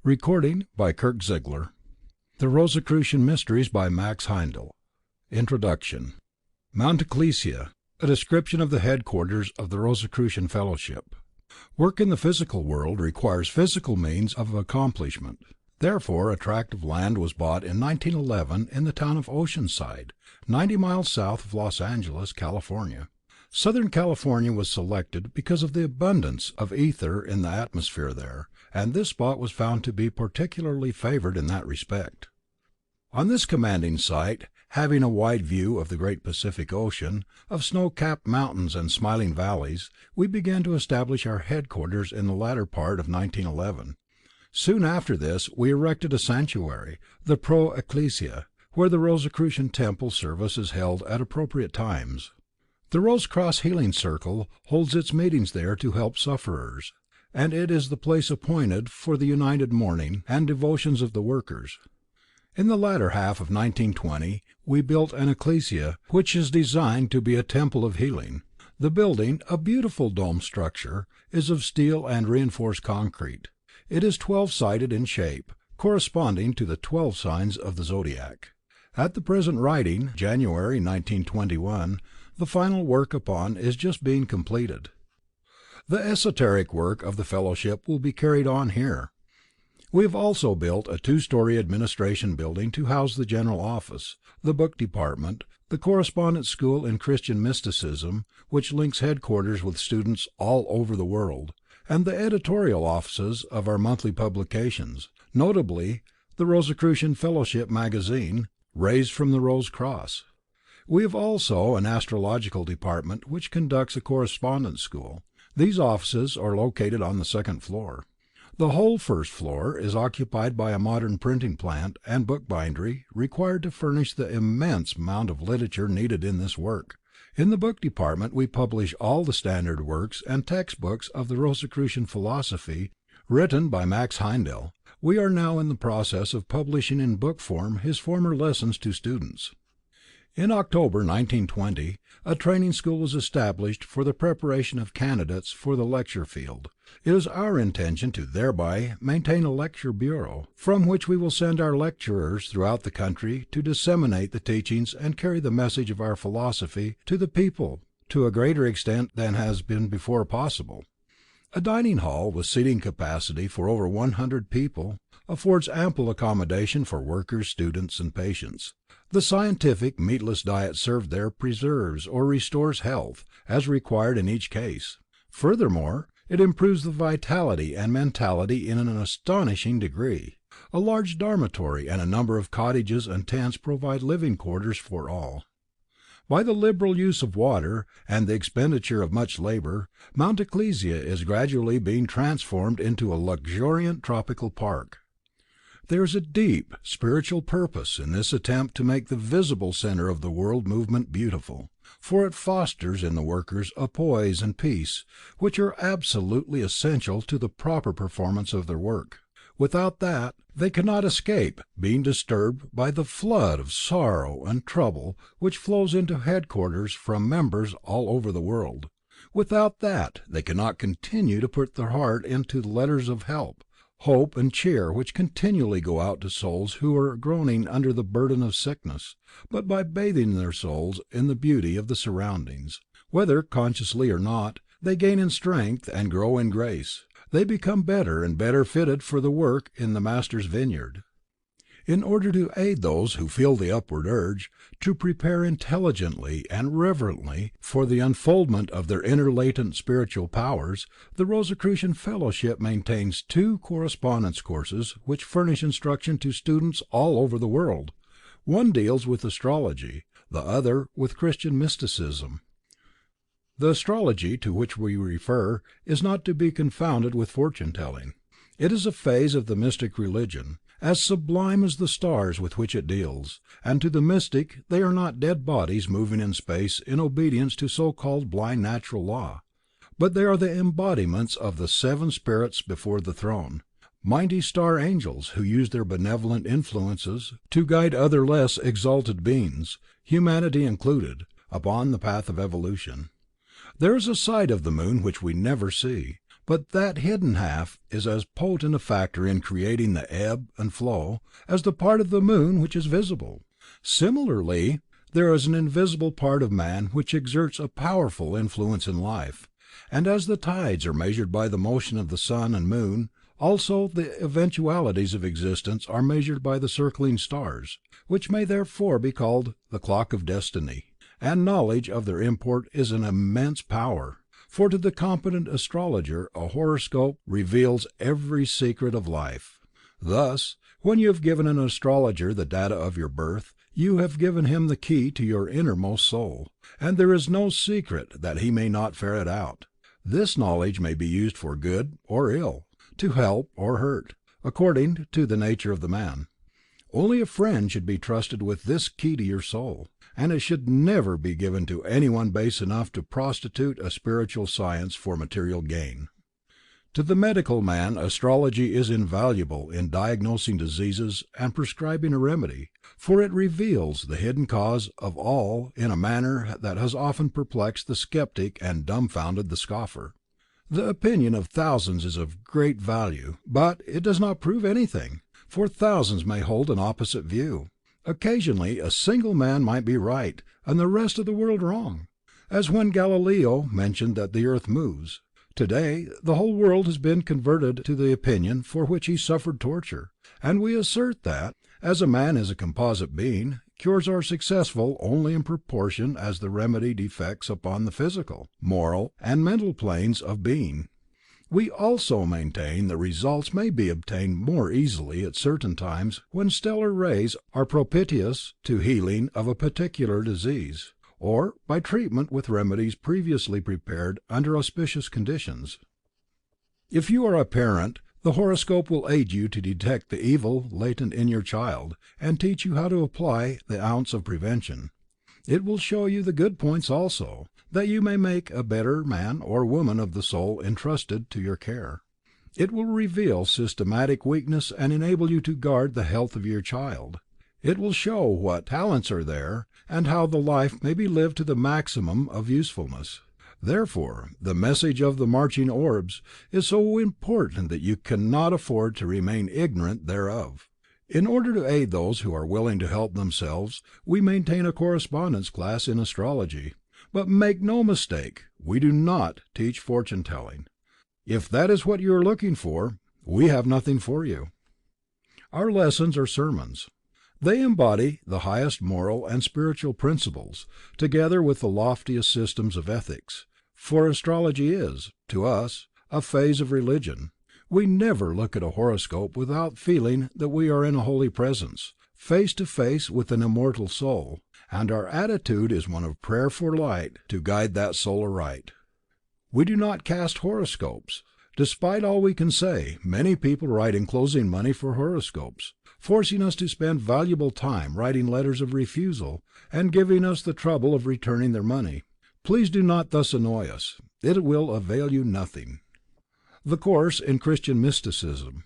Recording by Kirk Ziegler. The Rosicrucian Mysteries by Max Heindel. Introduction. Mount Ecclesia, a description of the headquarters of the Rosicrucian Fellowship. Work in the physical world requires physical means of accomplishment. Therefore, a tract of land was bought in 1911 in the town of Oceanside, 90 miles south of Los Angeles, California. Southern California was selected because of the abundance of ether in the atmosphere there, and this spot was found to be particularly favored in that respect. On this commanding site, having a wide view of the great Pacific Ocean, of snow-capped mountains and smiling valleys, we began to establish our headquarters in the latter part of 1911. Soon after this, we erected a sanctuary, the Pro Ecclesia, where the Rosicrucian Temple service is held at appropriate times. The Rose Cross Healing Circle holds its meetings there to help sufferers, and it is the place appointed for the united mourning and devotions of the workers. In the latter half of 1920, we built an ecclesia which is designed to be a temple of healing. The building, a beautiful dome structure, is of steel and reinforced concrete. It is 12-sided in shape, corresponding to the 12 signs of the zodiac. At the present writing, January 1921, the final work upon is just being completed. The esoteric work of the fellowship will be carried on here. We have also built a 2-story administration building to house the general office, the book department, the correspondence school in Christian mysticism, which links headquarters with students all over the world, and the editorial offices of our monthly publications, notably the Rosicrucian Fellowship magazine, Raised from the Rose Cross. We have also an astrological department which conducts a correspondence school. These offices are located on the 2nd floor. The whole 1st floor is occupied by a modern printing plant and bookbindery required to furnish the immense amount of literature needed in this work. In the book department we publish all the standard works and textbooks of the Rosicrucian philosophy written by Max Heindel. We are now in the process of publishing in book form his former lessons to students. In October 1920, a training school was established for the preparation of candidates for the lecture field. It is our intention to thereby maintain a lecture bureau, from which we will send our lecturers throughout the country to disseminate the teachings and carry the message of our philosophy to the people to a greater extent than has been before possible. A dining hall with seating capacity for over 100 people affords ample accommodation for workers, students, and patients. The scientific meatless diet served there preserves or restores health, as required in each case. Furthermore, it improves the vitality and mentality in an astonishing degree. A large dormitory and a number of cottages and tents provide living quarters for all. By the liberal use of water and the expenditure of much labor, Mount Ecclesia is gradually being transformed into a luxuriant tropical park. There is a deep spiritual purpose in this attempt to make the visible center of the world movement beautiful, for it fosters in the workers a poise and peace which are absolutely essential to the proper performance of their work. Without that, they cannot escape being disturbed by the flood of sorrow and trouble which flows into headquarters from members all over the world. Without that, they cannot continue to put their heart into the letters of help, hope and cheer which continually go out to souls who are groaning under the burden of sickness, but by bathing their souls in the beauty of the surroundings, whether consciously or not, they gain in strength and grow in grace. They become better and better fitted for the work in the Master's vineyard. In order to aid those who feel the upward urge, to prepare intelligently and reverently for the unfoldment of their inner latent spiritual powers, the Rosicrucian Fellowship maintains 2 correspondence courses which furnish instruction to students all over the world. One deals with astrology, the other with Christian mysticism. The astrology to which we refer is not to be confounded with fortune-telling. It is a phase of the mystic religion, as sublime as the stars with which it deals, and to the mystic they are not dead bodies moving in space in obedience to so-called blind natural law, but they are the embodiments of the 7 spirits before the throne, mighty star angels who use their benevolent influences to guide other less exalted beings, humanity included, upon the path of evolution. There is a side of the moon which we never see, but that hidden half is as potent a factor in creating the ebb and flow as the part of the moon which is visible. Similarly, there is an invisible part of man which exerts a powerful influence in life, and as the tides are measured by the motion of the sun and moon, also the eventualities of existence are measured by the circling stars, which may therefore be called the clock of destiny, and knowledge of their import is an immense power, for to the competent astrologer a horoscope reveals every secret of life. Thus, when you have given an astrologer the data of your birth, you have given him the key to your innermost soul, and there is no secret that he may not ferret out. This knowledge may be used for good or ill, to help or hurt, according to the nature of the man. Only a friend should be trusted with this key to your soul, and it should never be given to anyone base enough to prostitute a spiritual science for material gain. To the medical man, astrology is invaluable in diagnosing diseases and prescribing a remedy, for it reveals the hidden cause of all in a manner that has often perplexed the skeptic and dumbfounded the scoffer. The opinion of thousands is of great value, but it does not prove anything, for thousands may hold an opposite view. Occasionally a single man might be right, and the rest of the world wrong, as when Galileo mentioned that the earth moves. Today, the whole world has been converted to the opinion for which he suffered torture, and we assert that, as man is a composite being, cures are successful only in proportion as the remedy defects upon the physical, moral, and mental planes of being. We also maintain that results may be obtained more easily at certain times when stellar rays are propitious to healing of a particular disease, or by treatment with remedies previously prepared under auspicious conditions. If you are a parent, the horoscope will aid you to detect the evil latent in your child, and teach you how to apply the ounce of prevention. It will show you the good points also, that you may make a better man or woman of the soul entrusted to your care. It will reveal systematic weakness and enable you to guard the health of your child. It will show what talents are there, and how the life may be lived to the maximum of usefulness. Therefore, the message of the marching orbs is so important that you cannot afford to remain ignorant thereof. In order to aid those who are willing to help themselves, we maintain a correspondence class in astrology. But make no mistake, we do not teach fortune telling. If that is what you are looking for, we have nothing for you. Our lessons are sermons. They embody the highest moral and spiritual principles, together with the loftiest systems of ethics, for astrology is, to us, a phase of religion. We never look at a horoscope without feeling that we are in a holy presence, face to face with an immortal soul, and our attitude is one of prayer for light to guide that soul aright. We do not cast horoscopes. Despite all we can say, many people write enclosing money for horoscopes, forcing us to spend valuable time writing letters of refusal, and giving us the trouble of returning their money. Please do not thus annoy us. It will avail you nothing. The course in Christian mysticism.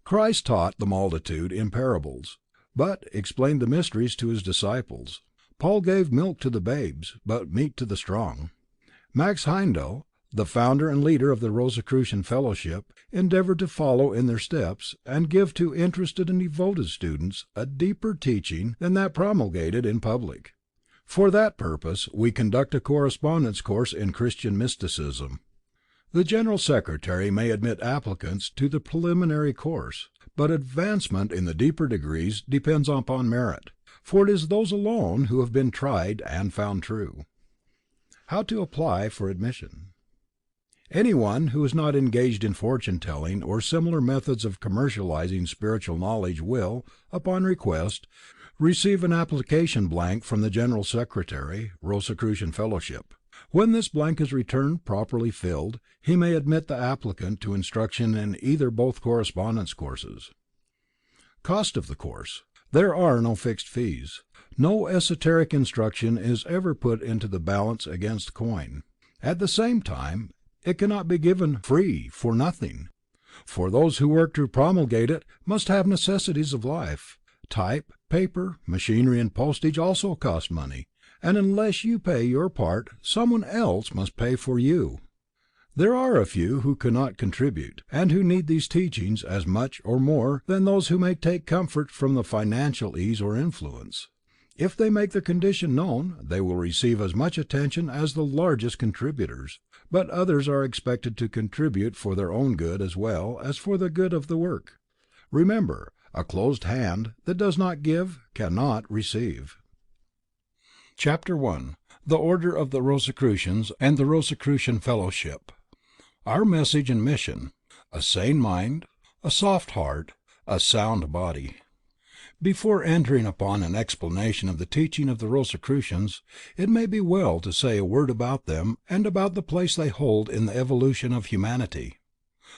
Christ taught the multitude in parables, but explained the mysteries to his disciples. Paul gave milk to the babes, but meat to the strong. Max Heindel, the founder and leader of the Rosicrucian Fellowship, endeavored to follow in their steps, and give to interested and devoted students a deeper teaching than that promulgated in public. For that purpose, we conduct a correspondence course in Christian mysticism. The General Secretary may admit applicants to the preliminary course, but advancement in the deeper degrees depends upon merit, for it is those alone who have been tried and found true. How to apply for admission. Anyone who is not engaged in fortune telling or similar methods of commercializing spiritual knowledge will, upon request, receive an application blank from the General Secretary, Rosicrucian Fellowship. When this blank is returned properly filled, he may admit the applicant to instruction in either both correspondence courses. Cost of the course. There are no fixed fees. No esoteric instruction is ever put into the balance against coin. At the same time, it cannot be given free for nothing, for those who work to promulgate it must have necessities of life. Type, paper, machinery, and postage also cost money, and unless you pay your part, someone else must pay for you. There are a few who cannot contribute, and who need these teachings as much or more than those who may take comfort from the financial ease or influence. If they make their condition known, they will receive as much attention as the largest contributors, but others are expected to contribute for their own good as well as for the good of the work. Remember, a closed hand that does not give cannot receive. Chapter 1. The Order of the Rosicrucians and the Rosicrucian Fellowship. Our message and mission: a sane mind, a soft heart, a sound body. Before entering upon an explanation of the teaching of the Rosicrucians, it may be well to say a word about them and about the place they hold in the evolution of humanity.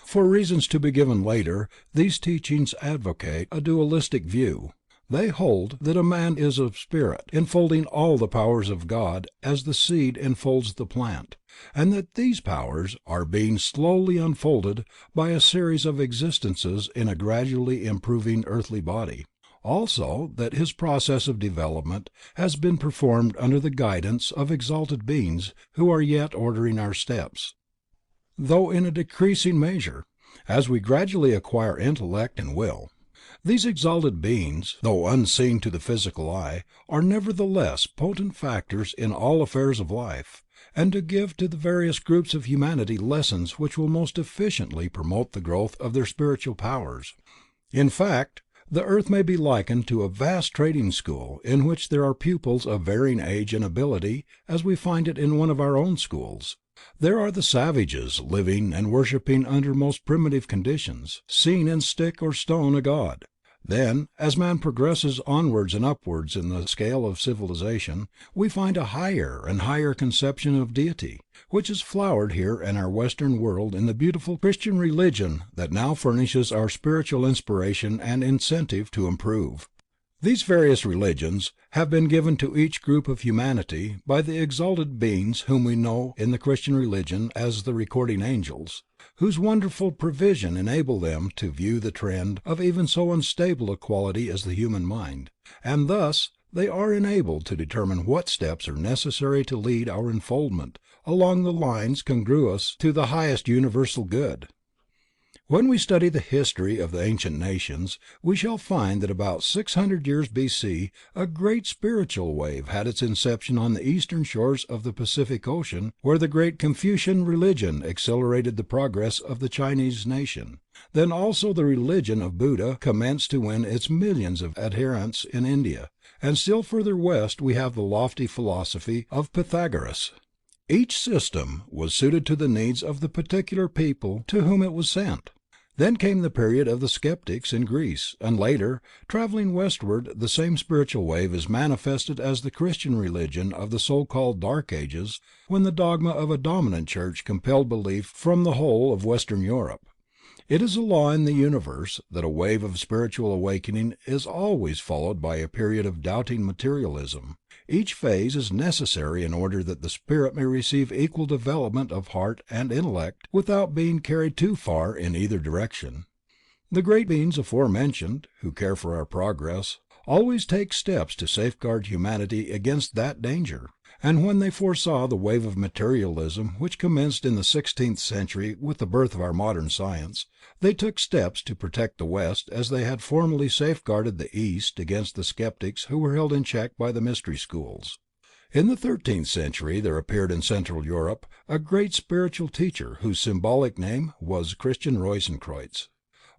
For reasons to be given later, these teachings advocate a dualistic view. They hold that a man is a spirit, enfolding all the powers of God as the seed enfolds the plant, and that these powers are being slowly unfolded by a series of existences in a gradually improving earthly body. Also, that his process of development has been performed under the guidance of exalted beings who are yet ordering our steps, though in a decreasing measure, as we gradually acquire intellect and will. These exalted beings, though unseen to the physical eye, are nevertheless potent factors in all affairs of life, and to give to the various groups of humanity lessons which will most efficiently promote the growth of their spiritual powers. In fact, the earth may be likened to a vast trading school in which there are pupils of varying age and ability, as we find it in one of our own schools. There are the savages living and worshipping under most primitive conditions, seeing in stick or stone a god. Then, as man progresses onwards and upwards in the scale of civilization, we find a higher and higher conception of deity, which has flowered here in our Western world in the beautiful Christian religion that now furnishes our spiritual inspiration and incentive to improve. These various religions have been given to each group of humanity by the exalted beings whom we know in the Christian religion as the recording angels, whose wonderful provision enables them to view the trend of even so unstable a quality as the human mind, and thus they are enabled to determine what steps are necessary to lead our unfoldment along the lines congruous to the highest universal good. When we study the history of the ancient nations, we shall find that about 600 years B.C. a great spiritual wave had its inception on the eastern shores of the Pacific Ocean, where the great Confucian religion accelerated the progress of the Chinese nation. Then also the religion of Buddha commenced to win its millions of adherents in India, and still further west we have the lofty philosophy of Pythagoras. Each system was suited to the needs of the particular people to whom it was sent. Then came the period of the skeptics in Greece, and later, traveling westward, the same spiritual wave is manifested as the Christian religion of the so-called Dark Ages, when the dogma of a dominant church compelled belief from the whole of Western Europe. It is a law in the universe that a wave of spiritual awakening is always followed by a period of doubting materialism. Each phase is necessary in order that the spirit may receive equal development of heart and intellect without being carried too far in either direction. The great beings aforementioned, who care for our progress, always take steps to safeguard humanity against that danger, and when they foresaw the wave of materialism which commenced in the 16th century with the birth of our modern science, they took steps to protect the West as they had formerly safeguarded the East against the skeptics who were held in check by the mystery schools. In the 13th century there appeared in Central Europe a great spiritual teacher whose symbolic name was Christian Rosenkreuz,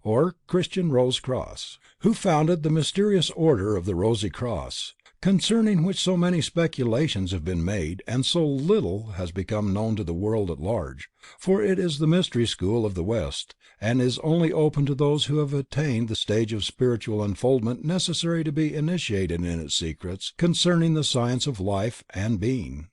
or Christian Rose-Cross, who founded the mysterious order of the Rosy Cross, concerning which so many speculations have been made and so little has become known to the world at large, for it is the mystery school of the West, and is only open to those who have attained the stage of spiritual unfoldment necessary to be initiated in its secrets concerning the science of life and being.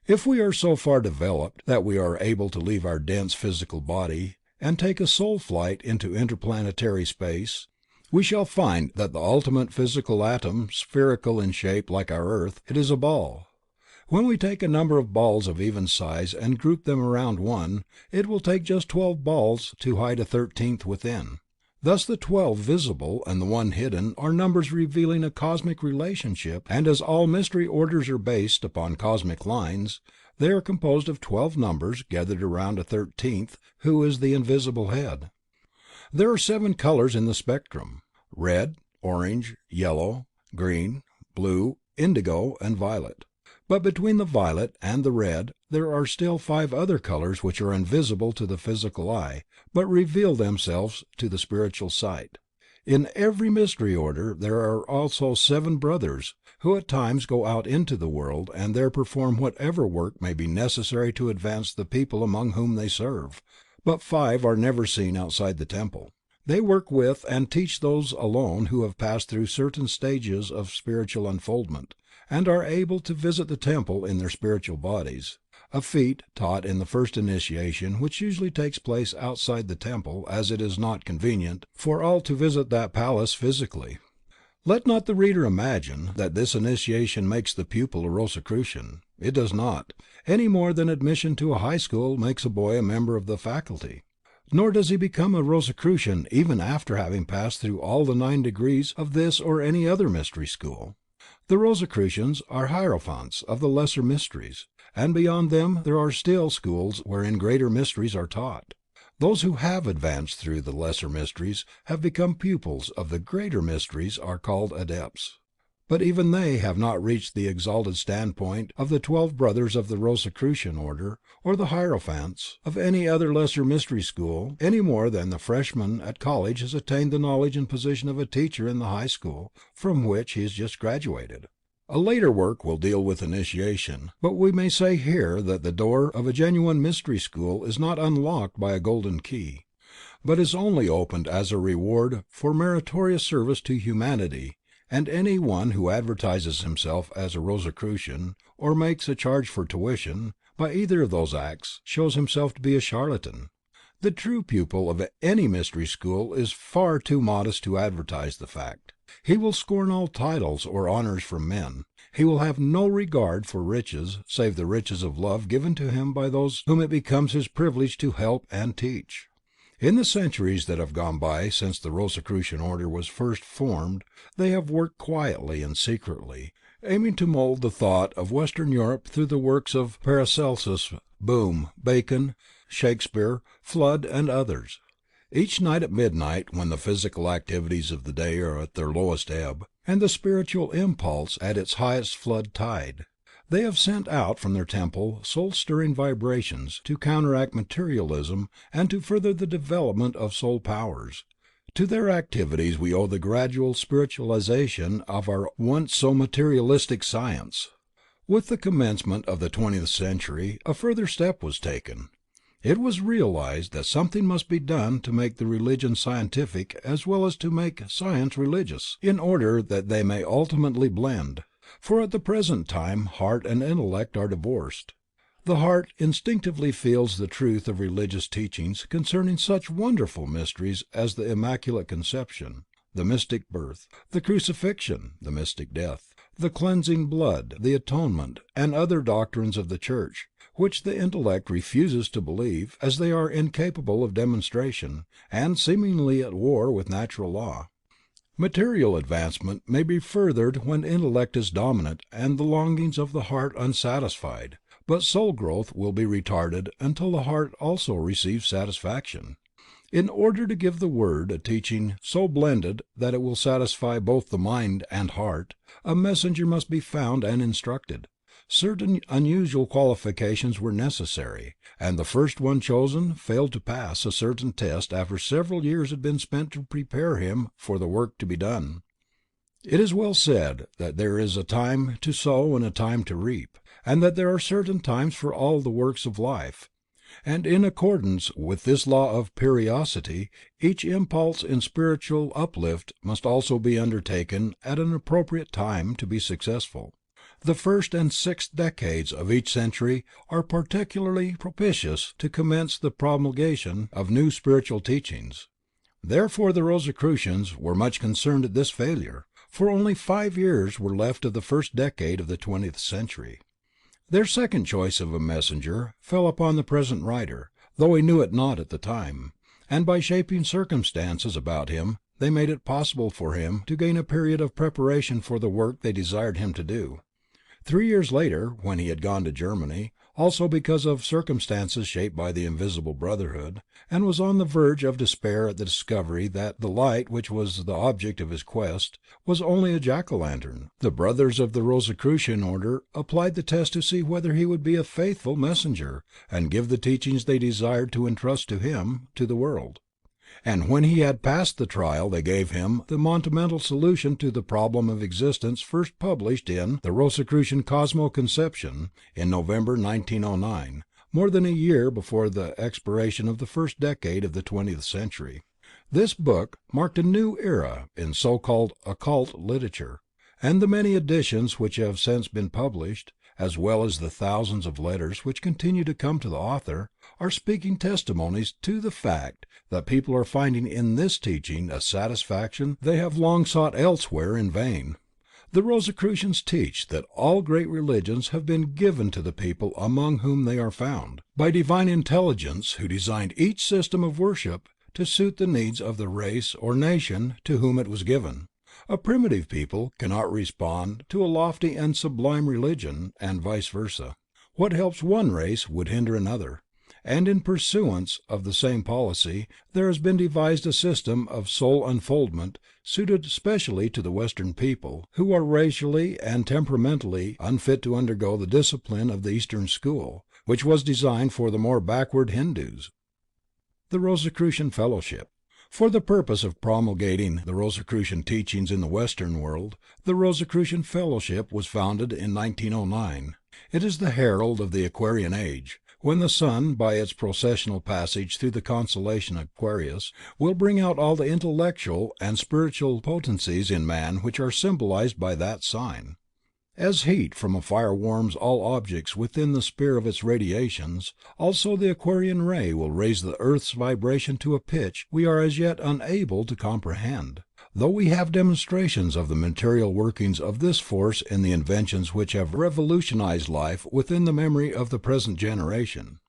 If we are so far developed that we are able to leave our dense physical body and take a soul flight into interplanetary space, we shall find that the ultimate physical atom, spherical in shape like our earth, it is a ball. When we take a number of balls of even size and group them around one, it will take just 12 balls to hide a 13th within. Thus the 12 visible and the 1 hidden are numbers revealing a cosmic relationship, and as all mystery orders are based upon cosmic lines, They are composed of 12 numbers gathered around a 13th, who is the invisible head. There are 7 colors in the spectrum: red, orange, yellow, green, blue, indigo, and violet. But between the violet and the red there are still 5 other colors which are invisible to the physical eye, but reveal themselves to the spiritual sight. In every mystery order there are also 7 brothers, who at times go out into the world and there perform whatever work may be necessary to advance the people among whom they serve, but 5 are never seen outside the temple. They work with and teach those alone who have passed through certain stages of spiritual unfoldment, and are able to visit the temple in their spiritual bodies, a feat taught in the first initiation, which usually takes place outside the temple, as it is not convenient for all to visit that palace physically. Let not the reader imagine that this initiation makes the pupil a Rosicrucian. It does not, any more than admission to a high school makes a boy a member of the faculty. Nor does he become a Rosicrucian even after having passed through all the 9 degrees of this or any other mystery school. The Rosicrucians are hierophants of the lesser mysteries, and beyond them there are still schools wherein greater mysteries are taught. Those who have advanced through the lesser mysteries have become pupils of the greater mysteries are called adepts. But even they have not reached the exalted standpoint of the 12 brothers of the Rosicrucian order, or the hierophants of any other lesser mystery school, any more than the freshman at college has attained the knowledge and position of a teacher in the high school from which he has just graduated. A later work will deal with initiation, but we may say here that the door of a genuine mystery school is not unlocked by a golden key, but is only opened as a reward for meritorious service to humanity, and any one who advertises himself as a Rosicrucian, or makes a charge for tuition, by either of those acts, shows himself to be a charlatan. The true pupil of any mystery school is far too modest to advertise the fact. He will scorn all titles or honors from men. He will have no regard for riches, save the riches of love given to him by those whom it becomes his privilege to help and teach. In the centuries that have gone by since the Rosicrucian order was first formed, they have worked quietly and secretly, aiming to mold the thought of Western Europe through the works of Paracelsus, Boehme, Bacon, Shakespeare, Flood, and others. Each night at midnight, when the physical activities of the day are at their lowest ebb, and the spiritual impulse at its highest flood tide, they have sent out from their temple soul-stirring vibrations to counteract materialism and to further the development of soul powers. To their activities we owe the gradual spiritualization of our once so materialistic science. With the commencement of the 20th century, a further step was taken. It was realized that something must be done to make the religion scientific as well as to make science religious, in order that they may ultimately blend. For at the present time heart and intellect are divorced. The heart instinctively feels the truth of religious teachings concerning such wonderful mysteries as the Immaculate Conception, the mystic birth, the crucifixion, the mystic death, the cleansing blood, the atonement, and other doctrines of the Church, which the intellect refuses to believe, as they are incapable of demonstration, and seemingly at war with natural law. Material advancement may be furthered when intellect is dominant and the longings of the heart unsatisfied, but soul growth will be retarded until the heart also receives satisfaction. In order to give the Word a teaching so blended that it will satisfy both the mind and heart, a messenger must be found and instructed. Certain unusual qualifications were necessary, and the first one chosen failed to pass a certain test after several years had been spent to prepare him for the work to be done. It is well said that there is a time to sow and a time to reap, and that there are certain times for all the works of life. And in accordance with this law of periodicity, each impulse in spiritual uplift must also be undertaken at an appropriate time to be successful. The first and sixth decades of each century are particularly propitious to commence the promulgation of new spiritual teachings. Therefore the Rosicrucians were much concerned at this failure, for only 5 years were left of the first decade of the 20th century. Their second choice of a messenger fell upon the present writer, though he knew it not at the time, and by shaping circumstances about him they made it possible for him to gain a period of preparation for the work they desired him to do. 3 years later, when he had gone to Germany, also because of circumstances shaped by the invisible brotherhood, and was on the verge of despair at the discovery that the light which was the object of his quest was only a jack-o'-lantern. The brothers of the Rosicrucian order applied the test to see whether he would be a faithful messenger and give the teachings they desired to entrust to him to the world. And when he had passed the trial they gave him the monumental solution to the problem of existence first published in the Rosicrucian Cosmo-Conception in November 1909, more than a year before the expiration of the first decade of the 20th century. This book marked a new era in so-called occult literature, and the many editions which have since been published, as well as the thousands of letters which continue to come to the author, are speaking testimonies to the fact that people are finding in this teaching a satisfaction they have long sought elsewhere in vain. The Rosicrucians teach that all great religions have been given to the people among whom they are found, by divine intelligence who designed each system of worship to suit the needs of the race or nation to whom it was given. A primitive people cannot respond to a lofty and sublime religion, and vice versa. What helps one race would hinder another, and in pursuance of the same policy there has been devised a system of soul unfoldment suited specially to the Western people, who are racially and temperamentally unfit to undergo the discipline of the Eastern school, which was designed for the more backward Hindus. The Rosicrucian Fellowship. For the purpose of promulgating the Rosicrucian teachings in the Western world, the Rosicrucian Fellowship was founded in 1909. It is the herald of the Aquarian Age, when the sun, by its processional passage through the constellation Aquarius, will bring out all the intellectual and spiritual potencies in man which are symbolized by that sign. As heat from a fire warms all objects within the sphere of its radiations, also the Aquarian ray will raise the earth's vibration to a pitch we are as yet unable to comprehend, though we have demonstrations of the material workings of this force in the inventions which have revolutionized life within the memory of the present generation.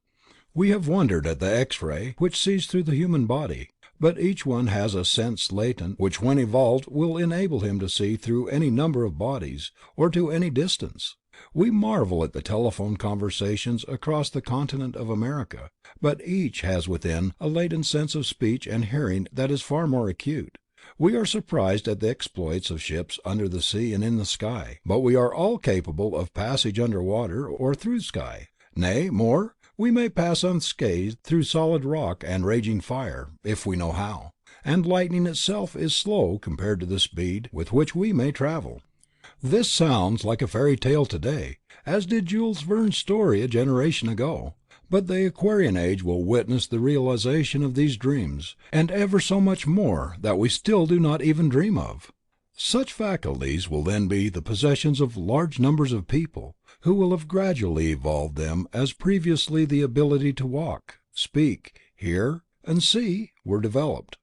We have wondered at the X-ray, which sees through the human body, but each one has a sense latent which when evolved will enable him to see through any number of bodies, or to any distance. We marvel at the telephone conversations across the continent of America, but each has within a latent sense of speech and hearing that is far more acute. We are surprised at the exploits of ships under the sea and in the sky, but we are all capable of passage under water or through sky. Nay, more, we may pass unscathed through solid rock and raging fire, if we know how, and lightning itself is slow compared to the speed with which we may travel. This sounds like a fairy tale today, as did Jules Verne's story a generation ago, but the Aquarian Age will witness the realization of these dreams, and ever so much more that we still do not even dream of. Such faculties will then be the possessions of large numbers of people, who will have gradually evolved them as previously the ability to walk, speak, hear, and see were developed.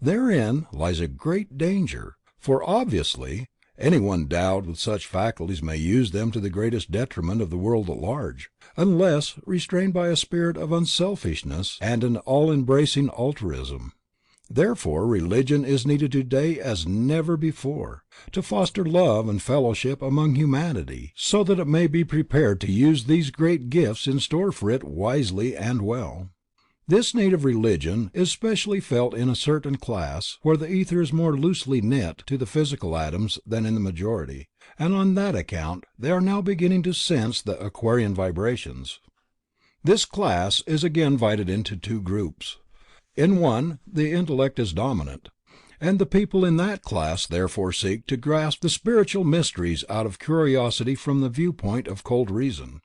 Therein lies a great danger, for obviously anyone endowed with such faculties may use them to the greatest detriment of the world at large, unless restrained by a spirit of unselfishness and an all-embracing altruism. Therefore religion is needed today as never before, to foster love and fellowship among humanity, so that it may be prepared to use these great gifts in store for it wisely and well. This need of religion is specially felt in a certain class where the ether is more loosely knit to the physical atoms than in the majority, and on that account they are now beginning to sense the Aquarian vibrations. This class is again divided into two groups. In one, the intellect is dominant, and the people in that class therefore seek to grasp the spiritual mysteries out of curiosity from the viewpoint of cold reason.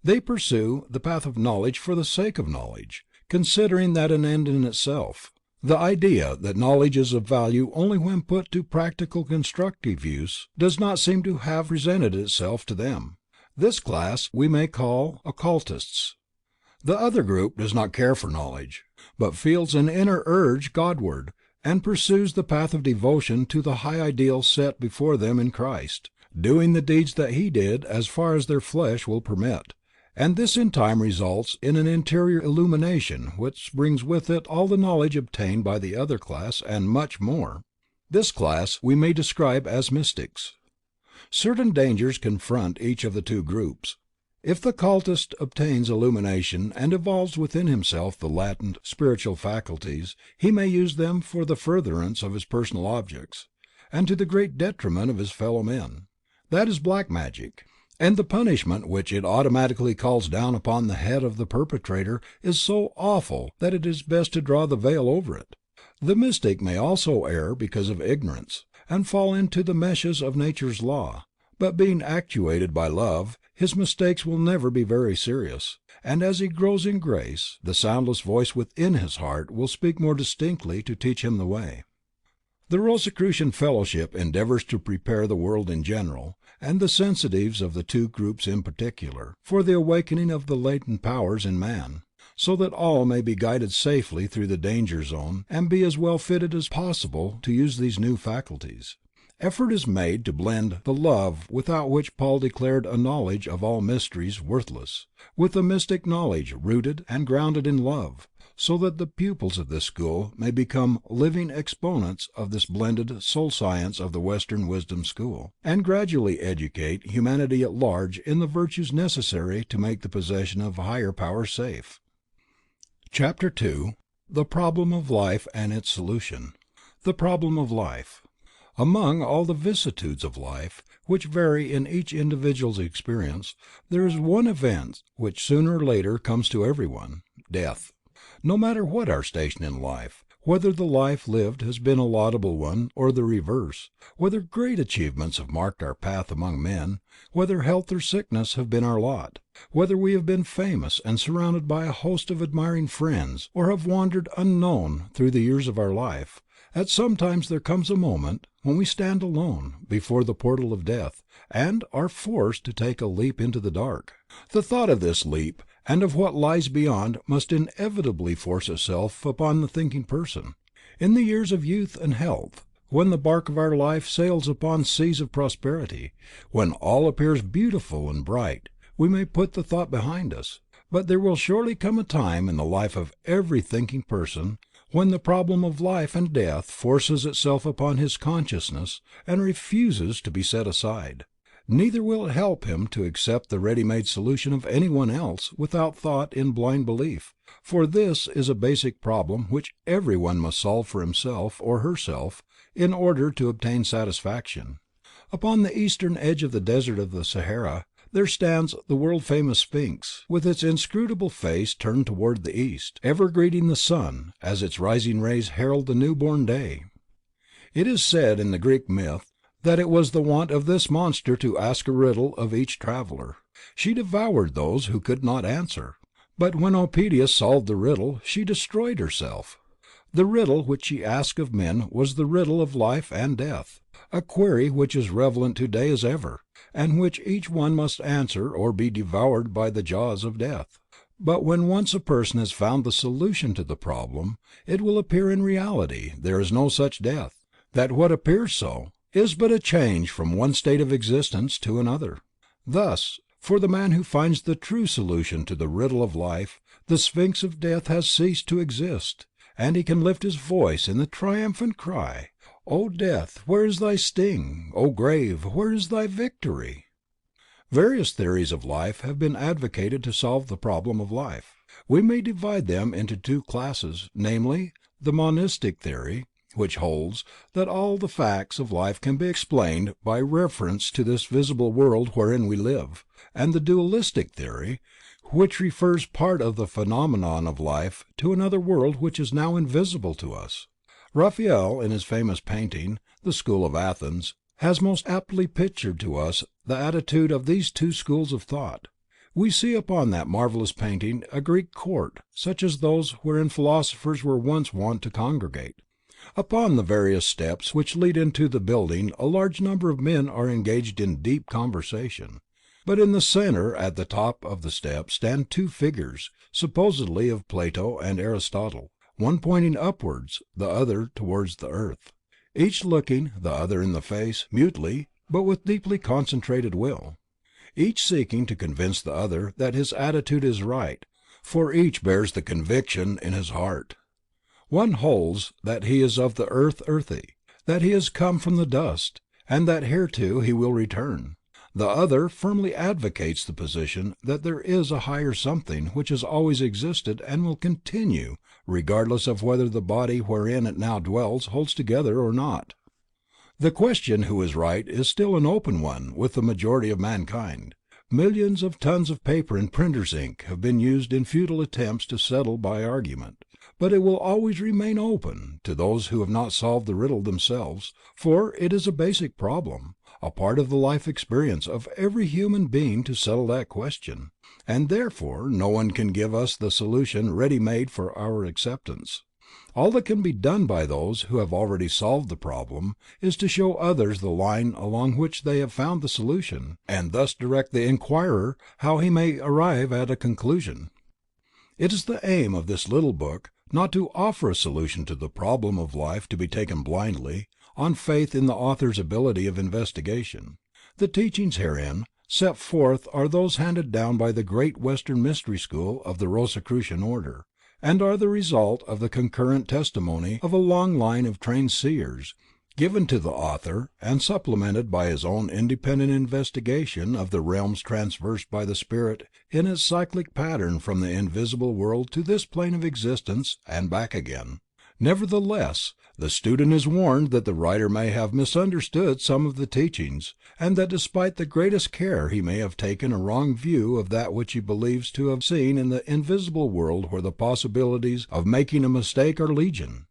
They pursue the path of knowledge for the sake of knowledge, considering that an end in itself. The idea that knowledge is of value only when put to practical constructive use does not seem to have presented itself to them. This class we may call occultists. The other group does not care for knowledge, but feels an inner urge Godward, and pursues the path of devotion to the high ideal set before them in Christ, doing the deeds that He did as far as their flesh will permit, and this in time results in an interior illumination which brings with it all the knowledge obtained by the other class and much more. This class we may describe as mystics. Certain dangers confront each of the two groups. If the cultist obtains illumination and evolves within himself the latent spiritual faculties, he may use them for the furtherance of his personal objects, and to the great detriment of his fellow men. That is black magic, and the punishment which it automatically calls down upon the head of the perpetrator is so awful that it is best to draw the veil over it. The mystic may also err because of ignorance, and fall into the meshes of nature's law, but being actuated by love, his mistakes will never be very serious, and as he grows in grace, the soundless voice within his heart will speak more distinctly to teach him the way. The Rosicrucian Fellowship endeavors to prepare the world in general, and the sensitives of the two groups in particular, for the awakening of the latent powers in man, so that all may be guided safely through the danger zone and be as well fitted as possible to use these new faculties. Effort is made to blend the love without which Paul declared a knowledge of all mysteries worthless, with a mystic knowledge rooted and grounded in love, so that the pupils of this school may become living exponents of this blended soul science of the Western Wisdom School, and gradually educate humanity at large in the virtues necessary to make the possession of higher powers safe. Chapter 2. The Problem of Life and its Solution. The Problem of Life. Among all the vicissitudes of life, which vary in each individual's experience, there is one event which sooner or later comes to everyone: death. No matter what our station in life, whether the life lived has been a laudable one or the reverse, whether great achievements have marked our path among men, whether health or sickness have been our lot, whether we have been famous and surrounded by a host of admiring friends, or have wandered unknown through the years of our life, at some times there comes a moment when we stand alone before the portal of death, and are forced to take a leap into the dark. The thought of this leap and of what lies beyond must inevitably force itself upon the thinking person. In the years of youth and health, when the bark of our life sails upon seas of prosperity, when all appears beautiful and bright, we may put the thought behind us. But there will surely come a time in the life of every thinking person when the problem of life and death forces itself upon his consciousness and refuses to be set aside. Neither will it help him to accept the ready-made solution of anyone else without thought in blind belief, for this is a basic problem which everyone must solve for himself or herself in order to obtain satisfaction. Upon the eastern edge of the desert of the Sahara, there stands the world-famous Sphinx, with its inscrutable face turned toward the east, ever greeting the sun, as its rising rays herald the new-born day. It is said in the Greek myth that it was the wont of this monster to ask a riddle of each traveler. She devoured those who could not answer, but when Oedipus solved the riddle, she destroyed herself. The riddle which she asked of men was the riddle of life and death, a query which is relevant today as ever, and which each one must answer or be devoured by the jaws of death. But when once a person has found the solution to the problem, it will appear in reality there is no such death, that what appears so, is but a change from one state of existence to another. Thus, for the man who finds the true solution to the riddle of life, the Sphinx of death has ceased to exist, and he can lift his voice in the triumphant cry, "O death, where is thy sting? O grave, where is thy victory?" Various theories of life have been advocated to solve the problem of life. We may divide them into two classes, namely, the monistic theory, which holds that all the facts of life can be explained by reference to this visible world wherein we live, and the dualistic theory, which refers part of the phenomenon of life to another world which is now invisible to us. Raphael, in his famous painting, The School of Athens, has most aptly pictured to us the attitude of these two schools of thought. We see upon that marvelous painting a Greek court, such as those wherein philosophers were once wont to congregate. Upon the various steps which lead into the building a large number of men are engaged in deep conversation. But in the center, at the top of the steps, stand two figures, supposedly of Plato and Aristotle, one pointing upwards, the other towards the earth, each looking the other in the face, mutely, but with deeply concentrated will, each seeking to convince the other that his attitude is right, for each bears the conviction in his heart. One holds that he is of the earth earthy, that he has come from the dust, and that hereto he will return. The other firmly advocates the position that there is a higher something which has always existed and will continue, regardless of whether the body wherein it now dwells holds together or not. The question who is right is still an open one with the majority of mankind. Millions of tons of paper and printer's ink have been used in futile attempts to settle by argument, but it will always remain open to those who have not solved the riddle themselves, for it is a basic problem, a part of the life experience of every human being to settle that question, and therefore no one can give us the solution ready made for our acceptance. All that can be done by those who have already solved the problem is to show others the line along which they have found the solution, and thus direct the inquirer how he may arrive at a conclusion. It is the aim of this little book not to offer a solution to the problem of life to be taken blindly, on faith in the author's ability of investigation. The teachings herein set forth are those handed down by the great Western Mystery School of the Rosicrucian order, and are the result of the concurrent testimony of a long line of trained seers, given to the author and supplemented by his own independent investigation of the realms traversed by the spirit in its cyclic pattern from the invisible world to this plane of existence and back again. Nevertheless, the student is warned that the writer may have misunderstood some of the teachings, and that despite the greatest care he may have taken a wrong view of that which he believes to have seen in the invisible world where the possibilities of making a mistake are legion.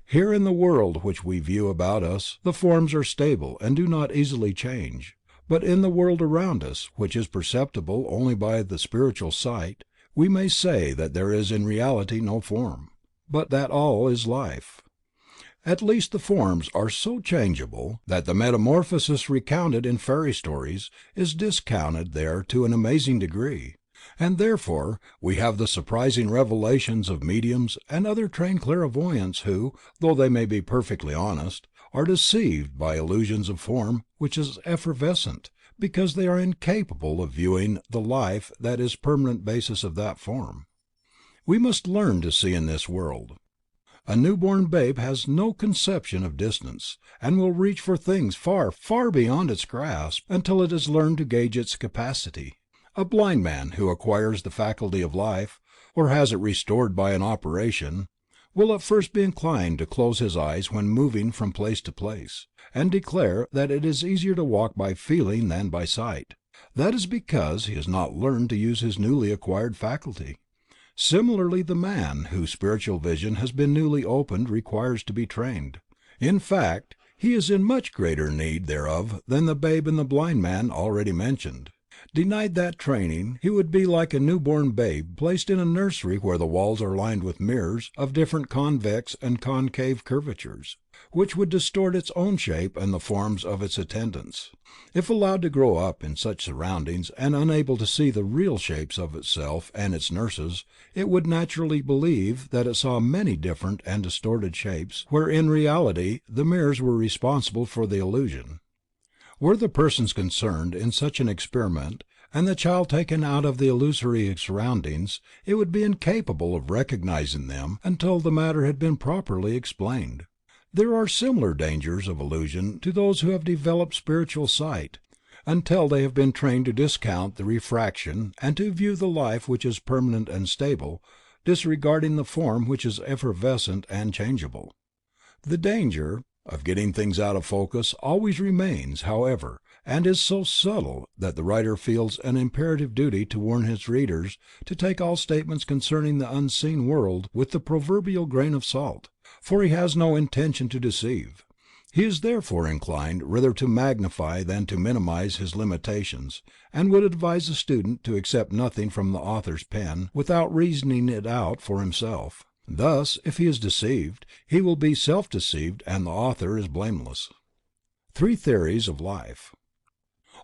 Here in the world which we view about us the forms are stable and do not easily change, but in the world around us, which is perceptible only by the spiritual sight, we may say that there is in reality no form, but that all is life. At least the forms are so changeable that the metamorphosis recounted in fairy stories is discounted there to an amazing degree, and therefore we have the surprising revelations of mediums and other trained clairvoyants who, though they may be perfectly honest, are deceived by illusions of form which is effervescent, because they are incapable of viewing the life that is permanent basis of that form. We must learn to see in this world. A newborn babe has no conception of distance, and will reach for things far, far beyond its grasp, until it has learned to gauge its capacity. A blind man who acquires the faculty of life, or has it restored by an operation, will at first be inclined to close his eyes when moving from place to place, and declare that it is easier to walk by feeling than by sight. That is because he has not learned to use his newly acquired faculty. Similarly, the man whose spiritual vision has been newly opened requires to be trained. In fact, he is in much greater need thereof than the babe and the blind man already mentioned. Denied that training, he would be like a newborn babe placed in a nursery where the walls are lined with mirrors of different convex and concave curvatures, which would distort its own shape and the forms of its attendants. If allowed to grow up in such surroundings and unable to see the real shapes of itself and its nurses, it would naturally believe that it saw many different and distorted shapes, where in reality the mirrors were responsible for the illusion. Were the persons concerned in such an experiment, and the child taken out of the illusory surroundings, it would be incapable of recognizing them until the matter had been properly explained. There are similar dangers of illusion to those who have developed spiritual sight, until they have been trained to discount the refraction and to view the life which is permanent and stable, disregarding the form which is effervescent and changeable. The danger of getting things out of focus always remains, however, and is so subtle that the writer feels an imperative duty to warn his readers to take all statements concerning the unseen world with the proverbial grain of salt, for he has no intention to deceive. He is therefore inclined rather to magnify than to minimize his limitations, and would advise the student to accept nothing from the author's pen without reasoning it out for himself. Thus, if he is deceived, he will be self-deceived, and the author is blameless. 3 theories of life.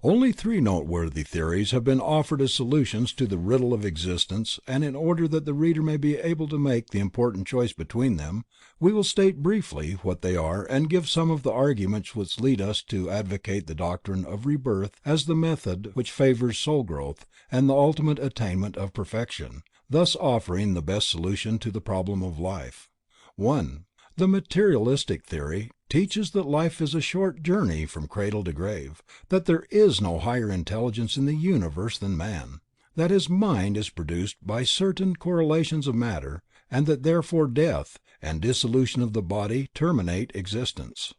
Only 3 noteworthy theories have been offered as solutions to the riddle of existence, and in order that the reader may be able to make the important choice between them, we will state briefly what they are and give some of the arguments which lead us to advocate the doctrine of rebirth as the method which favors soul growth and the ultimate attainment of perfection, thus offering the best solution to the problem of life. 1. The materialistic theory teaches that life is a short journey from cradle to grave, that there is no higher intelligence in the universe than man, that his mind is produced by certain correlations of matter, and that therefore death and dissolution of the body terminate existence.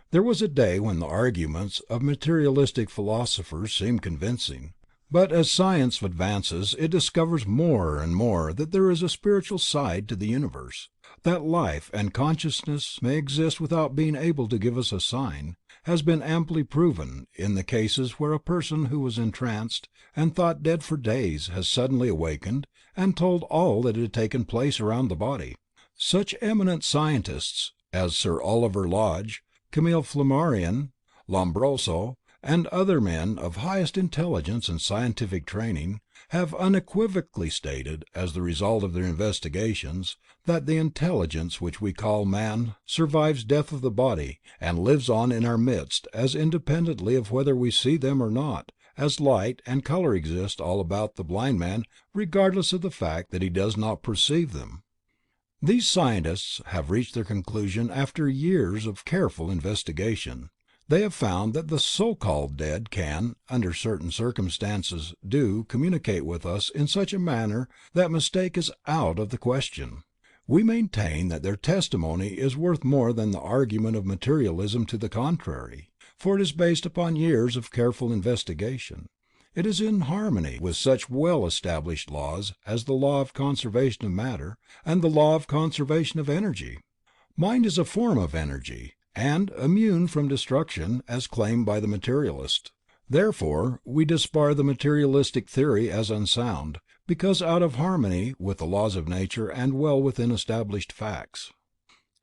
There was a day when the arguments of materialistic philosophers seemed convincing, but as science advances it discovers more and more that there is a spiritual side to the universe. That life and consciousness may exist without being able to give us a sign, has been amply proven in the cases where a person who was entranced and thought dead for days has suddenly awakened and told all that had taken place around the body. Such eminent scientists as Sir Oliver Lodge, Camille Flammarion, Lombroso, and other men of highest intelligence and scientific training, have unequivocally stated, as the result of their investigations, that the intelligence which we call man survives death of the body and lives on in our midst as independently of whether we see them or not, as light and color exist all about the blind man regardless of the fact that he does not perceive them. These scientists have reached their conclusion after years of careful investigation. They have found that the so-called dead can, under certain circumstances, communicate with us in such a manner that mistake is out of the question. We maintain that their testimony is worth more than the argument of materialism to the contrary, for it is based upon years of careful investigation. It is in harmony with such well-established laws as the law of conservation of matter and the law of conservation of energy. Mind is a form of energy, and immune from destruction as claimed by the materialist. Therefore, we disbar the materialistic theory as unsound, because out of harmony with the laws of nature and well within established facts.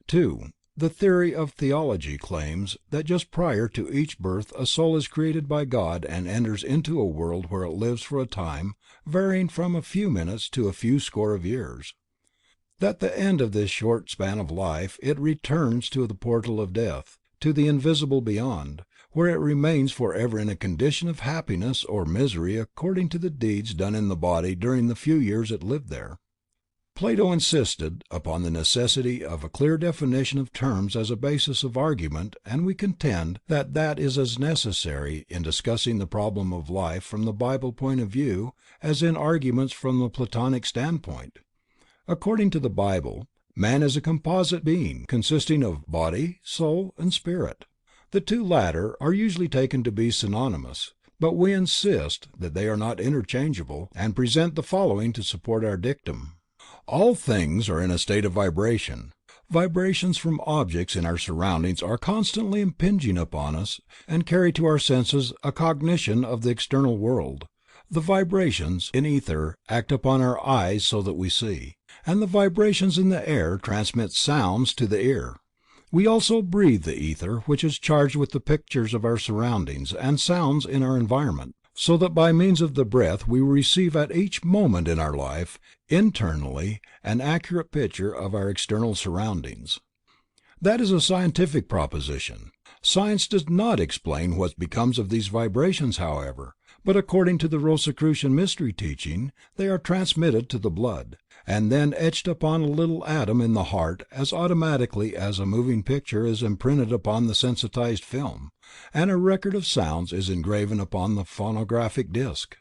2. The theory of theology claims that just prior to each birth a soul is created by God and enters into a world where it lives for a time varying from a few minutes to a few score of years. That at the end of this short span of life it returns to the portal of death, to the invisible beyond, where it remains forever in a condition of happiness or misery according to the deeds done in the body during the few years it lived there. Plato insisted upon the necessity of a clear definition of terms as a basis of argument, and we contend that that is as necessary in discussing the problem of life from the Bible point of view as in arguments from the Platonic standpoint. According to the Bible, man is a composite being consisting of body, soul, and spirit. The two latter are usually taken to be synonymous, but we insist that they are not interchangeable, and present the following to support our dictum. All things are in a state of vibration. Vibrations from objects in our surroundings are constantly impinging upon us and carry to our senses a cognition of the external world. The vibrations in ether act upon our eyes so that we see, and the vibrations in the air transmit sounds to the ear. We also breathe the ether, which is charged with the pictures of our surroundings and sounds in our environment, so that by means of the breath we receive at each moment in our life, internally, an accurate picture of our external surroundings. That is a scientific proposition. Science does not explain what becomes of these vibrations, however, but according to the Rosicrucian Mystery teaching, they are transmitted to the blood, and then etched upon a little atom in the heart as automatically as a moving picture is imprinted upon the sensitized film, and a record of sounds is engraven upon the phonographic disc.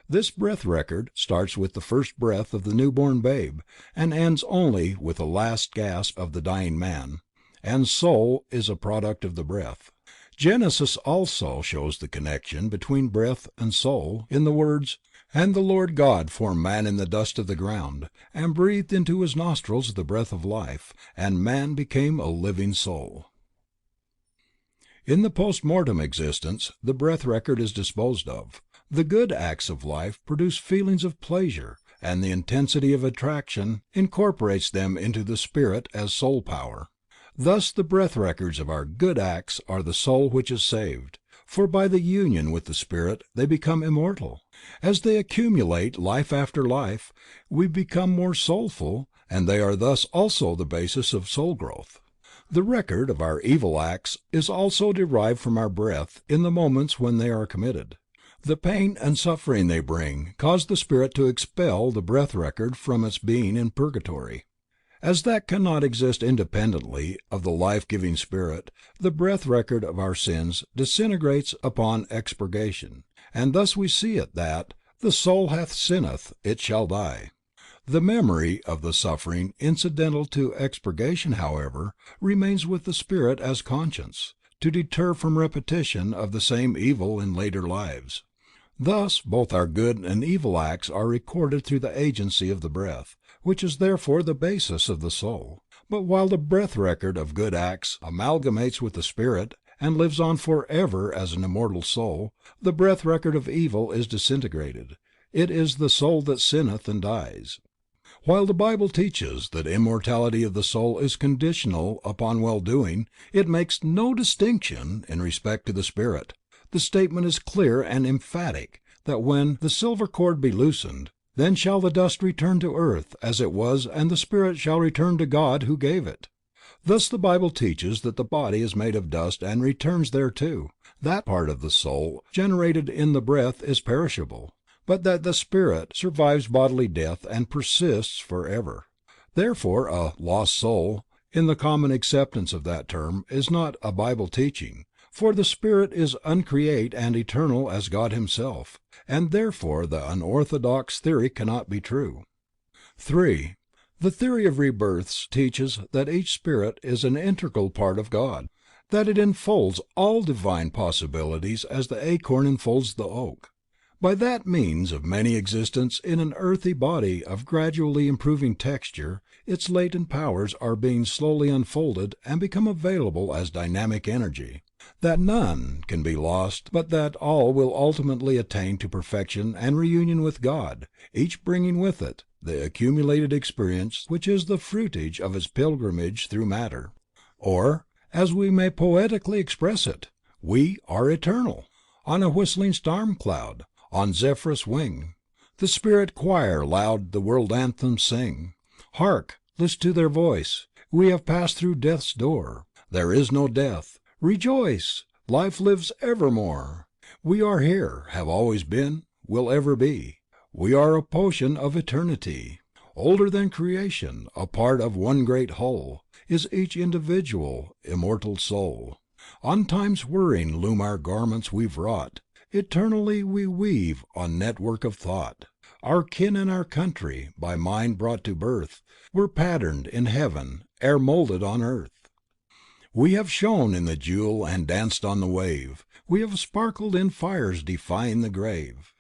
This breath record starts with the first breath of the newborn babe, and ends only with the last gasp of the dying man, and soul is a product of the breath. Genesis also shows the connection between breath and soul, in the words, "And the Lord God formed man in the dust of the ground, and breathed into his nostrils the breath of life, and man became a living soul." In the post-mortem existence, the breath record is disposed of. The good acts of life produce feelings of pleasure, and the intensity of attraction incorporates them into the spirit as soul power. Thus the breath records of our good acts are the soul which is saved, for by the union with the spirit they become immortal. As they accumulate life after life, we become more soulful, and they are thus also the basis of soul growth. The record of our evil acts is also derived from our breath in the moments when they are committed. The pain and suffering they bring cause the spirit to expel the breath record from its being in purgatory. As that cannot exist independently of the life-giving spirit, the breath record of our sins disintegrates upon expurgation, and thus we see it that "the soul that sinneth, it shall die." The memory of the suffering incidental to expurgation, however, remains with the spirit as conscience, to deter from repetition of the same evil in later lives. Thus both our good and evil acts are recorded through the agency of the breath, which is therefore the basis of the soul. But while the breath record of good acts amalgamates with the spirit, and lives on forever as an immortal soul, the breath record of evil is disintegrated. It is the soul that sinneth and dies. While the Bible teaches that immortality of the soul is conditional upon well-doing, it makes no distinction in respect to the spirit. The statement is clear and emphatic, that when "the silver cord be loosened, then shall the dust return to earth as it was and the spirit shall return to God who gave it." Thus the Bible teaches that the body is made of dust and returns thereto. That part of the soul generated in the breath is perishable, but that the spirit survives bodily death and persists forever. Therefore a "lost soul," in the common acceptance of that term, is not a Bible teaching, for the spirit is uncreate and eternal as God Himself, and therefore the unorthodox theory cannot be true. 3. The theory of rebirths teaches that each spirit is an integral part of God, that it enfolds all divine possibilities as the acorn enfolds the oak. By that means of many existence in an earthy body of gradually improving texture, its latent powers are being slowly unfolded and become available as dynamic energy. That none can be lost but that all will ultimately attain to perfection and reunion with God, each bringing with it the accumulated experience which is the fruitage of its pilgrimage through matter. Or, as we may poetically express it, we are eternal. On a whistling storm cloud, on Zephyrus' wing, the spirit choir loud the world anthem sing. Hark! List to their voice. We have passed through death's door. There is no death. Rejoice! Life lives evermore. We are here, have always been, will ever be. We are a portion of eternity. Older than creation, a part of one great whole, is each individual, immortal soul. On time's whirring loom our garments we've wrought. Eternally we weave on network of thought. Our kin and our country, by mind brought to birth, were patterned in heaven, ere moulded on earth. We have shone in the jewel and danced on the wave. We have sparkled in fires defying the grave.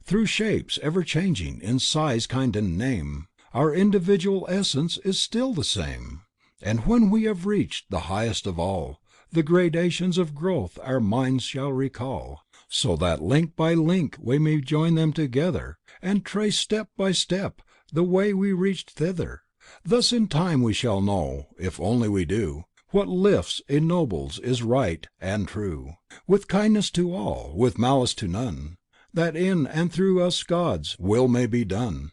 Through shapes ever changing in size, kind and name, our individual essence is still the same. And when we have reached the highest of all, the gradations of growth our minds shall recall, so that link by link we may join them together, and trace step by step the way we reached thither. Thus in time we shall know, if only we do, what lifts, ennobles, is right and true, with kindness to all, with malice to none, that in and through us God's will may be done.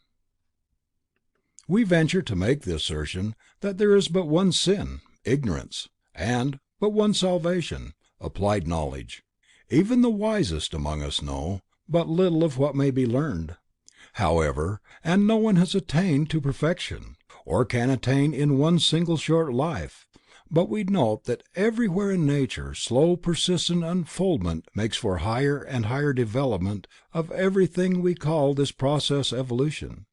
We venture to make the assertion that there is but one sin, ignorance, and but one salvation, applied knowledge. Even the wisest among us know but little of what may be learned. However, and no one has attained to perfection, or can attain in one single short life, but we note that everywhere in nature slow persistent unfoldment makes for higher and higher development of everything we call this process evolution.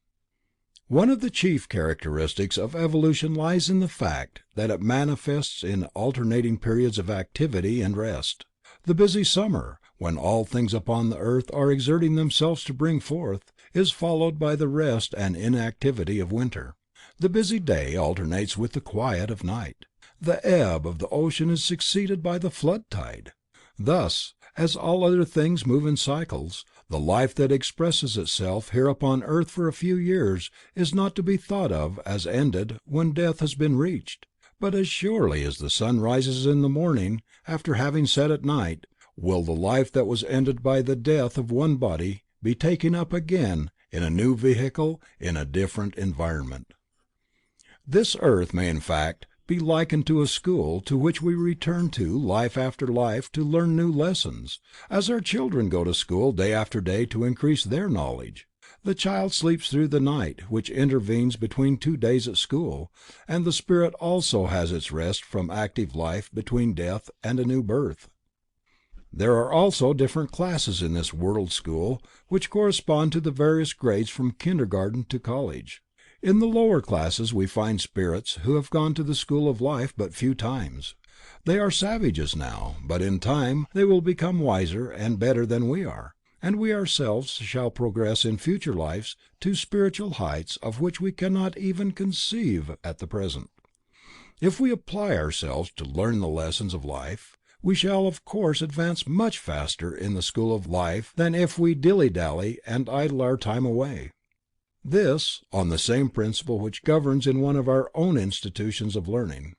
One of the chief characteristics of evolution lies in the fact that it manifests in alternating periods of activity and rest. The busy summer, when all things upon the earth are exerting themselves to bring forth, is followed by the rest and inactivity of winter. The busy day alternates with the quiet of night. The ebb of the ocean is succeeded by the flood tide. Thus, as all other things move in cycles, the life that expresses itself here upon earth for a few years is not to be thought of as ended when death has been reached, but as surely as the sun rises in the morning after having set at night, will the life that was ended by the death of one body be taken up again in a new vehicle in a different environment. This earth may in fact be likened to a school to which we return to life after life to learn new lessons, as our children go to school day after day to increase their knowledge. The child sleeps through the night which intervenes between 2 days at school, and the spirit also has its rest from active life between death and a new birth. There are also different classes in this world school, which correspond to the various grades from kindergarten to college. In the lower classes we find spirits who have gone to the school of life but few times. They are savages now, but in time they will become wiser and better than we are, and we ourselves shall progress in future lives to spiritual heights of which we cannot even conceive at the present. If we apply ourselves to learn the lessons of life, we shall of course advance much faster in the school of life than if we dilly-dally and idle our time away. This, on the same principle which governs in one of our own institutions of learning.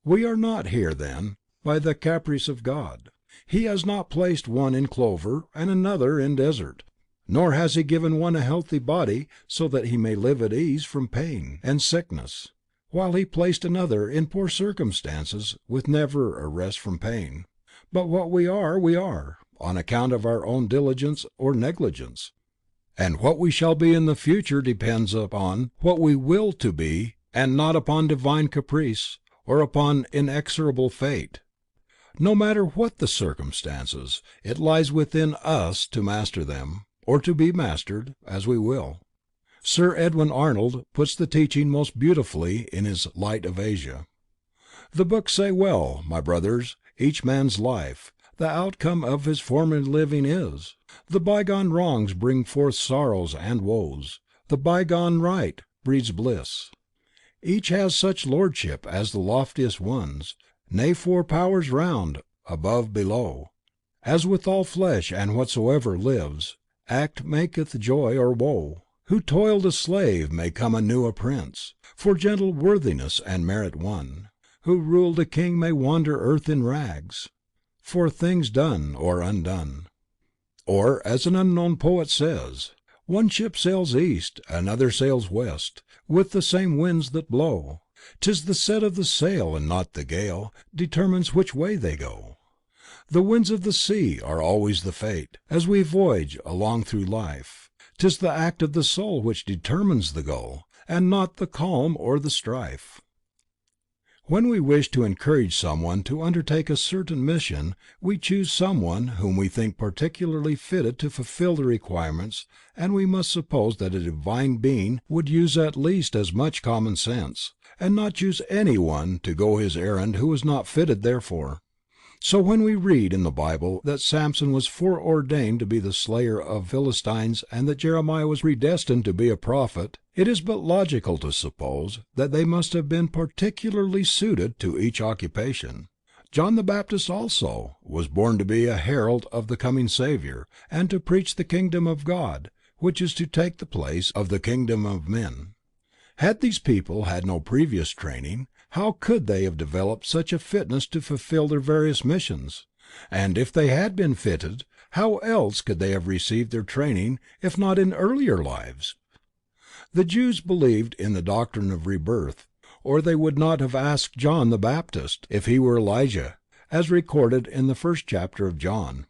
We are not here, then, by the caprice of God. He has not placed one in clover and another in desert, nor has He given one a healthy body so that he may live at ease from pain and sickness, while He placed another in poor circumstances with never a rest from pain. But what we are, on account of our own diligence or negligence, and what we shall be in the future depends upon what we will to be, and not upon divine caprice or upon inexorable fate. No matter what the circumstances, it lies within us to master them, or to be mastered, as we will. Sir Edwin Arnold puts the teaching most beautifully in his Light of Asia. The books say well, my brothers, each man's life, the outcome of his former living is. The bygone wrongs bring forth sorrows and woes. The bygone right breeds bliss. Each has such lordship as the loftiest ones, nay 4 powers round, above, below. As with all flesh and whatsoever lives, act maketh joy or woe. Who toiled a slave may come anew a prince, for gentle worthiness and merit won. Who ruled a king may wander earth in rags, for things done or undone. Or, as an unknown poet says, one ship sails east, another sails west, with the same winds that blow. 'Tis the set of the sail, and not the gale, determines which way they go. The winds of the sea are always the fate, as we voyage along through life. 'Tis the act of the soul which determines the goal, and not the calm or the strife. When we wish to encourage someone to undertake a certain mission, we choose someone whom we think particularly fitted to fulfill the requirements, and we must suppose that a divine being would use at least as much common sense, and not choose any one to go his errand who was not fitted therefor. So when we read in the Bible that Samson was foreordained to be the slayer of Philistines and that Jeremiah was predestined to be a prophet, it is but logical to suppose that they must have been particularly suited to each occupation. John the Baptist also was born to be a herald of the coming Savior, and to preach the kingdom of God, which is to take the place of the kingdom of men. Had these people had no previous training, how could they have developed such a fitness to fulfill their various missions? And if they had been fitted, how else could they have received their training, if not in earlier lives? The Jews believed in the doctrine of rebirth, or they would not have asked John the Baptist if he were Elijah, as recorded in the 1st chapter of John.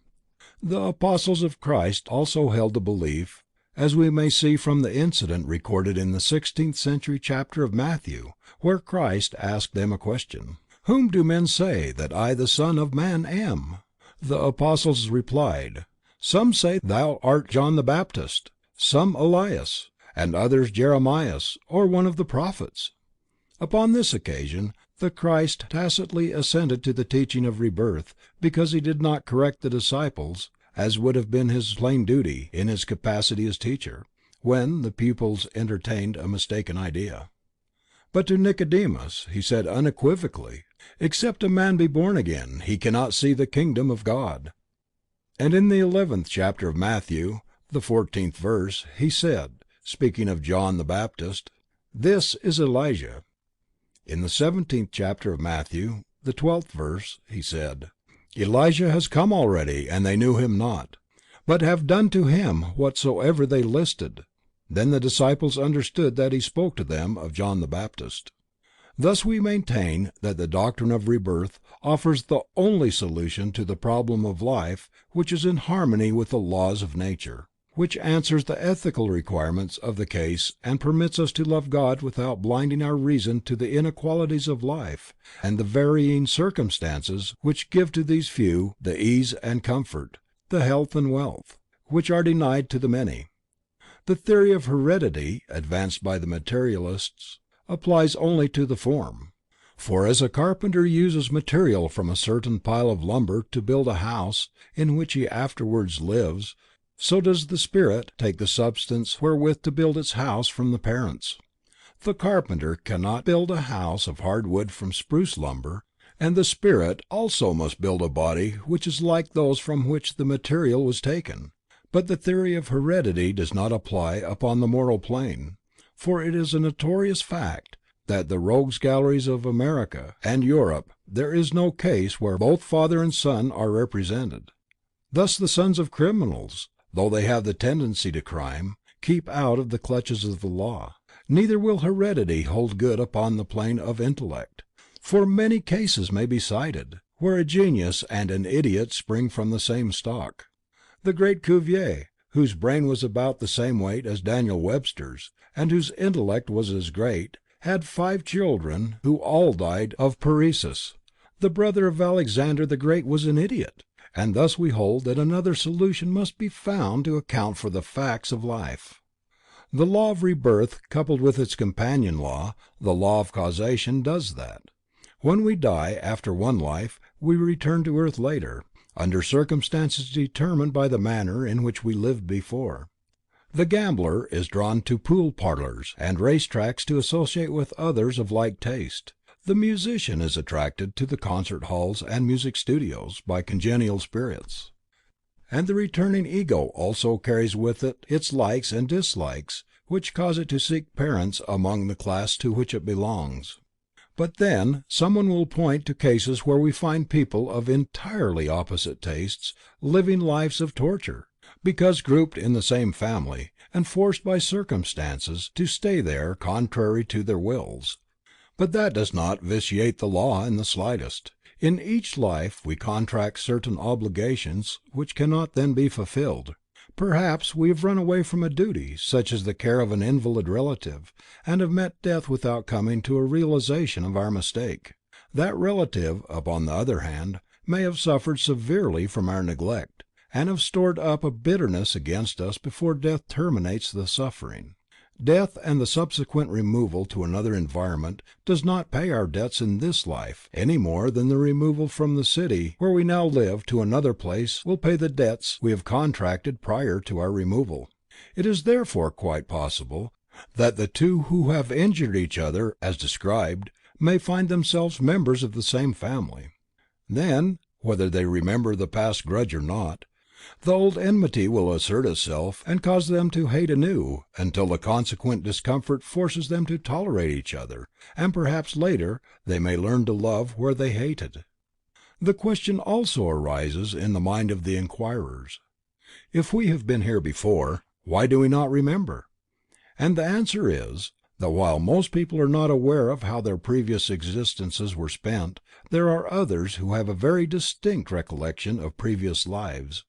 The apostles of Christ also held the belief, as we may see from the incident recorded in the 16th century chapter of Matthew, where Christ asked them a question: "Whom do men say that I, the Son of Man, am?" The apostles replied, "Some say thou art John the Baptist, some Elias, and others Jeremias, or one of the prophets." Upon this occasion, the Christ tacitly assented to the teaching of rebirth, because he did not correct the disciples, as would have been his plain duty, in his capacity as teacher, when the pupils entertained a mistaken idea. But to Nicodemus he said unequivocally, "Except a man be born again, he cannot see the kingdom of God." And in the 11th chapter of Matthew, the 14th verse, he said, speaking of John the Baptist, "This is Elijah." In the 17th chapter of Matthew, the 12th verse, he said, "Elijah has come already, and they knew him not, but have done to him whatsoever they listed." Then the disciples understood that he spoke to them of John the Baptist. Thus we maintain that the doctrine of rebirth offers the only solution to the problem of life which is in harmony with the laws of nature. which answers the ethical requirements of the case and permits us to love God without blinding our reason to the inequalities of life and the varying circumstances which give to these few the ease and comfort, the health and wealth, which are denied to the many. The theory of heredity, advanced by the materialists, applies only to the form. For as a carpenter uses material from a certain pile of lumber to build a house in which he afterwards lives, so does the spirit take the substance wherewith to build its house from the parents. The carpenter cannot build a house of hard wood from spruce lumber, and the spirit also must build a body which is like those from which the material was taken. But the theory of heredity does not apply upon the moral plane, for it is a notorious fact that in the rogues' galleries of America and Europe there is no case where both father and son are represented. Thus the sons of criminals, though they have the tendency to crime, keep out of the clutches of the law. Neither will heredity hold good upon the plane of intellect, for many cases may be cited, where a genius and an idiot spring from the same stock. The great Cuvier, whose brain was about the same weight as Daniel Webster's, and whose intellect was as great, had 5 children who all died of paresis. The brother of Alexander the Great was an idiot, and thus we hold that another solution must be found to account for the facts of life. The law of rebirth, coupled with its companion law, the law of causation, does that. When we die after one life, we return to earth later, under circumstances determined by the manner in which we lived before. The gambler is drawn to pool parlors and race tracks to associate with others of like taste. The musician is attracted to the concert halls and music studios by congenial spirits. And the returning ego also carries with it its likes and dislikes, which cause it to seek parents among the class to which it belongs. But then someone will point to cases where we find people of entirely opposite tastes living lives of torture, because grouped in the same family, and forced by circumstances to stay there contrary to their wills. But that does not vitiate the law in the slightest. In each life we contract certain obligations which cannot then be fulfilled. Perhaps we have run away from a duty, such as the care of an invalid relative, and have met death without coming to a realization of our mistake. That relative, upon the other hand, may have suffered severely from our neglect, and have stored up a bitterness against us before death terminates the suffering. Death and the subsequent removal to another environment does not pay our debts in this life, any more than the removal from the city where we now live to another place will pay the debts we have contracted prior to our removal. It is therefore quite possible that the two who have injured each other as described may find themselves members of the same family. Then, whether they remember the past grudge or not, the old enmity will assert itself and cause them to hate anew, until the consequent discomfort forces them to tolerate each other, and perhaps later they may learn to love where they hated. The question also arises in the mind of the inquirers: if we have been here before, why do we not remember? And the answer is, that while most people are not aware of how their previous existences were spent, there are others who have a very distinct recollection of previous lives.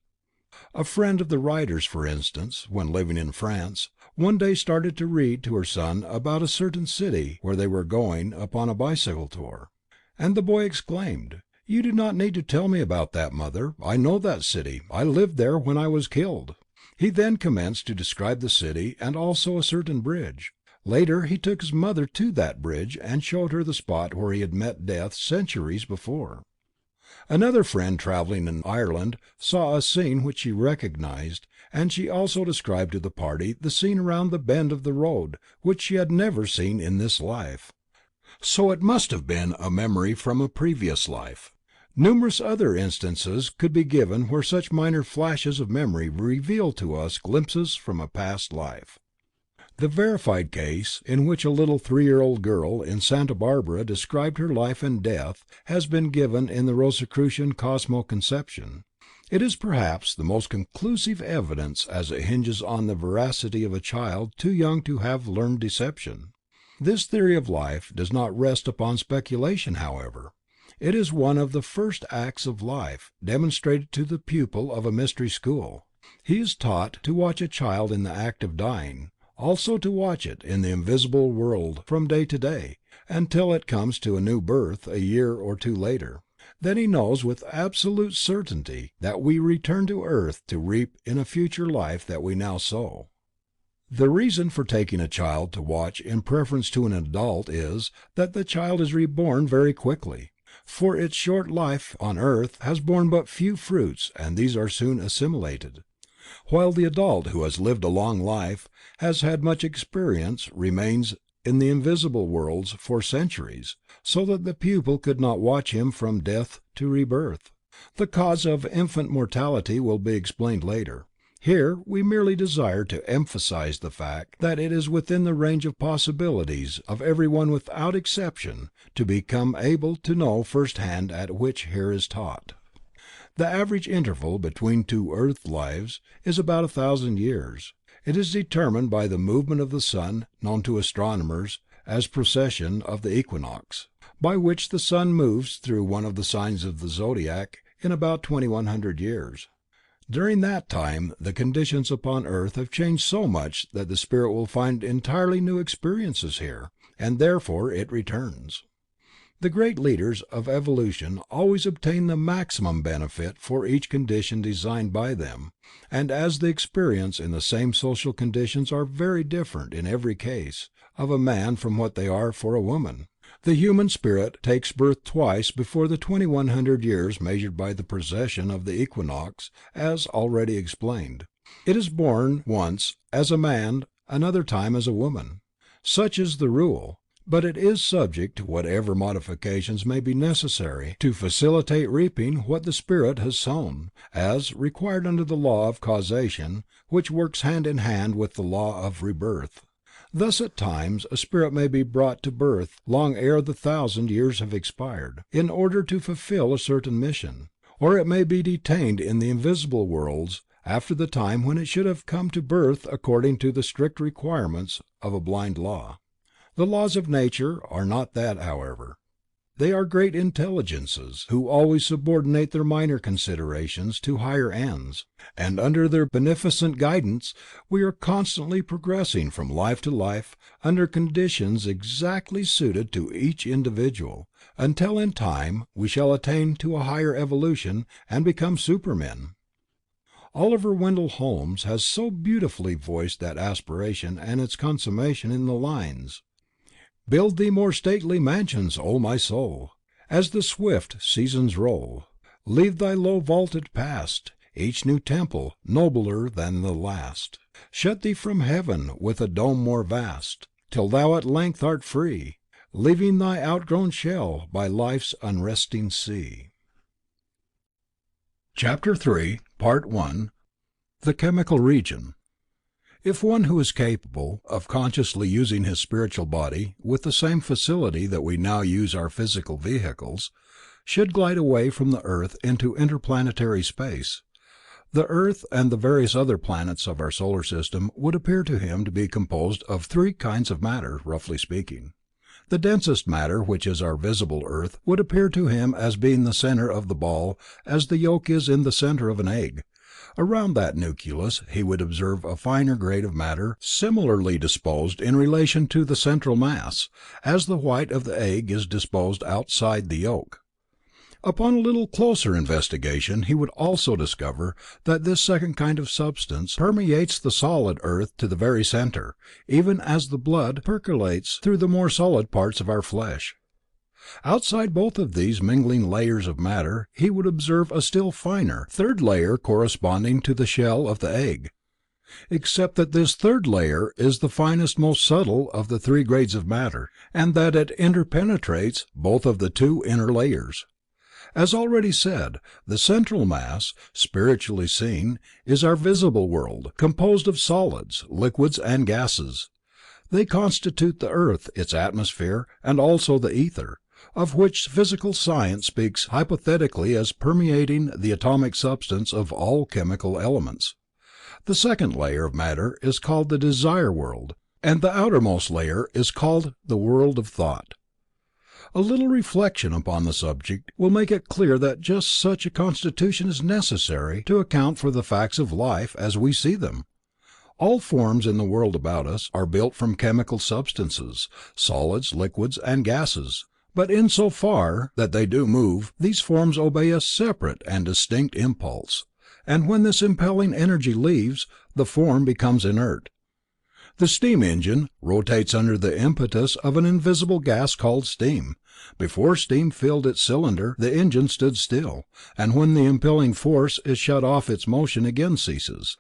A friend of the writer's, for instance, when living in France, one day started to read to her son about a certain city where they were going upon a bicycle tour. And the boy exclaimed, "You do not need to tell me about that, mother. I know that city. I lived there when I was killed." He then commenced to describe the city and also a certain bridge. Later he took his mother to that bridge and showed her the spot where he had met death centuries before. Another friend traveling in Ireland saw a scene which she recognized, and she also described to the party the scene around the bend of the road which she had never seen in this life. So it must have been a memory from a previous life. Numerous other instances could be given where such minor flashes of memory reveal to us glimpses from a past life. The verified case in which a little 3-year-old girl in Santa Barbara described her life and death has been given in the Rosicrucian Cosmo-conception. It is perhaps the most conclusive evidence, as it hinges on the veracity of a child too young to have learned deception. This theory of life does not rest upon speculation, however. It is one of the first acts of life, demonstrated to the pupil of a mystery school. He is taught to watch a child in the act of dying, also to watch it in the invisible world from day to day, until it comes to a new birth a year or two later. Then he knows with absolute certainty that we return to earth to reap in a future life that we now sow. The reason for taking a child to watch in preference to an adult is, that the child is reborn very quickly, for its short life on earth has borne but few fruits and these are soon assimilated, while the adult who has lived a long life, has had much experience, remains in the invisible worlds for centuries, so that the pupil could not watch him from death to rebirth. The cause of infant mortality will be explained later. Here we merely desire to emphasize the fact that it is within the range of possibilities of everyone without exception to become able to know first hand that which here is taught. The average interval between two earth lives is about 1,000 years. It is determined by the movement of the sun, known to astronomers as precession of the equinox, by which the sun moves through one of the signs of the zodiac in about 2,100 years. During that time the conditions upon earth have changed so much that the spirit will find entirely new experiences here, and therefore it returns. The great leaders of evolution always obtain the maximum benefit for each condition designed by them, and as the experience in the same social conditions are very different in every case of a man from what they are for a woman, the human spirit takes birth twice before the 2,100 years measured by the precession of the equinox, as already explained. It is born once as a man, another time as a woman. Such is the rule, but it is subject to whatever modifications may be necessary to facilitate reaping what the spirit has sown, as required under the law of causation, which works hand in hand with the law of rebirth. Thus at times a spirit may be brought to birth long ere the 1,000 years have expired, in order to fulfill a certain mission, or it may be detained in the invisible worlds after the time when it should have come to birth according to the strict requirements of a blind law. The laws of nature are not that, however. They are great intelligences, who always subordinate their minor considerations to higher ends, and under their beneficent guidance we are constantly progressing from life to life under conditions exactly suited to each individual, until in time we shall attain to a higher evolution and become supermen. Oliver Wendell Holmes has so beautifully voiced that aspiration and its consummation in the lines: "Build thee more stately mansions, O my soul, as the swift seasons roll. Leave thy low vaulted past, each new temple nobler than the last. Shut thee from heaven with a dome more vast, till thou at length art free, leaving thy outgrown shell by life's unresting sea." Chapter 3, Part 1. The Chemical Region. If one who is capable of consciously using his spiritual body with the same facility that we now use our physical vehicles, should glide away from the earth into interplanetary space, the earth and the various other planets of our solar system would appear to him to be composed of three kinds of matter, roughly speaking. The densest matter, which is our visible earth, would appear to him as being the center of the ball, as the yolk is in the center of an egg. Around that nucleus he would observe a finer grade of matter similarly disposed in relation to the central mass, as the white of the egg is disposed outside the yolk. Upon a little closer investigation he would also discover that this second kind of substance permeates the solid earth to the very center, even as the blood percolates through the more solid parts of our flesh. Outside both of these mingling layers of matter he would observe a still finer third layer corresponding to the shell of the egg, except that this third layer is the finest, most subtle of the three grades of matter, and that it interpenetrates both of the two inner layers. As already said, the central mass, spiritually seen, is our visible world, composed of solids, liquids and gases. They constitute the earth, its atmosphere, and also the ether, of which physical science speaks hypothetically as permeating the atomic substance of all chemical elements. The second layer of matter is called the desire world, and the outermost layer is called the world of thought. A little reflection upon the subject will make it clear that just such a constitution is necessary to account for the facts of life as we see them. All forms in the world about us are built from chemical substances, solids, liquids and gases, but in so far that they do move, these forms obey a separate and distinct impulse, and when this impelling energy leaves, the form becomes inert. The steam engine rotates under the impetus of an invisible gas called steam. Before steam filled its cylinder, the engine stood still, and when the impelling force is shut off its motion again ceases.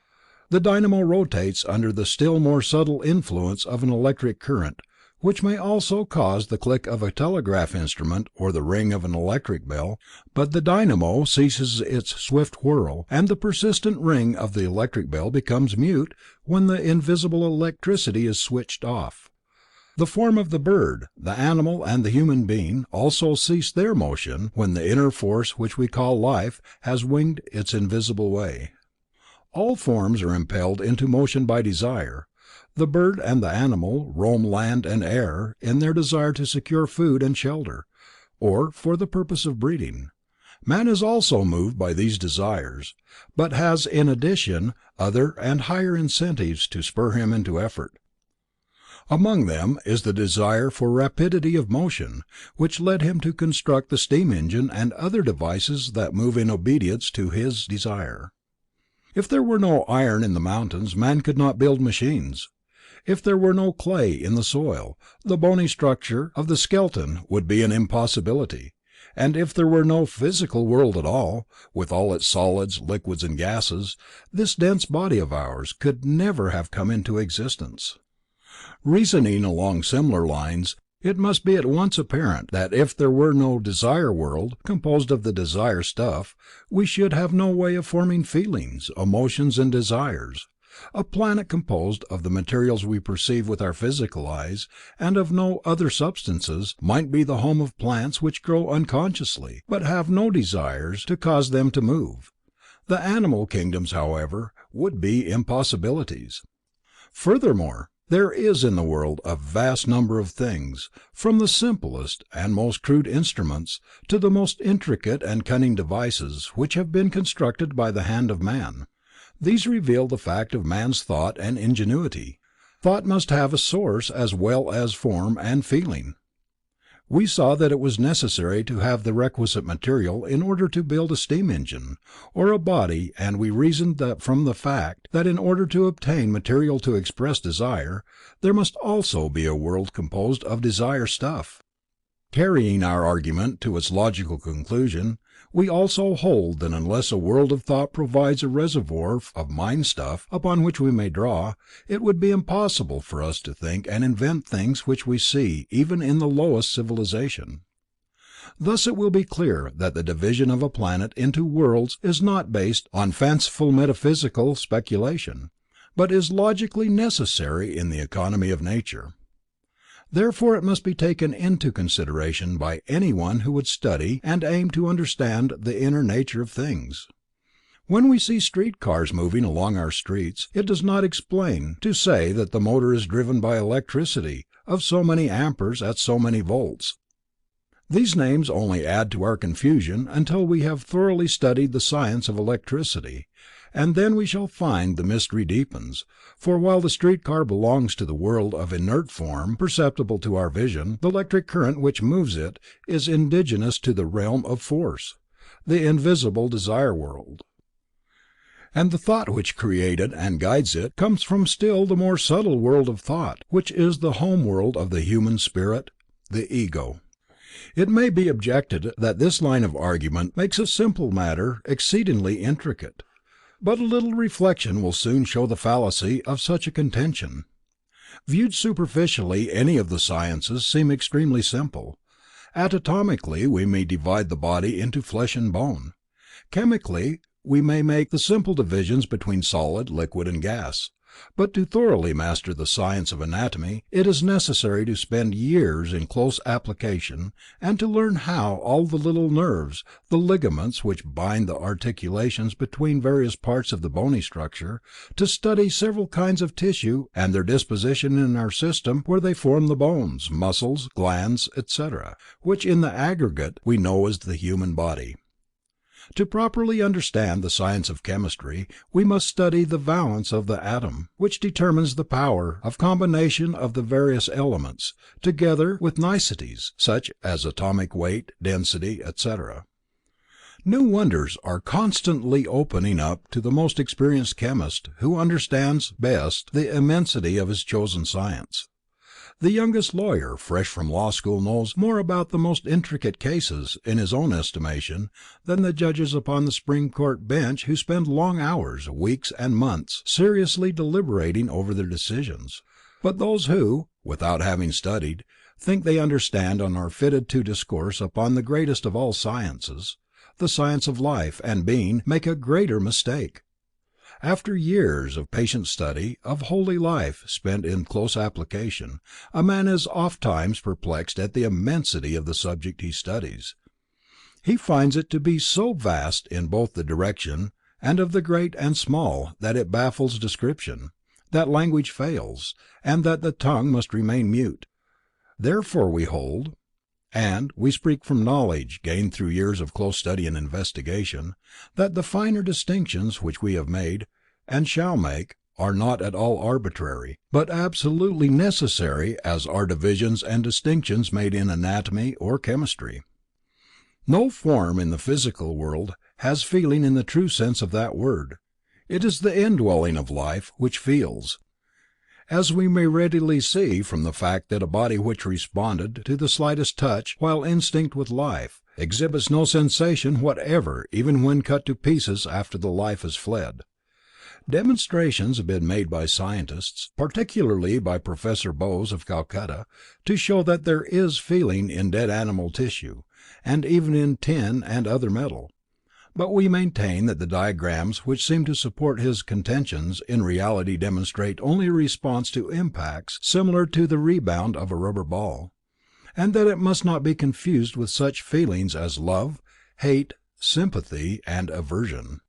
The dynamo rotates under the still more subtle influence of an electric current, which may also cause the click of a telegraph instrument or the ring of an electric bell, but the dynamo ceases its swift whirl, and the persistent ring of the electric bell becomes mute when the invisible electricity is switched off. The form of the bird, the animal and the human being also cease their motion when the inner force which we call life has winged its invisible way. All forms are impelled into motion by desire. The bird and the animal roam land and air in their desire to secure food and shelter, or for the purpose of breeding. Man is also moved by these desires, but has in addition other and higher incentives to spur him into effort. Among them is the desire for rapidity of motion, which led him to construct the steam engine and other devices that move in obedience to his desire. If there were no iron in the mountains, man could not build machines. If there were no clay in the soil, the bony structure of the skeleton would be an impossibility, and if there were no physical world at all, with all its solids, liquids and gases, this dense body of ours could never have come into existence. Reasoning along similar lines, it must be at once apparent that if there were no desire world, composed of the desire stuff, we should have no way of forming feelings, emotions and desires. A planet composed of the materials we perceive with our physical eyes, and of no other substances, might be the home of plants which grow unconsciously, but have no desires to cause them to move. The animal kingdoms, however, would be impossibilities. Furthermore, there is in the world a vast number of things, from the simplest and most crude instruments to the most intricate and cunning devices, which have been constructed by the hand of man. These reveal the fact of man's thought and ingenuity. Thought must have a source as well as form and feeling. We saw that it was necessary to have the requisite material in order to build a steam engine, or a body, and we reasoned that from the fact that in order to obtain material to express desire, there must also be a world composed of desire stuff. Carrying our argument to its logical conclusion, we also hold that unless a world of thought provides a reservoir of mind stuff upon which we may draw, it would be impossible for us to think and invent things which we see even in the lowest civilization. Thus it will be clear that the division of a planet into worlds is not based on fanciful metaphysical speculation, but is logically necessary in the economy of nature. Therefore it must be taken into consideration by anyone who would study and aim to understand the inner nature of things. When we see street cars moving along our streets, it does not explain to say that the motor is driven by electricity of so many amperes at so many volts. These names only add to our confusion until we have thoroughly studied the science of electricity, and then we shall find the mystery deepens, for while the streetcar belongs to the world of inert form perceptible to our vision, the electric current which moves it is indigenous to the realm of force, the invisible desire world. And the thought which created and guides it comes from still the more subtle world of thought, which is the home world of the human spirit, the ego. It may be objected that this line of argument makes a simple matter exceedingly intricate. But a little reflection will soon show the fallacy of such a contention. Viewed superficially, any of the sciences seem extremely simple. Anatomically, we may divide the body into flesh and bone. Chemically, we may make the simple divisions between solid, liquid and gas. But to thoroughly master the science of anatomy, it is necessary to spend years in close application, and to learn how all the little nerves, the ligaments which bind the articulations between various parts of the bony structure, to study several kinds of tissue and their disposition in our system where they form the bones, muscles, glands, etc., which in the aggregate we know as the human body. To properly understand the science of chemistry, we must study the valence of the atom, which determines the power of combination of the various elements, together with niceties, such as atomic weight, density, etc. New wonders are constantly opening up to the most experienced chemist, who understands best the immensity of his chosen science. The youngest lawyer, fresh from law school, knows more about the most intricate cases, in his own estimation, than the judges upon the Supreme Court bench who spend long hours, weeks and months, seriously deliberating over their decisions. But those who, without having studied, think they understand and are fitted to discourse upon the greatest of all sciences, the science of life and being, make a greater mistake. After years of patient study, of holy life spent in close application, a man is ofttimes perplexed at the immensity of the subject he studies. He finds it to be so vast in both the direction and of the great and small that it baffles description, that language fails, and that the tongue must remain mute. Therefore we hold, and we speak from knowledge gained through years of close study and investigation, that the finer distinctions which we have made, and shall make, are not at all arbitrary, but absolutely necessary as are divisions and distinctions made in anatomy or chemistry. No form in the physical world has feeling in the true sense of that word. It is the indwelling of life which feels, as we may readily see from the fact that a body which responded to the slightest touch while instinct with life, exhibits no sensation whatever even when cut to pieces after the life has fled. Demonstrations have been made by scientists, particularly by Professor Bose of Calcutta, to show that there is feeling in dead animal tissue, and even in tin and other metal. But we maintain that the diagrams which seem to support his contentions in reality demonstrate only a response to impacts similar to the rebound of a rubber ball, and that it must not be confused with such feelings as love, hate, sympathy, and aversion.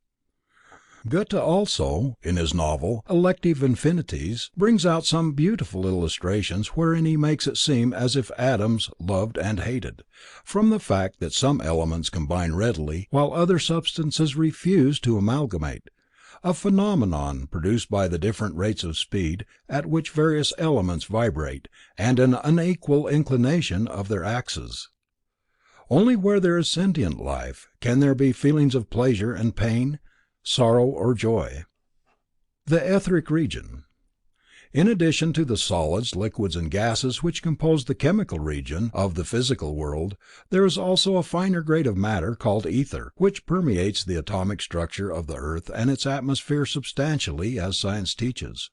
Goethe also, in his novel Elective Affinities, brings out some beautiful illustrations wherein he makes it seem as if atoms loved and hated, from the fact that some elements combine readily while other substances refuse to amalgamate, a phenomenon produced by the different rates of speed at which various elements vibrate and an unequal inclination of their axes. Only where there is sentient life can there be feelings of pleasure and pain, sorrow or joy. The etheric region. In addition to the solids, liquids and gases which compose the chemical region of the physical world, there is also a finer grade of matter called ether, which permeates the atomic structure of the earth and its atmosphere substantially as science teaches.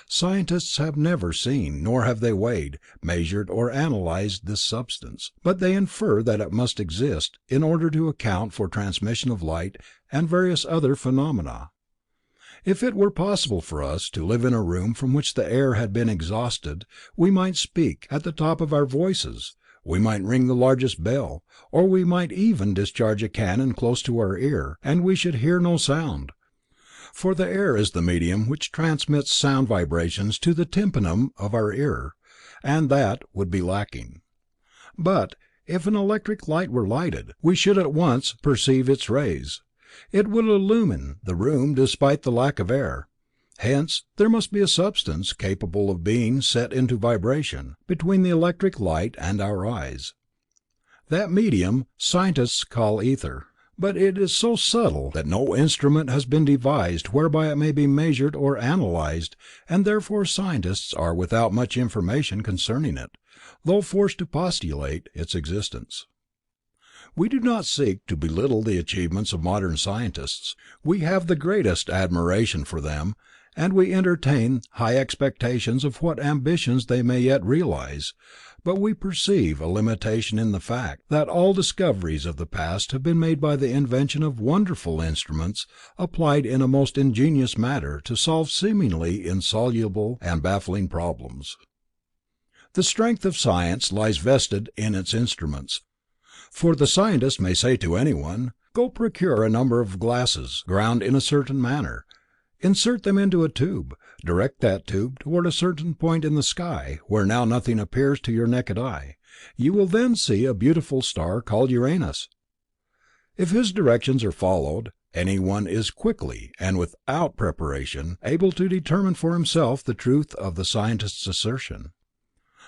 Scientists have never seen, nor have they weighed, measured or analyzed this substance, but they infer that it must exist in order to account for transmission of light and various other phenomena. If it were possible for us to live in a room from which the air had been exhausted, we might speak at the top of our voices, we might ring the largest bell, or we might even discharge a cannon close to our ear, and we should hear no sound. For the air is the medium which transmits sound vibrations to the tympanum of our ear, and that would be lacking. But if an electric light were lighted, we should at once perceive its rays. It would illumine the room despite the lack of air. Hence, there must be a substance capable of being set into vibration, between the electric light and our eyes. That medium scientists call ether. But it is so subtle that no instrument has been devised whereby it may be measured or analyzed, and therefore scientists are without much information concerning it, though forced to postulate its existence. We do not seek to belittle the achievements of modern scientists. We have the greatest admiration for them, and we entertain high expectations of what ambitions they may yet realize, but we perceive a limitation in the fact that all discoveries of the past have been made by the invention of wonderful instruments applied in a most ingenious manner to solve seemingly insoluble and baffling problems. The strength of science lies vested in its instruments, for the scientist may say to anyone, "Go procure a number of glasses, ground in a certain manner, insert them into a tube, direct that tube toward a certain point in the sky, where now nothing appears to your naked eye. You will then see a beautiful star called Uranus." If his directions are followed, anyone is quickly, and without preparation, able to determine for himself the truth of the scientist's assertion.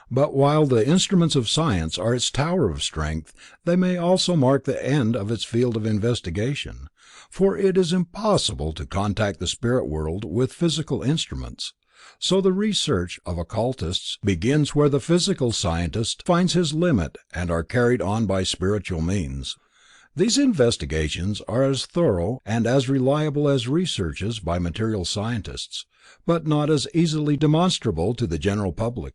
But while the instruments of science are its tower of strength, they may also mark the end of its field of investigation, for it is impossible to contact the spirit world with physical instruments. So the research of occultists begins where the physical scientist finds his limit and are carried on by spiritual means. These investigations are as thorough and as reliable as researches by material scientists, but not as easily demonstrable to the general public.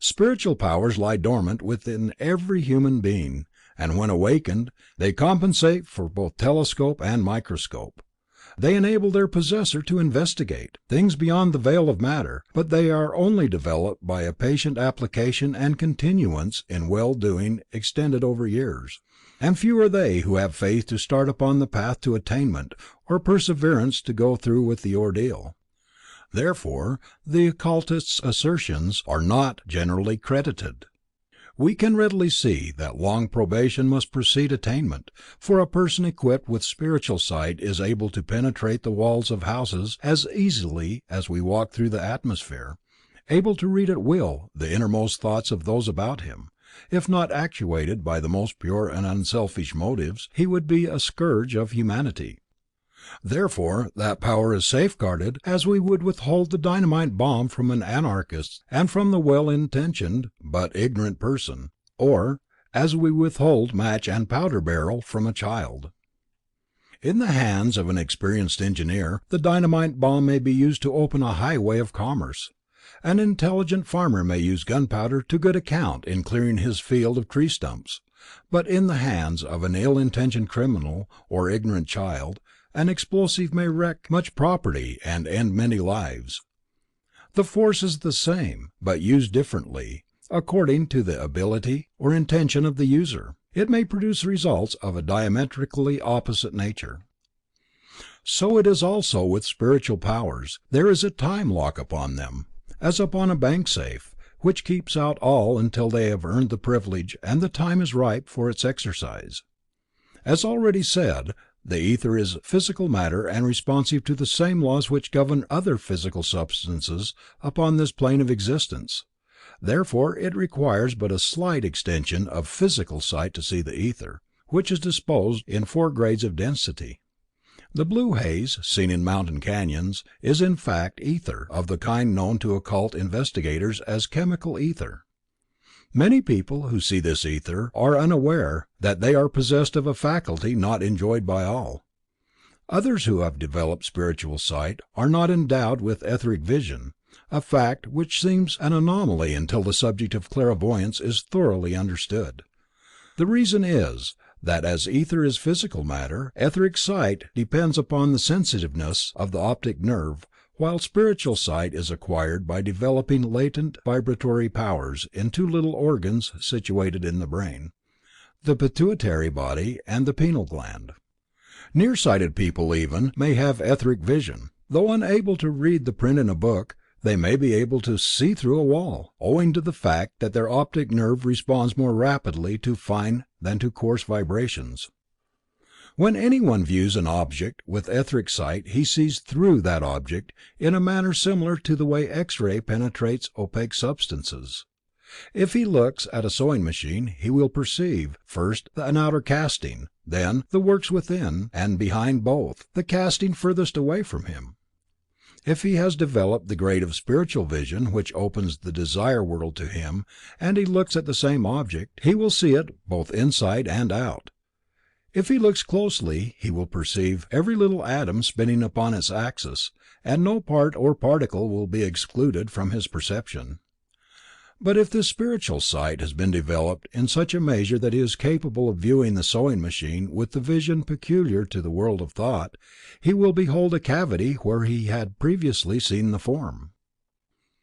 Spiritual powers lie dormant within every human being, and when awakened, they compensate for both telescope and microscope. They enable their possessor to investigate things beyond the veil of matter, but they are only developed by a patient application and continuance in well-doing extended over years, and few are they who have faith to start upon the path to attainment, or perseverance to go through with the ordeal. Therefore, the occultist's assertions are not generally credited. We can readily see that long probation must precede attainment, for a person equipped with spiritual sight is able to penetrate the walls of houses as easily as we walk through the atmosphere, able to read at will the innermost thoughts of those about him. If not actuated by the most pure and unselfish motives, he would be a scourge of humanity. Therefore, that power is safeguarded as we would withhold the dynamite bomb from an anarchist and from the well-intentioned but ignorant person, or as we withhold match and powder barrel from a child. In the hands of an experienced engineer, the dynamite bomb may be used to open a highway of commerce. An intelligent farmer may use gunpowder to good account in clearing his field of tree stumps, but in the hands of an ill-intentioned criminal or ignorant child, an explosive may wreck much property and end many lives. The force is the same, but used differently, according to the ability or intention of the user. It may produce results of a diametrically opposite nature. So it is also with spiritual powers. There is a time lock upon them, as upon a bank safe, which keeps out all until they have earned the privilege and the time is ripe for its exercise. As already said, the ether is physical matter and responsive to the same laws which govern other physical substances upon this plane of existence. Therefore it requires but a slight extension of physical sight to see the ether, which is disposed in 4 grades of density. The blue haze, seen in mountain canyons, is in fact ether, of the kind known to occult investigators as chemical ether. Many people who see this ether are unaware that they are possessed of a faculty not enjoyed by all. Others who have developed spiritual sight are not endowed with etheric vision, a fact which seems an anomaly until the subject of clairvoyance is thoroughly understood. The reason is, that as ether is physical matter, etheric sight depends upon the sensitiveness of the optic nerve, while spiritual sight is acquired by developing latent vibratory powers in 2 little organs situated in the brain, the pituitary body and the pineal gland. Nearsighted people even may have etheric vision. Though unable to read the print in a book, they may be able to see through a wall, owing to the fact that their optic nerve responds more rapidly to fine than to coarse vibrations. When anyone views an object with etheric sight, he sees through that object in a manner similar to the way X-ray penetrates opaque substances. If he looks at a sewing machine, he will perceive, first an outer casting, then the works within and behind both, the casting furthest away from him. If he has developed the grade of spiritual vision which opens the desire world to him, and he looks at the same object, he will see it both inside and out. If he looks closely he will perceive every little atom spinning upon its axis, and no part or particle will be excluded from his perception. But if this spiritual sight has been developed in such a measure that he is capable of viewing the sewing machine with the vision peculiar to the world of thought, he will behold a cavity where he had previously seen the form.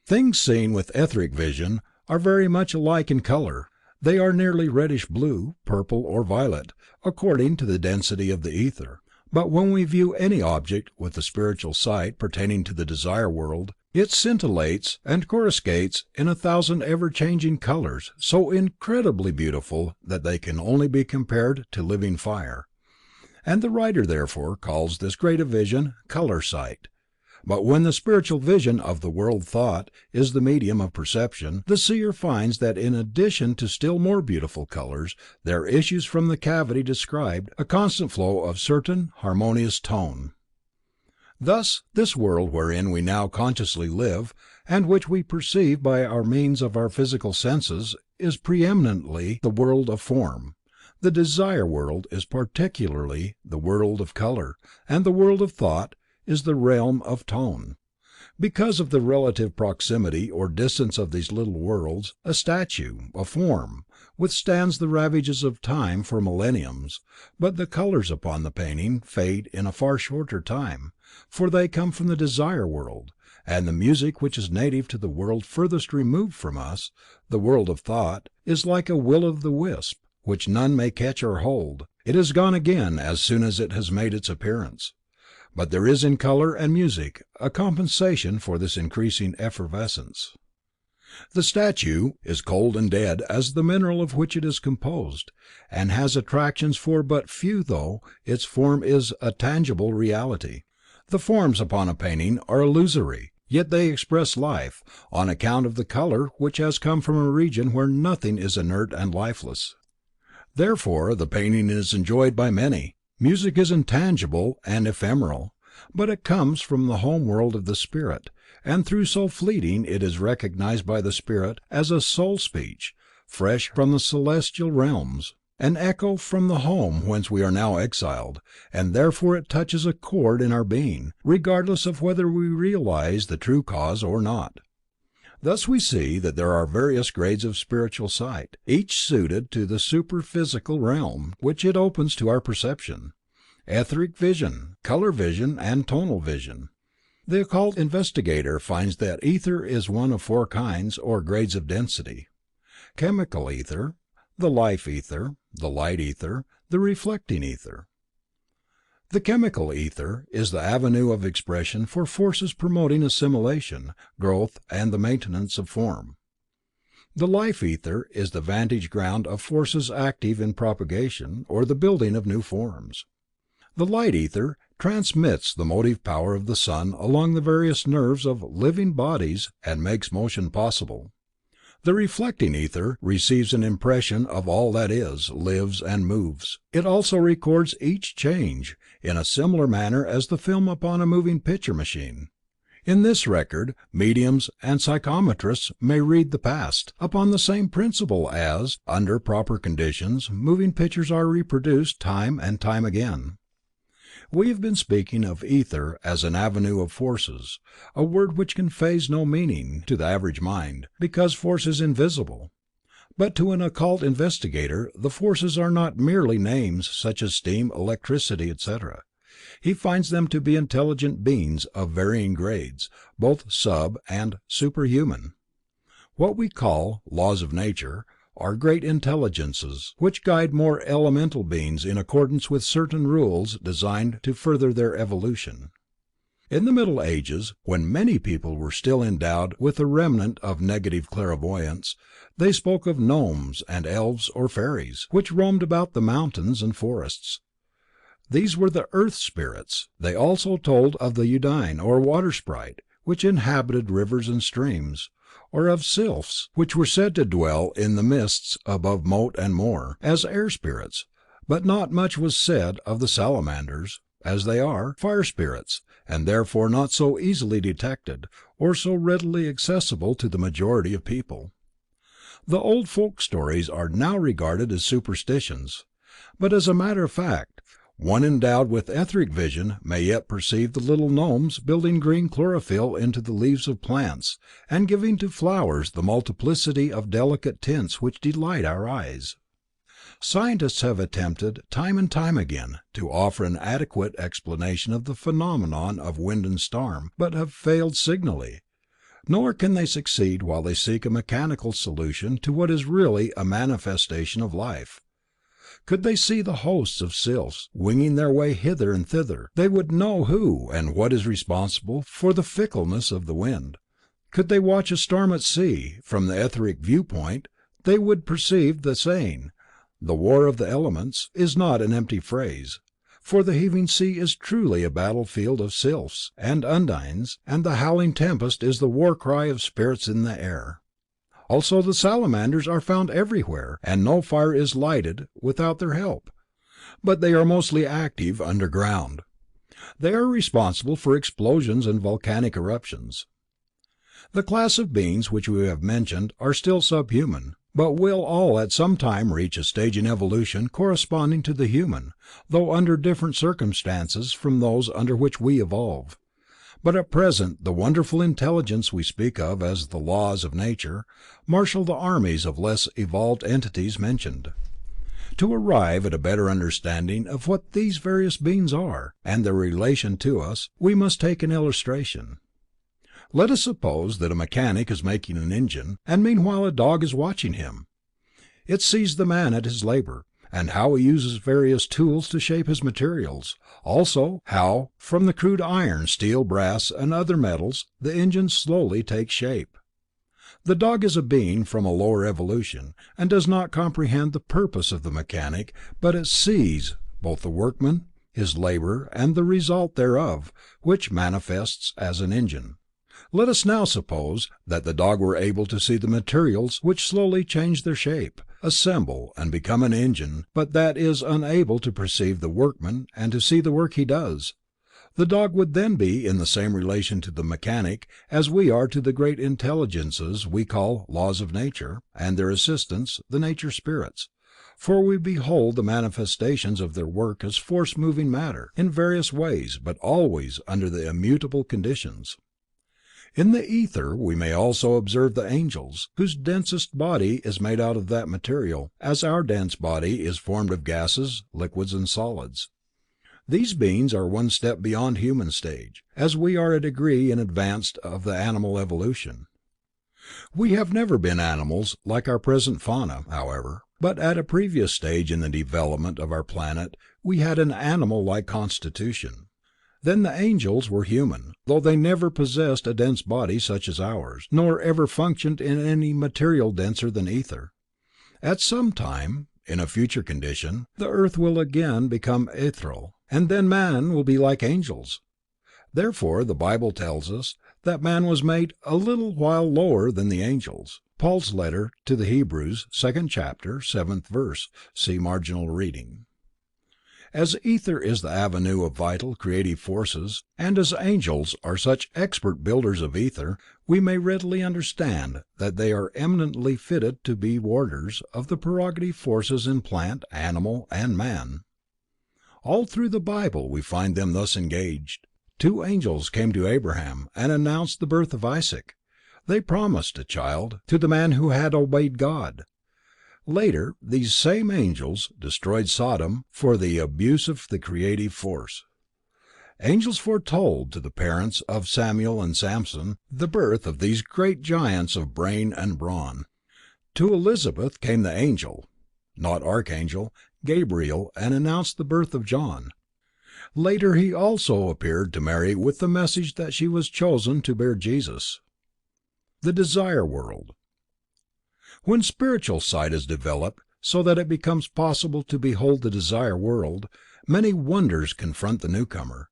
Things seen with etheric vision are very much alike in color. They are nearly reddish blue, purple or violet, according to the density of the ether. But when we view any object with the spiritual sight pertaining to the desire world, it scintillates and coruscates in 1,000 ever-changing colors, so incredibly beautiful that they can only be compared to living fire. And the writer therefore calls this great vision color sight. But when the spiritual vision of the world thought is the medium of perception, the seer finds that in addition to still more beautiful colors, there issues from the cavity described a constant flow of certain harmonious tone. Thus, this world wherein we now consciously live, and which we perceive by means of our physical senses, is preeminently the world of form. The desire world is particularly the world of color, and the world of thought is the realm of tone. Because of the relative proximity or distance of these little worlds, a statue, a form, withstands the ravages of time for millenniums, but the colors upon the painting fade in a far shorter time, for they come from the desire world, and the music which is native to the world furthest removed from us, the world of thought, is like a will-o'-the-wisp, which none may catch or hold. It is gone again as soon as it has made its appearance. But there is in color and music a compensation for this increasing effervescence. The statue is cold and dead as the mineral of which it is composed, and has attractions for but few though its form is a tangible reality. The forms upon a painting are illusory, yet they express life, on account of the color which has come from a region where nothing is inert and lifeless. Therefore the painting is enjoyed by many. Music is intangible and ephemeral, but it comes from the home world of the spirit, and through so fleeting it is recognized by the spirit as a soul speech, fresh from the celestial realms, an echo from the home whence we are now exiled, and therefore it touches a chord in our being, regardless of whether we realize the true cause or not. Thus we see that there are various grades of spiritual sight, each suited to the superphysical realm which it opens to our perception: etheric vision, color vision, and tonal vision. The occult investigator finds that ether is one of 4 kinds or grades of density: chemical ether, the life ether, the light ether, the reflecting ether. The chemical ether is the avenue of expression for forces promoting assimilation, growth and the maintenance of form. The life ether is the vantage ground of forces active in propagation, or the building of new forms. The light ether transmits the motive power of the sun along the various nerves of living bodies and makes motion possible. The reflecting ether receives an impression of all that is, lives and moves. It also records each change, in a similar manner as the film upon a moving picture machine. In this record, mediums and psychometrists may read the past, upon the same principle as, under proper conditions, moving pictures are reproduced time and time again. We have been speaking of ether as an avenue of forces, a word which conveys no meaning to the average mind, because force is invisible. But to an occult investigator the forces are not merely names such as steam, electricity, etc. He finds them to be intelligent beings of varying grades, both sub and superhuman. What we call laws of nature are great intelligences which guide more elemental beings in accordance with certain rules designed to further their evolution. In the Middle Ages, when many people were still endowed with a remnant of negative clairvoyance, they spoke of gnomes and elves or fairies, which roamed about the mountains and forests. These were the earth spirits. They also told of the Undine or water sprite, which inhabited rivers and streams, or of sylphs, which were said to dwell in the mists above moat and moor, as air spirits, but not much was said of the salamanders, as they are fire spirits, and therefore not so easily detected, or so readily accessible to the majority of people. The old folk stories are now regarded as superstitions, But as a matter of fact, one endowed with etheric vision may yet perceive the little gnomes building green chlorophyll into the leaves of plants, and giving to flowers the multiplicity of delicate tints which delight our eyes. Scientists have attempted time and time again to offer an adequate explanation of the phenomenon of wind and storm, but have failed signally. Nor can they succeed while they seek a mechanical solution to what is really a manifestation of life. Could they see the hosts of sylphs winging their way hither and thither, they would know who and what is responsible for the fickleness of the wind. Could they watch a storm at sea, from the etheric viewpoint, they would perceive the saying, "The war of the elements," is not an empty phrase, for the heaving sea is truly a battlefield of sylphs and undines, and the howling tempest is the war cry of spirits in the air. Also the salamanders are found everywhere, and no fire is lighted without their help. But they are mostly active underground. They are responsible for explosions and volcanic eruptions. The class of beings which we have mentioned are still subhuman, but will all at some time reach a stage in evolution corresponding to the human, though under different circumstances from those under which we evolve. But at present the wonderful intelligence we speak of as the laws of nature marshal the armies of less evolved entities mentioned. To arrive at a better understanding of what these various beings are, and their relation to us, we must take an illustration. Let us suppose that a mechanic is making an engine, and meanwhile a dog is watching him. It sees the man at his labor, and how he uses various tools to shape his materials, also how, from the crude iron, steel, brass, and other metals, the engine slowly takes shape. The dog is a being from a lower evolution, and does not comprehend the purpose of the mechanic, but it sees both the workman, his labor, and the result thereof, which manifests as an engine. Let us now suppose that the dog were able to see the materials which slowly change their shape, assemble and become an engine, but that is unable to perceive the workman and to see the work he does. The dog would then be in the same relation to the mechanic as we are to the great intelligences we call laws of nature, and their assistants, the nature spirits, for we behold the manifestations of their work as force moving matter, in various ways, but always under the immutable conditions. In the ether we may also observe the angels, whose densest body is made out of that material, as our dense body is formed of gases, liquids and solids. These beings are one step beyond human stage, as we are a degree in advance of the animal evolution. We have never been animals like our present fauna, however, but at a previous stage in the development of our planet we had an animal-like constitution. Then the angels were human, though they never possessed a dense body such as ours, nor ever functioned in any material denser than ether. At some time, in a future condition, the earth will again become ethereal, and then man will be like angels. Therefore the Bible tells us that man was made a little while lower than the angels. Paul's letter to the Hebrews, 2nd chapter, 7th verse. See marginal reading. As ether is the avenue of vital, creative forces, and as angels are such expert builders of ether, we may readily understand that they are eminently fitted to be warders of the prerogative forces in plant, animal, and man. All through the Bible we find them thus engaged. 2 angels came to Abraham and announced the birth of Isaac. They promised a child to the man who had obeyed God. Later, these same angels destroyed Sodom for the abuse of the creative force. Angels foretold to the parents of Samuel and Samson the birth of these great giants of brain and brawn. To Elizabeth came the angel, not archangel, Gabriel, and announced the birth of John. Later he also appeared to Mary with the message that she was chosen to bear Jesus. The desire world. When spiritual sight is developed so that it becomes possible to behold the desire world, many wonders confront the newcomer,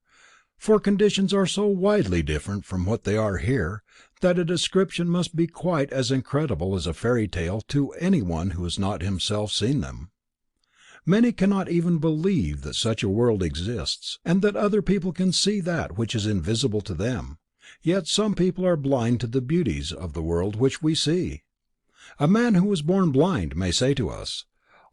for conditions are so widely different from what they are here, that a description must be quite as incredible as a fairy tale to anyone who has not himself seen them. Many cannot even believe that such a world exists, and that other people can see that which is invisible to them, yet some people are blind to the beauties of the world which we see. A man who was born blind may say to us,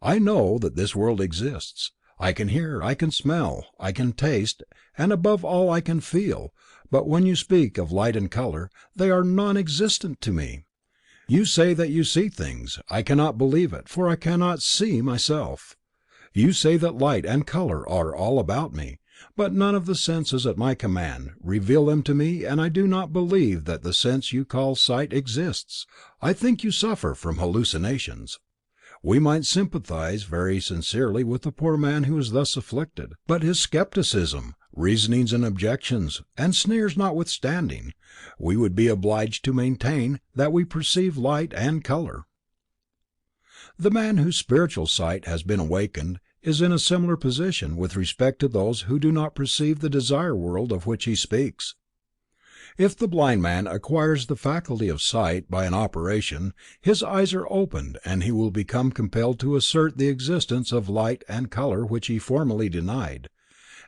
I know that this world exists. I can hear, I can smell, I can taste, and above all I can feel, but when you speak of light and color, they are non-existent to me. You say that you see things. I cannot believe it, for I cannot see myself. You say that light and color are all about me, but none of the senses at my command reveal them to me, and I do not believe that the sense you call sight exists. I think you suffer from hallucinations. We might sympathize very sincerely with the poor man who is thus afflicted, but his skepticism, reasonings and objections, and sneers notwithstanding, we would be obliged to maintain that we perceive light and color. The man whose spiritual sight has been awakened is in a similar position with respect to those who do not perceive the desire world of which he speaks. If the blind man acquires the faculty of sight by an operation, his eyes are opened and he will become compelled to assert the existence of light and color which he formerly denied.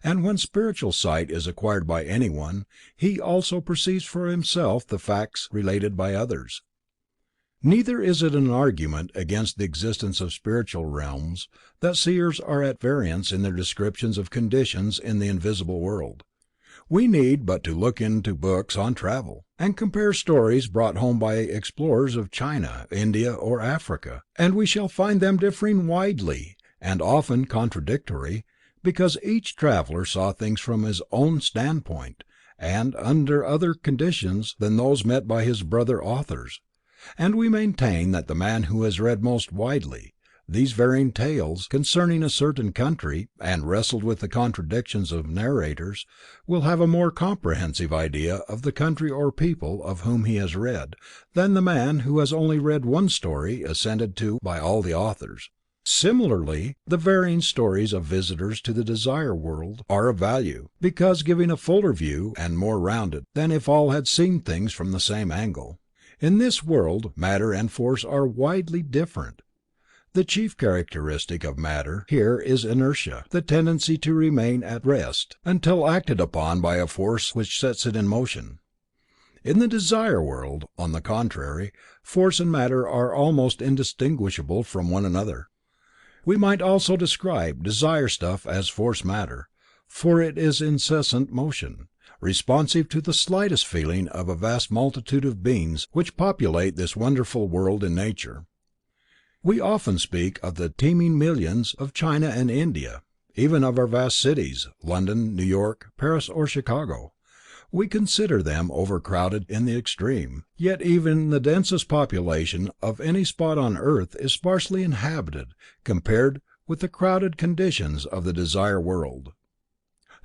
And when spiritual sight is acquired by anyone, he also perceives for himself the facts related by others. Neither is it an argument against the existence of spiritual realms that seers are at variance in their descriptions of conditions in the invisible world. We need but to look into books on travel, and compare stories brought home by explorers of China, India, or Africa, and we shall find them differing widely, and often contradictory, because each traveler saw things from his own standpoint, and under other conditions than those met by his brother authors. And we maintain that the man who has read most widely these varying tales concerning a certain country, and wrestled with the contradictions of narrators, will have a more comprehensive idea of the country or people of whom he has read, than the man who has only read one story assented to by all the authors. Similarly, the varying stories of visitors to the desire world are of value, because giving a fuller view and more rounded than if all had seen things from the same angle. In this world, matter and force are widely different. The chief characteristic of matter here is inertia, the tendency to remain at rest, until acted upon by a force which sets it in motion. In the desire world, on the contrary, force and matter are almost indistinguishable from one another. We might also describe desire stuff as force matter, for it is in incessant motion, responsive to the slightest feeling of a vast multitude of beings which populate this wonderful world in nature. We often speak of the teeming millions of China and India, even of our vast cities, London, New York, Paris or Chicago. We consider them overcrowded in the extreme, yet even the densest population of any spot on earth is sparsely inhabited compared with the crowded conditions of the desire world.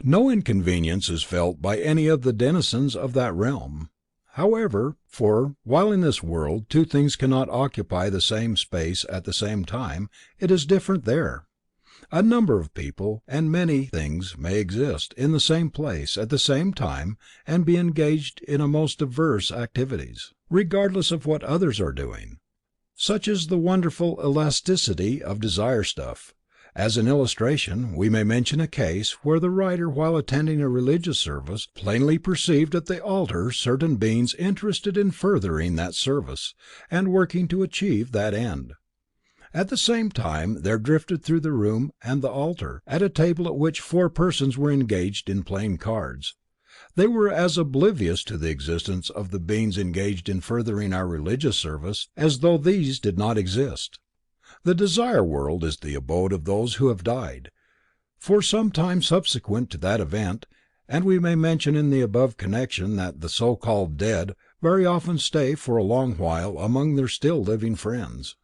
No inconvenience is felt by any of the denizens of that realm, however, for, while in this world two things cannot occupy the same space at the same time, it is different there. A number of people and many things may exist in the same place at the same time and be engaged in a most diverse activities, regardless of what others are doing. Such is the wonderful elasticity of desire stuff. As an illustration, we may mention a case where the writer, while attending a religious service, plainly perceived at the altar certain beings interested in furthering that service, and working to achieve that end. At the same time there drifted through the room and the altar, at a table at which 4 persons were engaged in playing cards. They were as oblivious to the existence of the beings engaged in furthering our religious service, as though these did not exist. The desire world is the abode of those who have died. For some time subsequent to that event, and we may mention in the above connection that the so-called dead very often stay for a long while among their still living friends.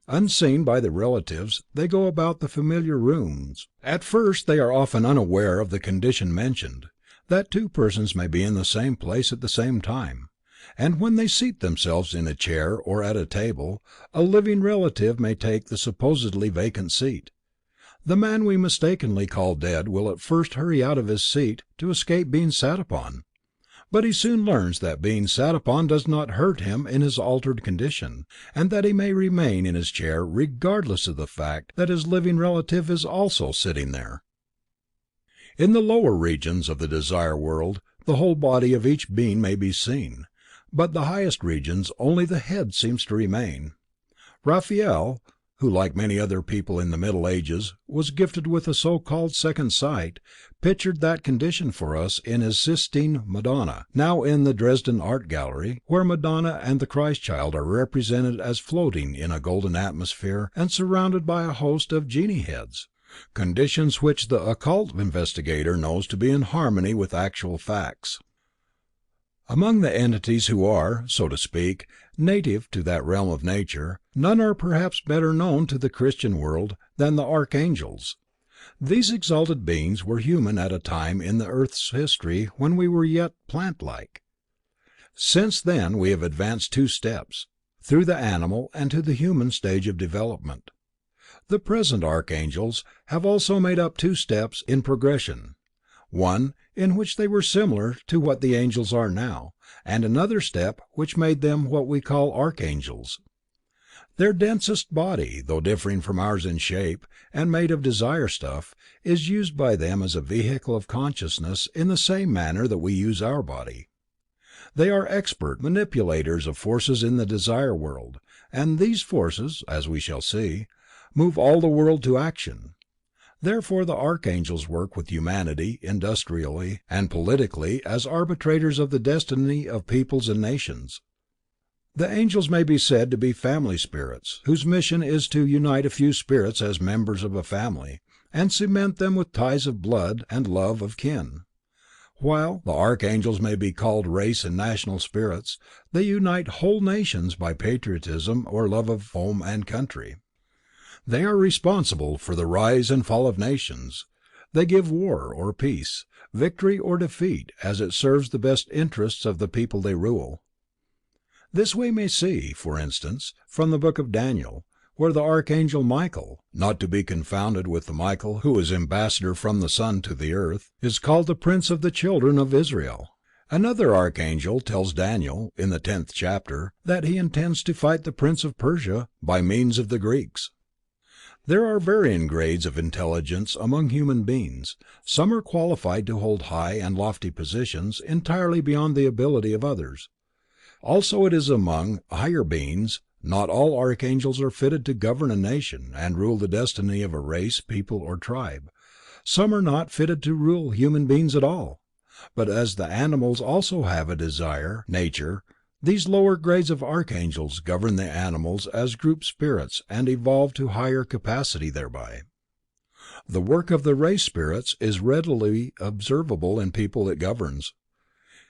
Unseen by the relatives, they go about the familiar rooms. At first they are often unaware of the condition mentioned, that 2 persons may be in the same place at the same time. And when they seat themselves in a chair or at a table, a living relative may take the supposedly vacant seat. The man we mistakenly call dead will at first hurry out of his seat to escape being sat upon. But he soon learns that being sat upon does not hurt him in his altered condition, and that he may remain in his chair regardless of the fact that his living relative is also sitting there. In the lower regions of the desire world, the whole body of each being may be seen, but the highest regions only the head seems to remain. Raphael, who like many other people in the Middle Ages was gifted with a so-called second sight, pictured that condition for us in his Sistine Madonna, now in the Dresden Art Gallery, where Madonna and the Christ Child are represented as floating in a golden atmosphere and surrounded by a host of genie heads, conditions which the occult investigator knows to be in harmony with actual facts. Among the entities who are, so to speak, native to that realm of nature, none are perhaps better known to the Christian world than the archangels. These exalted beings were human at a time in the earth's history when we were yet plant-like. Since then we have advanced 2 steps, through the animal and to the human stage of development. The present archangels have also made up 2 steps in progression. One, in which they were similar to what the angels are now, and another step which made them what we call archangels. Their densest body, though differing from ours in shape, and made of desire stuff, is used by them as a vehicle of consciousness in the same manner that we use our body. They are expert manipulators of forces in the desire world, and these forces, as we shall see, move all the world to action. Therefore the archangels work with humanity industrially and politically as arbitrators of the destiny of peoples and nations. The angels may be said to be family spirits, whose mission is to unite a few spirits as members of a family, and cement them with ties of blood and love of kin. While the archangels may be called race and national spirits, they unite whole nations by patriotism or love of home and country. They are responsible for the rise and fall of nations. They give war or peace, victory or defeat as it serves the best interests of the people they rule. This we may see, for instance, from the book of Daniel, where the archangel Michael, not to be confounded with the Michael who is ambassador from the sun to the earth, is called the prince of the children of Israel. Another archangel tells Daniel, in the 10th chapter, that he intends to fight the prince of Persia by means of the Greeks. There are varying grades of intelligence among human beings. Some are qualified to hold high and lofty positions entirely beyond the ability of others. Also it is among higher beings. Not all archangels are fitted to govern a nation and rule the destiny of a race, people or tribe. Some are not fitted to rule human beings at all. But as the animals also have a desire nature, these lower grades of archangels govern the animals as group spirits and evolve to higher capacity thereby. The work of the race spirits is readily observable in people it governs.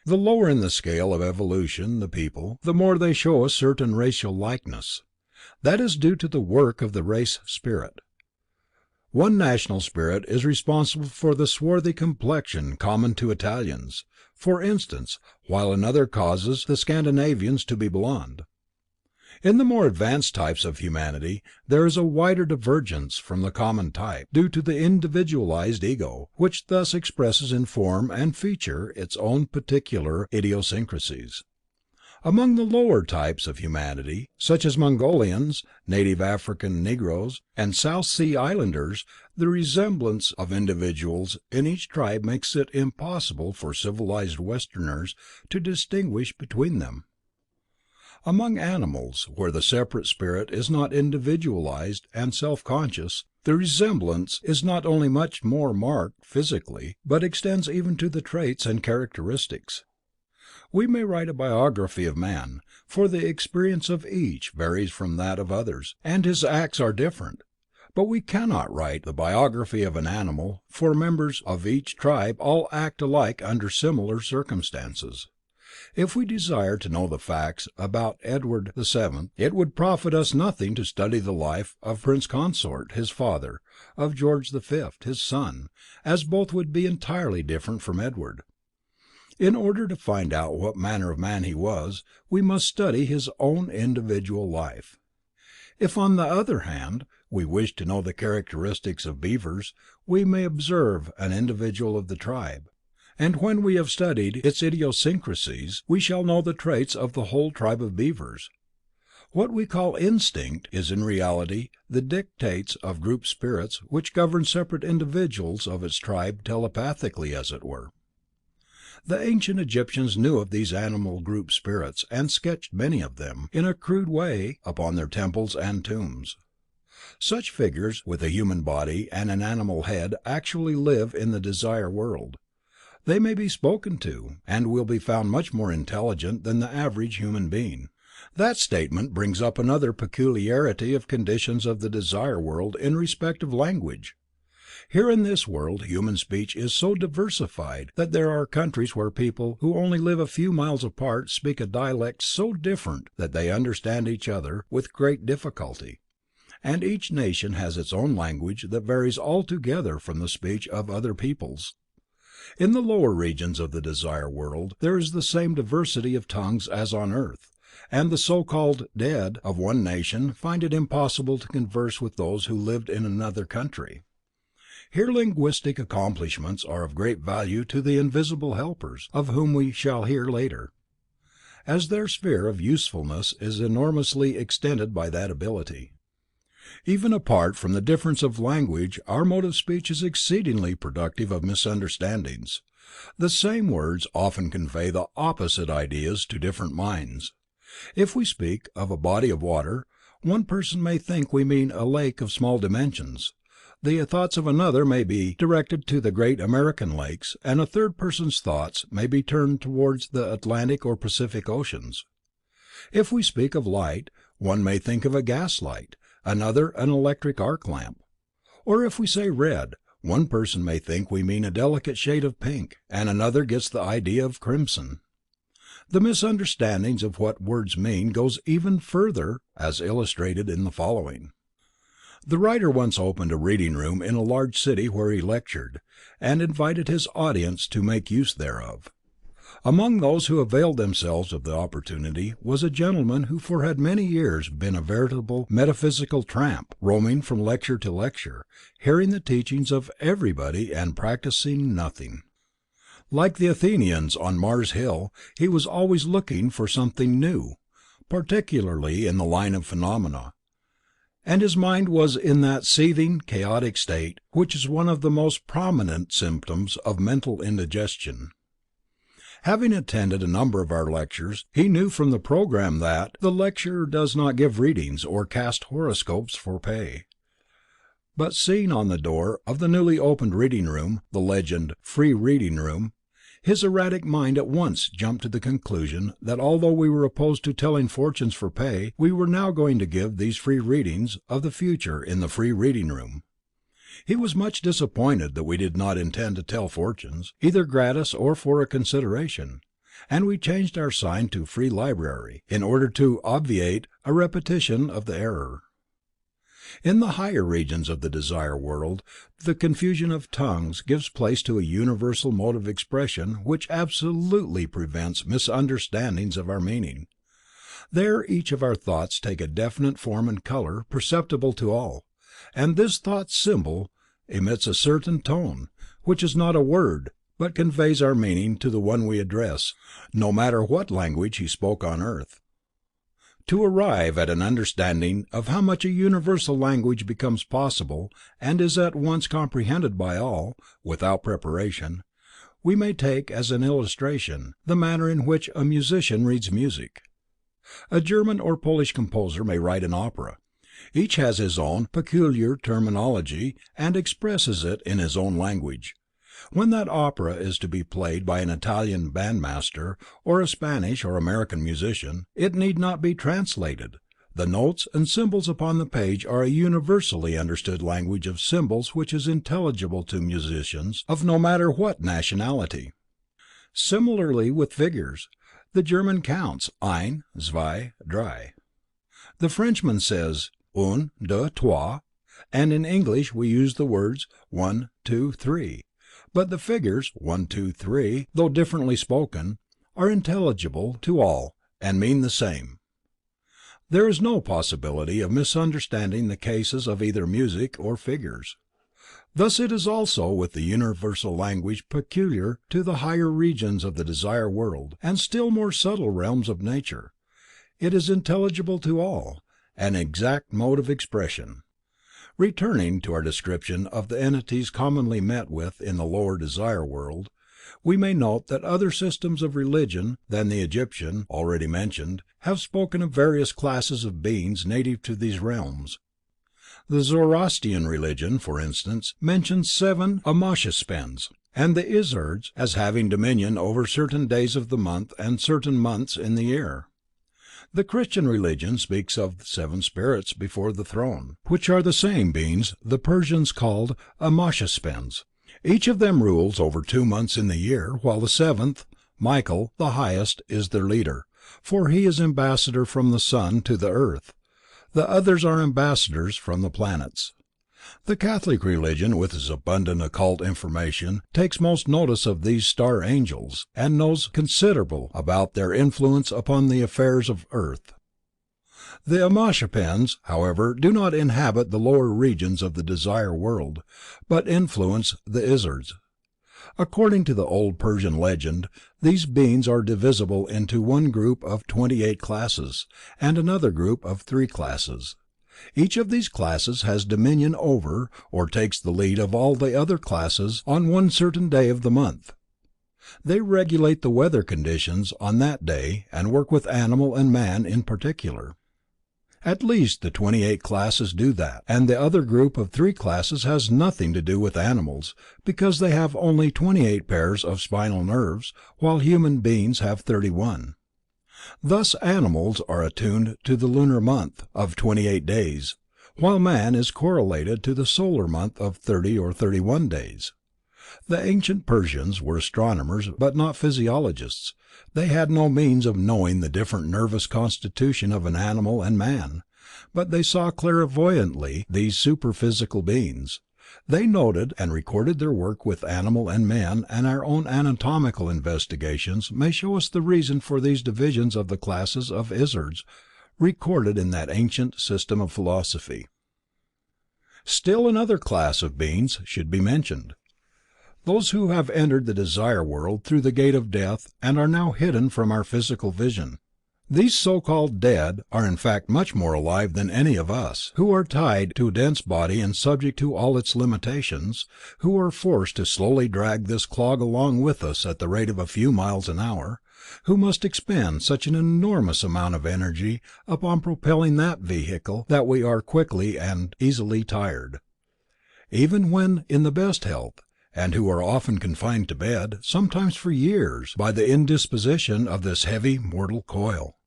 The lower in the scale of evolution the people, the more they show a certain racial likeness. That is due to the work of the race spirit. One national spirit is responsible for the swarthy complexion common to Italians, for instance, while another causes the Scandinavians to be blonde. In the more advanced types of humanity, there is a wider divergence from the common type, due to the individualized ego, which thus expresses in form and feature its own particular idiosyncrasies. Among the lower types of humanity, such as Mongolians, native African Negroes, and South Sea Islanders, the resemblance of individuals in each tribe makes it impossible for civilized Westerners to distinguish between them. Among animals, where the separate spirit is not individualized and self-conscious, the resemblance is not only much more marked physically, but extends even to the traits and characteristics. We may write a biography of man, for the experience of each varies from that of others, and his acts are different. But we cannot write the biography of an animal, for members of each tribe all act alike under similar circumstances. If we desire to know the facts about Edward VII, it would profit us nothing to study the life of Prince Consort, his father, of George V, his son, as both would be entirely different from Edward. In order to find out what manner of man he was, we must study his own individual life. If, on the other hand, we wish to know the characteristics of beavers, we may observe an individual of the tribe, and when we have studied its idiosyncrasies, we shall know the traits of the whole tribe of beavers. What we call instinct is in reality the dictates of group spirits which govern separate individuals of its tribe telepathically, as it were. The ancient Egyptians knew of these animal group spirits and sketched many of them, in a crude way, upon their temples and tombs. Such figures with a human body and an animal head actually live in the Desire World. They may be spoken to, and will be found much more intelligent than the average human being. That statement brings up another peculiarity of conditions of the Desire World in respect of language. Here in this world human speech is so diversified that there are countries where people who only live a few miles apart speak a dialect so different that they understand each other with great difficulty, and each nation has its own language that varies altogether from the speech of other peoples. In the lower regions of the Desire World there is the same diversity of tongues as on earth, and the so-called dead of one nation find it impossible to converse with those who lived in another country. Here linguistic accomplishments are of great value to the invisible helpers, of whom we shall hear later, as their sphere of usefulness is enormously extended by that ability. Even apart from the difference of language, our mode of speech is exceedingly productive of misunderstandings. The same words often convey the opposite ideas to different minds. If we speak of a body of water, one person may think we mean a lake of small dimensions. The thoughts of another may be directed to the great American lakes, and a third person's thoughts may be turned towards the Atlantic or Pacific Oceans. If we speak of light, one may think of a gas light, another an electric arc lamp. Or if we say red, one person may think we mean a delicate shade of pink, and another gets the idea of crimson. The misunderstandings of what words mean goes even further, as illustrated in the following. The writer once opened a reading room in a large city where he lectured, and invited his audience to make use thereof. Among those who availed themselves of the opportunity was a gentleman who had for many years been a veritable metaphysical tramp, roaming from lecture to lecture, hearing the teachings of everybody and practicing nothing. Like the Athenians on Mars Hill, he was always looking for something new, particularly in the line of phenomena, and his mind was in that seething, chaotic state which is one of the most prominent symptoms of mental indigestion. Having attended a number of our lectures, he knew from the program that the lecturer does not give readings or cast horoscopes for pay. But seeing on the door of the newly opened reading room the legend "Free Reading Room," his erratic mind at once jumped to the conclusion that although we were opposed to telling fortunes for pay, we were now going to give these free readings of the future in the free reading room. He was much disappointed that we did not intend to tell fortunes, either gratis or for a consideration, and we changed our sign to Free Library, in order to obviate a repetition of the error. In the higher regions of the Desire World, the confusion of tongues gives place to a universal mode of expression which absolutely prevents misunderstandings of our meaning. There each of our thoughts take a definite form and color, perceptible to all, and this thought symbol emits a certain tone, which is not a word, but conveys our meaning to the one we address, no matter what language he spoke on earth. To arrive at an understanding of how much a universal language becomes possible and is at once comprehended by all, without preparation, we may take as an illustration the manner in which a musician reads music. A German or Polish composer may write an opera. Each has his own peculiar terminology and expresses it in his own language. When that opera is to be played by an Italian bandmaster or a Spanish or American musician, it need not be translated. The notes and symbols upon the page are a universally understood language of symbols which is intelligible to musicians of no matter what nationality. Similarly with figures. The German counts ein, zwei, drei. The Frenchman says un, deux, trois, and in English we use the words 1, 2, 3. But the figures 1, 2, 3, though differently spoken, are intelligible to all and mean the same. There is no possibility of misunderstanding the cases of either music or figures. Thus it is also with the universal language peculiar to the higher regions of the Desire World, and still more subtle realms of nature. It is intelligible to all, an exact mode of expression. Returning to our description of the entities commonly met with in the lower Desire World, we may note that other systems of religion than the Egyptian, already mentioned, have spoken of various classes of beings native to these realms. The Zoroastrian religion, for instance, mentions 7 Ameshaspends, and the Izzards as having dominion over certain days of the month and certain months in the year. The Christian religion speaks of 7 spirits before the throne, which are the same beings the Persians called Ameshaspends. Each of them rules over 2 months in the year, while the 7th, Michael, the highest, is their leader, for he is ambassador from the sun to the earth. The others are ambassadors from the planets. The Catholic religion, with its abundant occult information, takes most notice of these star angels, and knows considerable about their influence upon the affairs of earth. The Ameshaspends, however, do not inhabit the lower regions of the Desire World, but influence the Izzards. According to the old Persian legend, these beings are divisible into one group of 28 classes, and another group of 3 classes. Each of these classes has dominion over, or takes the lead of all the other classes on one certain day of the month. They regulate the weather conditions on that day, and work with animal and man in particular. At least the 28 classes do that, and the other group of 3 classes has nothing to do with animals, because they have only 28 pairs of spinal nerves, while human beings have 31. Thus animals are attuned to the lunar month of 28 days, while man is correlated to the solar month of 30 or 31 days. The ancient Persians were astronomers but not physiologists. They had no means of knowing the different nervous constitution of an animal and man, but they saw clairvoyantly these superphysical beings. They noted and recorded their work with animal and man, and our own anatomical investigations may show us the reason for these divisions of the classes of Izzards recorded in that ancient system of philosophy. Still another class of beings should be mentioned. Those who have entered the Desire World through the gate of death and are now hidden from our physical vision. These so-called dead are in fact much more alive than any of us, who are tied to a dense body and subject to all its limitations, who are forced to slowly drag this clog along with us at the rate of a few miles an hour, who must expend such an enormous amount of energy upon propelling that vehicle that we are quickly and easily tired, even when in the best health, and who are often confined to bed, sometimes for years, by the indisposition of this heavy mortal coil.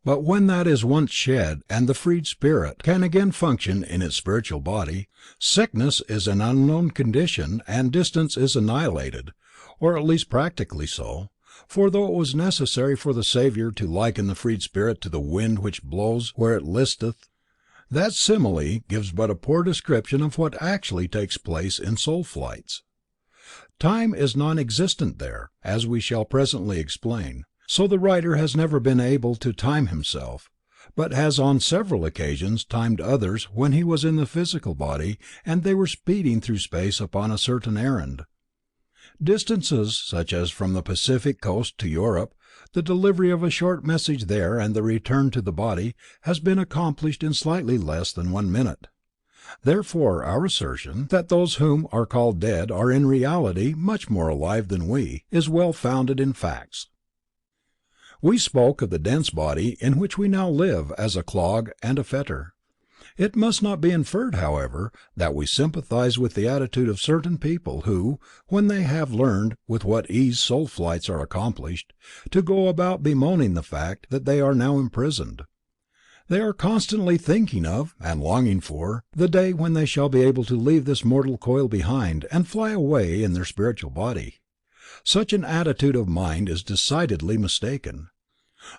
But when that is once shed, and the freed spirit can again function in its spiritual body, sickness is an unknown condition, and distance is annihilated, or at least practically so, for though it was necessary for the Savior to liken the freed spirit to the wind which blows where it listeth, that simile gives but a poor description of what actually takes place in soul flights. Time is non-existent there, as we shall presently explain, so the writer has never been able to time himself, but has on several occasions timed others when he was in the physical body and they were speeding through space upon a certain errand. Distances such as from the Pacific coast to Europe, the delivery of a short message there and the return to the body has been accomplished in slightly less than 1 minute. Therefore our assertion, that those whom are called dead are in reality much more alive than we, is well founded in facts. We spoke of the dense body in which we now live as a clog and a fetter. It must not be inferred, however, that we sympathize with the attitude of certain people who, when they have learned with what ease soul flights are accomplished, to go about bemoaning the fact that they are now imprisoned. They are constantly thinking of, and longing for, the day when they shall be able to leave this mortal coil behind and fly away in their spiritual body. Such an attitude of mind is decidedly mistaken.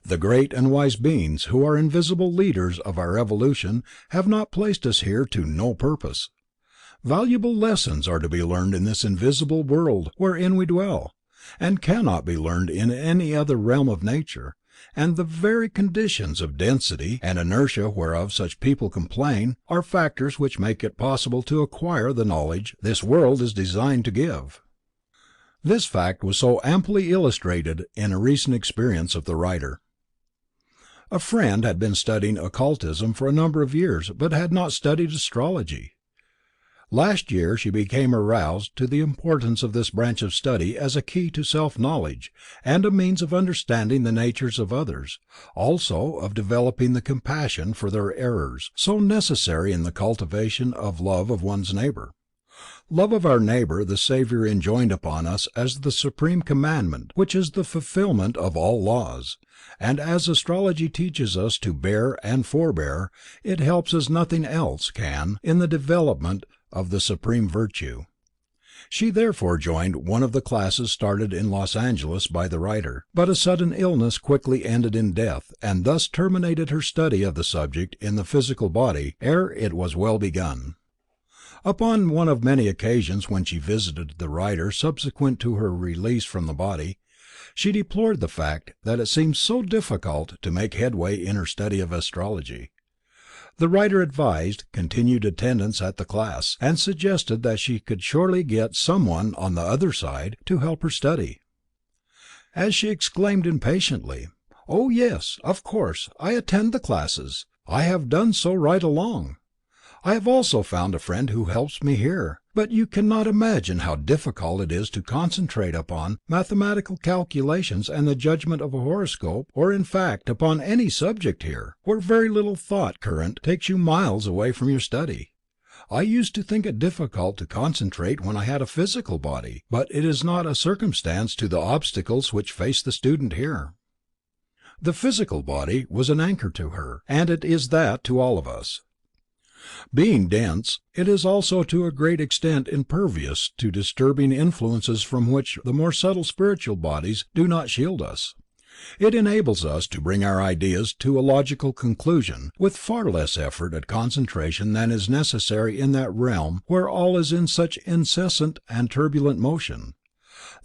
The great and wise beings who are invisible leaders of our evolution have not placed us here to no purpose. Valuable lessons are to be learned in this invisible world wherein we dwell, and cannot be learned in any other realm of nature, and the very conditions of density and inertia whereof such people complain are factors which make it possible to acquire the knowledge this world is designed to give. This fact was so amply illustrated in a recent experience of the writer. A friend had been studying occultism for a number of years, but had not studied astrology. Last year she became aroused to the importance of this branch of study as a key to self-knowledge and a means of understanding the natures of others, also of developing the compassion for their errors, so necessary in the cultivation of love of one's neighbor. Love of our neighbor the Savior enjoined upon us as the supreme commandment which is the fulfillment of all laws, and as astrology teaches us to bear and forbear, it helps as nothing else can in the development of the supreme virtue. She therefore joined one of the classes started in Los Angeles by the writer, but a sudden illness quickly ended in death, and thus terminated her study of the subject in the physical body ere it was well begun. Upon one of many occasions when she visited the writer subsequent to her release from the body, she deplored the fact that it seemed so difficult to make headway in her study of astrology. The writer advised continued attendance at the class, and suggested that she could surely get someone on the other side to help her study. As she exclaimed impatiently, "Oh yes, of course, I attend the classes. I have done so right along. I have also found a friend who helps me here, but you cannot imagine how difficult it is to concentrate upon mathematical calculations and the judgment of a horoscope, or in fact upon any subject here, where very little thought current takes you miles away from your study. I used to think it difficult to concentrate when I had a physical body, but it is not a circumstance to the obstacles which face the student here." The physical body was an anchor to her, and it is that to all of us. Being dense, it is also to a great extent impervious to disturbing influences from which the more subtle spiritual bodies do not shield us. It enables us to bring our ideas to a logical conclusion, with far less effort at concentration than is necessary in that realm where all is in such incessant and turbulent motion.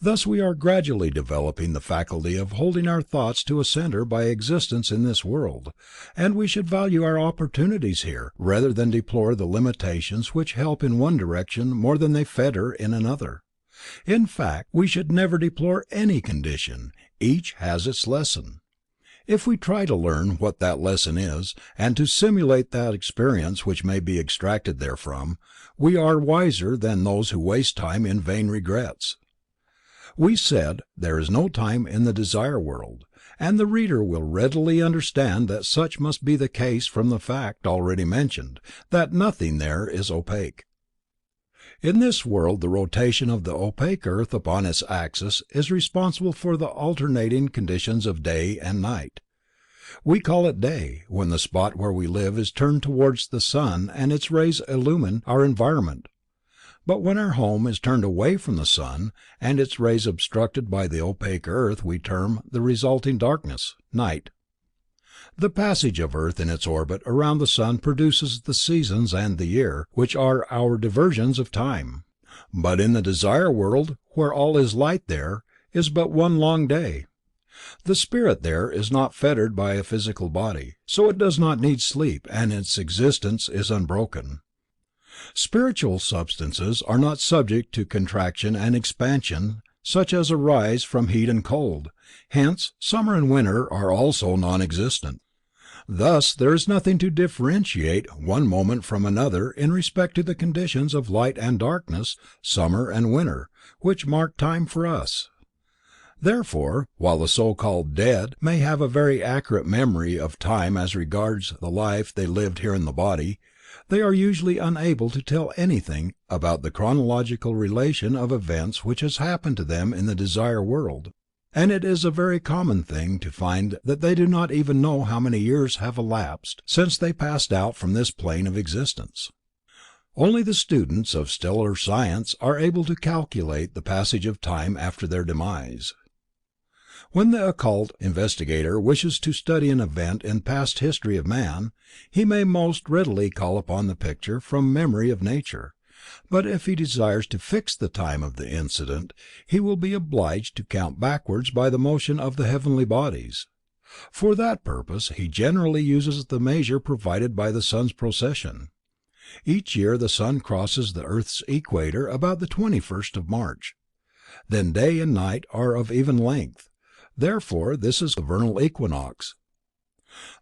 Thus we are gradually developing the faculty of holding our thoughts to a centre by existence in this world, and we should value our opportunities here, rather than deplore the limitations which help in one direction more than they fetter in another. In fact, we should never deplore any condition, each has its lesson. If we try to learn what that lesson is, and to simulate that experience which may be extracted therefrom, we are wiser than those who waste time in vain regrets. We said there is no time in the desire world, and the reader will readily understand that such must be the case from the fact, already mentioned, that nothing there is opaque. In this world the rotation of the opaque earth upon its axis is responsible for the alternating conditions of day and night. We call it day, when the spot where we live is turned towards the sun and its rays illumine our environment. But when our home is turned away from the sun, and its rays obstructed by the opaque earth, we term the resulting darkness, night. The passage of earth in its orbit around the sun produces the seasons and the year, which are our diversions of time. But in the desire world, where all is light, there is but one long day. The spirit there is not fettered by a physical body, so it does not need sleep, and its existence is unbroken. Spiritual substances are not subject to contraction and expansion such as arise from heat and cold, hence summer and winter are also non-existent. Thus there is nothing to differentiate one moment from another in respect to the conditions of light and darkness, summer and winter, which mark time for us. Therefore, while the so-called dead may have a very accurate memory of time as regards the life they lived here in the body, they are usually unable to tell anything about the chronological relation of events which has happened to them in the desire world, and it is a very common thing to find that they do not even know how many years have elapsed since they passed out from this plane of existence. Only the students of stellar science are able to calculate the passage of time after their demise. When the occult investigator wishes to study an event in past history of man, he may most readily call upon the picture from memory of nature, but if he desires to fix the time of the incident, he will be obliged to count backwards by the motion of the heavenly bodies. For that purpose he generally uses the measure provided by the sun's precession. Each year the sun crosses the earth's equator about the 21st of March. Then day and night are of even length. Therefore this is the vernal equinox.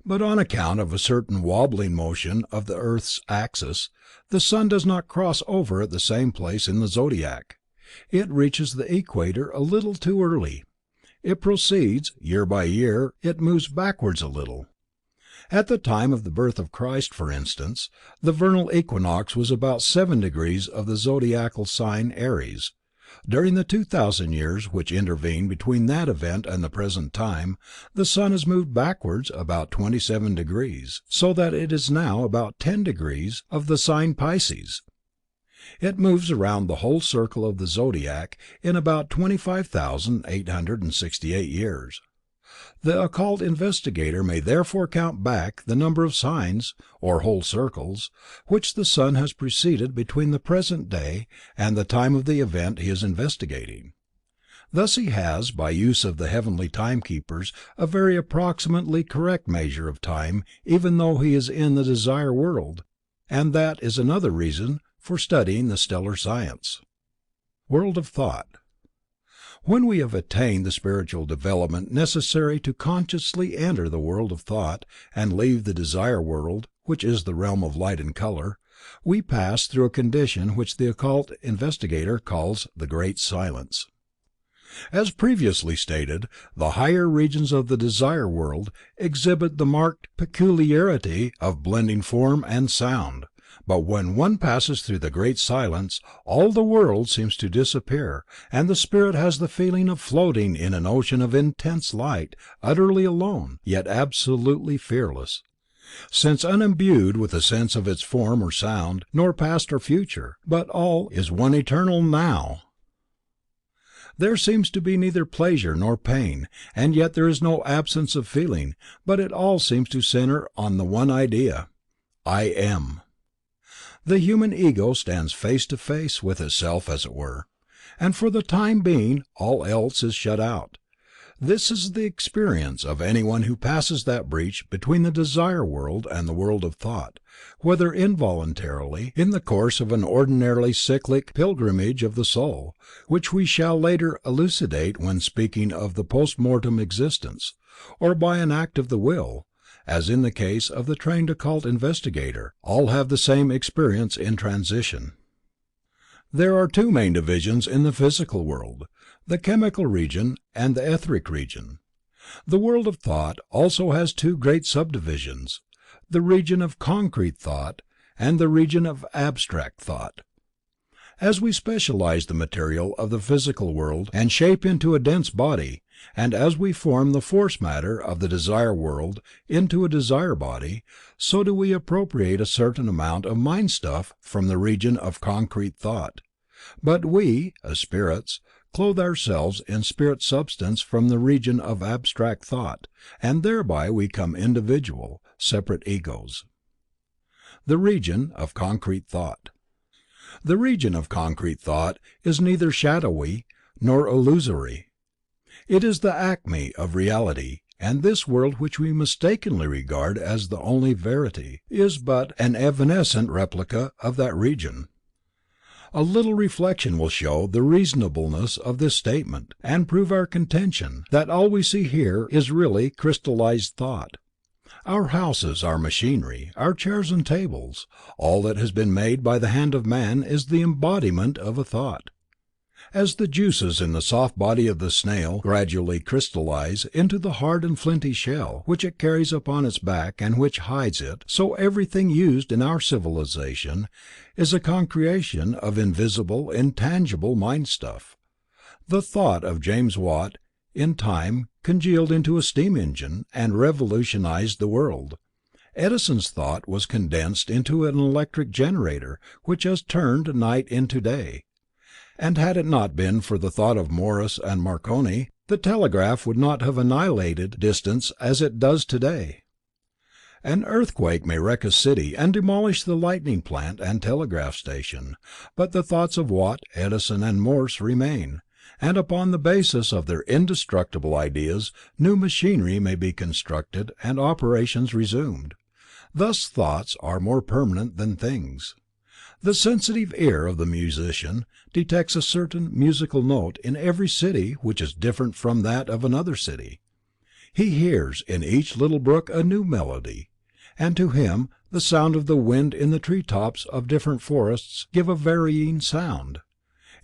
But on account of a certain wobbling motion of the earth's axis, the sun does not cross over at the same place in the zodiac. It reaches the equator a little too early. It proceeds, year by year it moves backwards a little. At the time of the birth of Christ, for instance, the vernal equinox was about 7 degrees of the zodiacal sign Aries. During the 2000 years which intervene between that event and the present time, the sun has moved backwards about 27 degrees, so that it is now about 10 degrees of the sign Pisces. It moves around the whole circle of the zodiac in about 25,868 years. The occult investigator may therefore count back the number of signs, or whole circles, which the sun has preceded between the present day and the time of the event he is investigating. Thus he has, by use of the heavenly timekeepers, a very approximately correct measure of time even though he is in the Desire World, and that is another reason for studying the stellar science. World of Thought. When we have attained the spiritual development necessary to consciously enter the world of thought and leave the Desire World, which is the realm of light and color, we pass through a condition which the occult investigator calls the Great Silence. As previously stated, the higher regions of the Desire World exhibit the marked peculiarity of blending form and sound. But when one passes through the Great Silence, all the world seems to disappear, and the spirit has the feeling of floating in an ocean of intense light, utterly alone, yet absolutely fearless, since unimbued with a sense of its form or sound, nor past or future, but all is one eternal Now. There seems to be neither pleasure nor pain, and yet there is no absence of feeling, but it all seems to center on the one idea: I am. The human ego stands face to face with itself, as it were, and for the time being all else is shut out. This is the experience of anyone who passes that breach between the Desire World and the world of thought, whether involuntarily, in the course of an ordinarily cyclic pilgrimage of the soul, which we shall later elucidate when speaking of the post-mortem existence, or by an act of the will. As in the case of the trained occult investigator, all have the same experience in transition. There are two main divisions in the physical world: the chemical region and the etheric region. The world of thought also has two great subdivisions: the region of concrete thought and the region of abstract thought. As we specialize the material of the physical world and shape into a dense body, and as we form the force matter of the Desire World into a desire body, so do we appropriate a certain amount of mind stuff from the region of concrete thought. But we, as spirits, clothe ourselves in spirit substance from the region of abstract thought, and thereby we become individual, separate egos. The region of concrete thought. The region of concrete thought is neither shadowy nor illusory. It is the acme of reality, and this world which we mistakenly regard as the only verity, is but an evanescent replica of that region. A little reflection will show the reasonableness of this statement, and prove our contention, that all we see here is really crystallized thought. Our houses, our machinery, our chairs and tables, all that has been made by the hand of man is the embodiment of a thought. As the juices in the soft body of the snail gradually crystallize into the hard and flinty shell, which it carries upon its back and which hides it, so everything used in our civilization is a concretion of invisible, intangible mind stuff. The thought of James Watt in time congealed into a steam engine, and revolutionized the world. Edison's thought was condensed into an electric generator, which has turned night into day. And had it not been for the thought of Morse and Marconi, the telegraph would not have annihilated distance as it does today. An earthquake may wreck a city and demolish the lightning plant and telegraph station, but the thoughts of Watt, Edison and Morse remain, and upon the basis of their indestructible ideas new machinery may be constructed and operations resumed. Thus thoughts are more permanent than things. The sensitive ear of the musician detects a certain musical note in every city which is different from that of another city. He hears in each little brook a new melody, and to him the sound of the wind in the tree tops of different forests give a varying sound.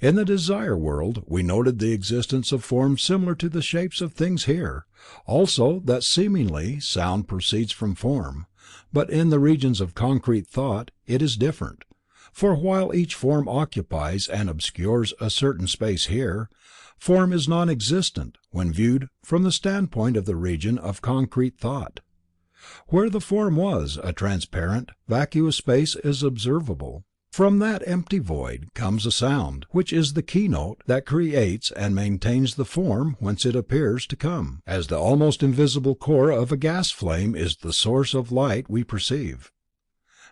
In the Desire World we noted the existence of forms similar to the shapes of things here, also that seemingly sound proceeds from form, but in the regions of concrete thought it is different, for while each form occupies and obscures a certain space here, form is non-existent when viewed from the standpoint of the region of concrete thought. Where the form was, a transparent, vacuous space is observable. From that empty void comes a sound, which is the keynote that creates and maintains the form whence it appears to come, as the almost invisible core of a gas flame is the source of light we perceive.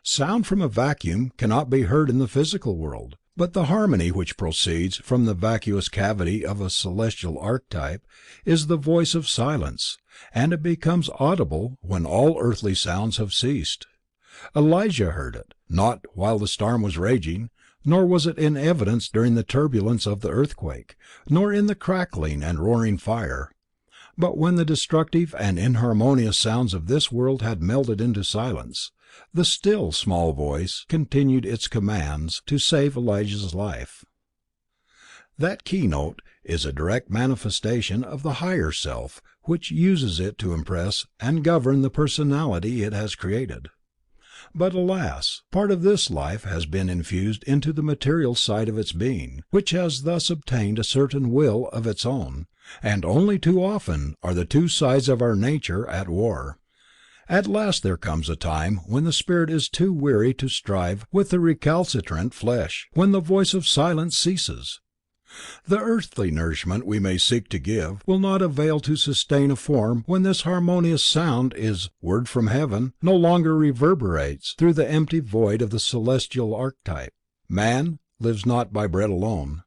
Sound from a vacuum cannot be heard in the physical world, but the harmony which proceeds from the vacuous cavity of a celestial archetype is the voice of silence, and it becomes audible when all earthly sounds have ceased. Elijah heard it, not while the storm was raging, nor was it in evidence during the turbulence of the earthquake, nor in the crackling and roaring fire, but when the destructive and inharmonious sounds of this world had melted into silence. The still small voice continued its commands to save Elijah's life. That keynote is a direct manifestation of the higher self, which uses it to impress and govern the personality it has created. But alas, part of this life has been infused into the material side of its being, which has thus obtained a certain will of its own, and only too often are the two sides of our nature at war. At last there comes a time when the spirit is too weary to strive with the recalcitrant flesh, when the voice of silence ceases. The earthly nourishment we may seek to give will not avail to sustain a form when this harmonious sound is word from heaven no longer reverberates through the empty void of the celestial archetype. Man lives not by bread alone,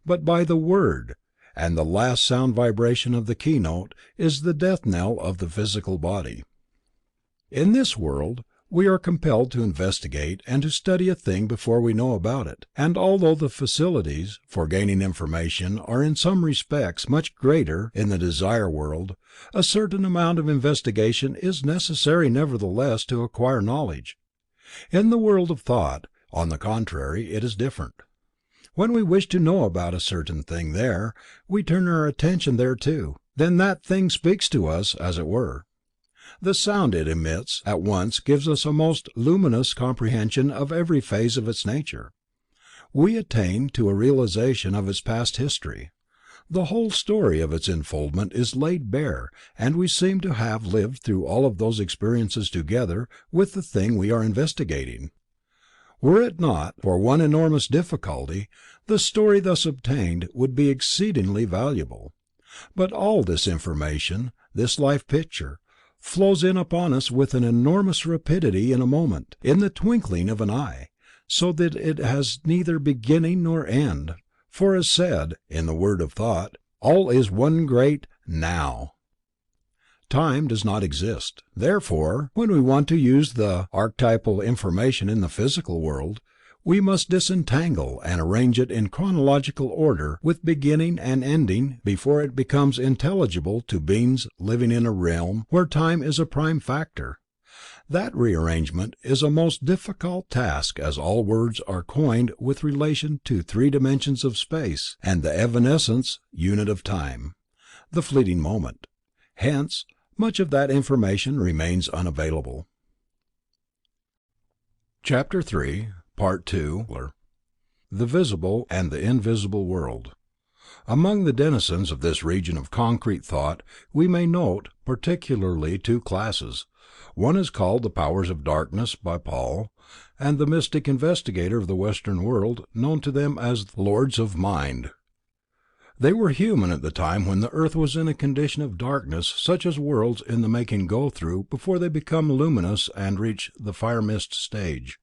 but by the word, and the last sound vibration of the keynote is the death knell of the physical body. In this world, we are compelled to investigate and to study a thing before we know about it, and although the facilities for gaining information are in some respects much greater in the Desire World, a certain amount of investigation is necessary nevertheless to acquire knowledge. In the world of thought, on the contrary, it is different. When we wish to know about a certain thing there, we turn our attention thereto, then that thing speaks to us as it were. The sound it emits at once gives us a most luminous comprehension of every phase of its nature. We attain to a realization of its past history. The whole story of its unfoldment is laid bare, and we seem to have lived through all of those experiences together with the thing we are investigating. Were it not for one enormous difficulty, the story thus obtained would be exceedingly valuable. But all this information, this life picture, flows in upon us with an enormous rapidity in a moment, in the twinkling of an eye, so that it has neither beginning nor end, for as said, in the word of thought, all is one great Now. Time does not exist. Therefore, when we want to use the archetypal information in the physical world, we must disentangle and arrange it in chronological order with beginning and ending before it becomes intelligible to beings living in a realm where time is a prime factor. That rearrangement is a most difficult task, as all words are coined with relation to 3 dimensions of space and the evanescence unit of time, the fleeting moment. Hence, much of that information remains unavailable. Chapter 3, Part 2. The Visible and the Invisible World. Among the denizens of this region of concrete thought we may note particularly 2 classes. One is called the Powers of Darkness by Paul, and the mystic investigator of the Western world, known to them as Lords of Mind. They were human at the time when the earth was in a condition of darkness such as worlds in the making go through before they become luminous and reach the fire mist stage.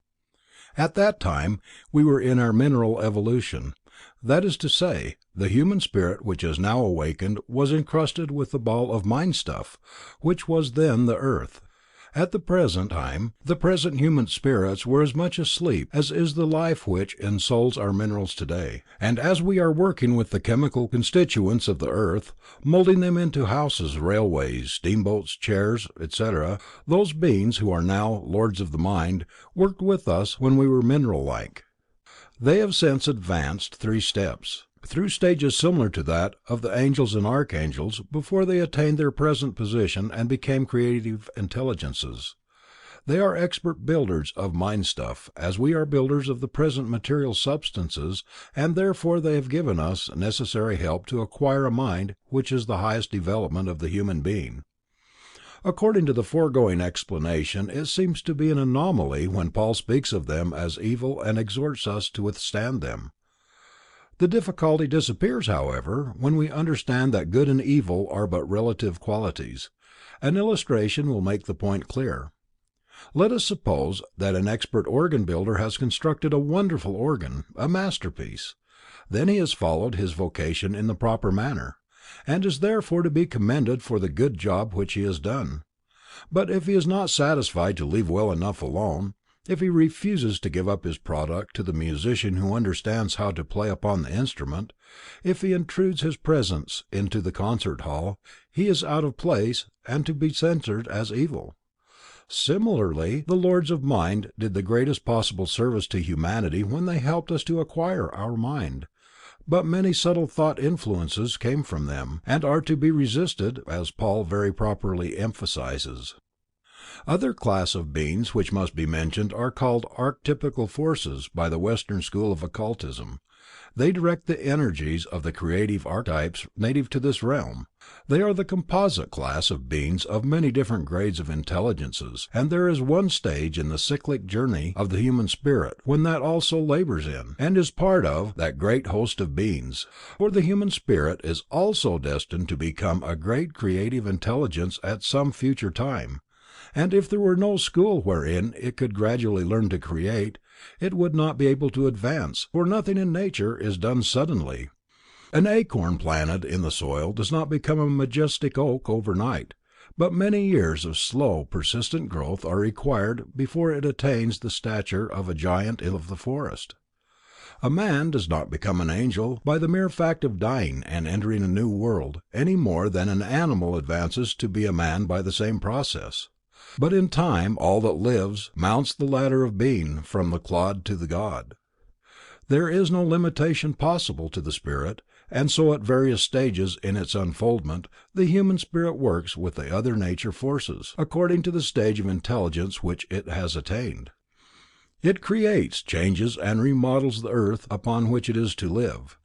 At that time we were in our mineral evolution, that is to say, the human spirit which has now awakened was encrusted with the ball of mind stuff, which was then the earth. At the present time, the present human spirits were as much asleep as is the life which ensouls our minerals today, and as we are working with the chemical constituents of the earth, moulding them into houses, railways, steamboats, chairs, etc., those beings who are now lords of the mind, worked with us when we were mineral-like. They have since advanced 3 steps, through stages similar to that of the angels and archangels before they attained their present position and became creative intelligences. They are expert builders of mind stuff, as we are builders of the present material substances, and therefore they have given us necessary help to acquire a mind which is the highest development of the human being. According to the foregoing explanation, it seems to be an anomaly when Paul speaks of them as evil and exhorts us to withstand them. The difficulty disappears, however, when we understand that good and evil are but relative qualities. An illustration will make the point clear. Let us suppose that an expert organ builder has constructed a wonderful organ, a masterpiece. Then he has followed his vocation in the proper manner, and is therefore to be commended for the good job which he has done. But if he is not satisfied to leave well enough alone, if he refuses to give up his product to the musician who understands how to play upon the instrument, if he intrudes his presence into the concert hall, he is out of place and to be censured as evil. Similarly, the Lords of Mind did the greatest possible service to humanity when they helped us to acquire our mind, but many subtle thought influences came from them, and are to be resisted, as Paul very properly emphasizes. Other class of beings which must be mentioned are called archetypal forces by the Western school of occultism. They direct the energies of the creative archetypes native to this realm. They are the composite class of beings of many different grades of intelligences, and there is one stage in the cyclic journey of the human spirit when that also labors in, and is part of, that great host of beings, for the human spirit is also destined to become a great creative intelligence at some future time. And if there were no school wherein it could gradually learn to create, it would not be able to advance, for nothing in nature is done suddenly. An acorn planted in the soil does not become a majestic oak overnight, but many years of slow, persistent growth are required before it attains the stature of a giant of the forest. A man does not become an angel by the mere fact of dying and entering a new world, any more than an animal advances to be a man by the same process. But in time all that lives mounts the ladder of being from the clod to the god. There is no limitation possible to the spirit, and so at various stages in its unfoldment, the human spirit works with the other nature forces, according to the stage of intelligence which it has attained. It creates, changes and remodels the earth upon which it is to live.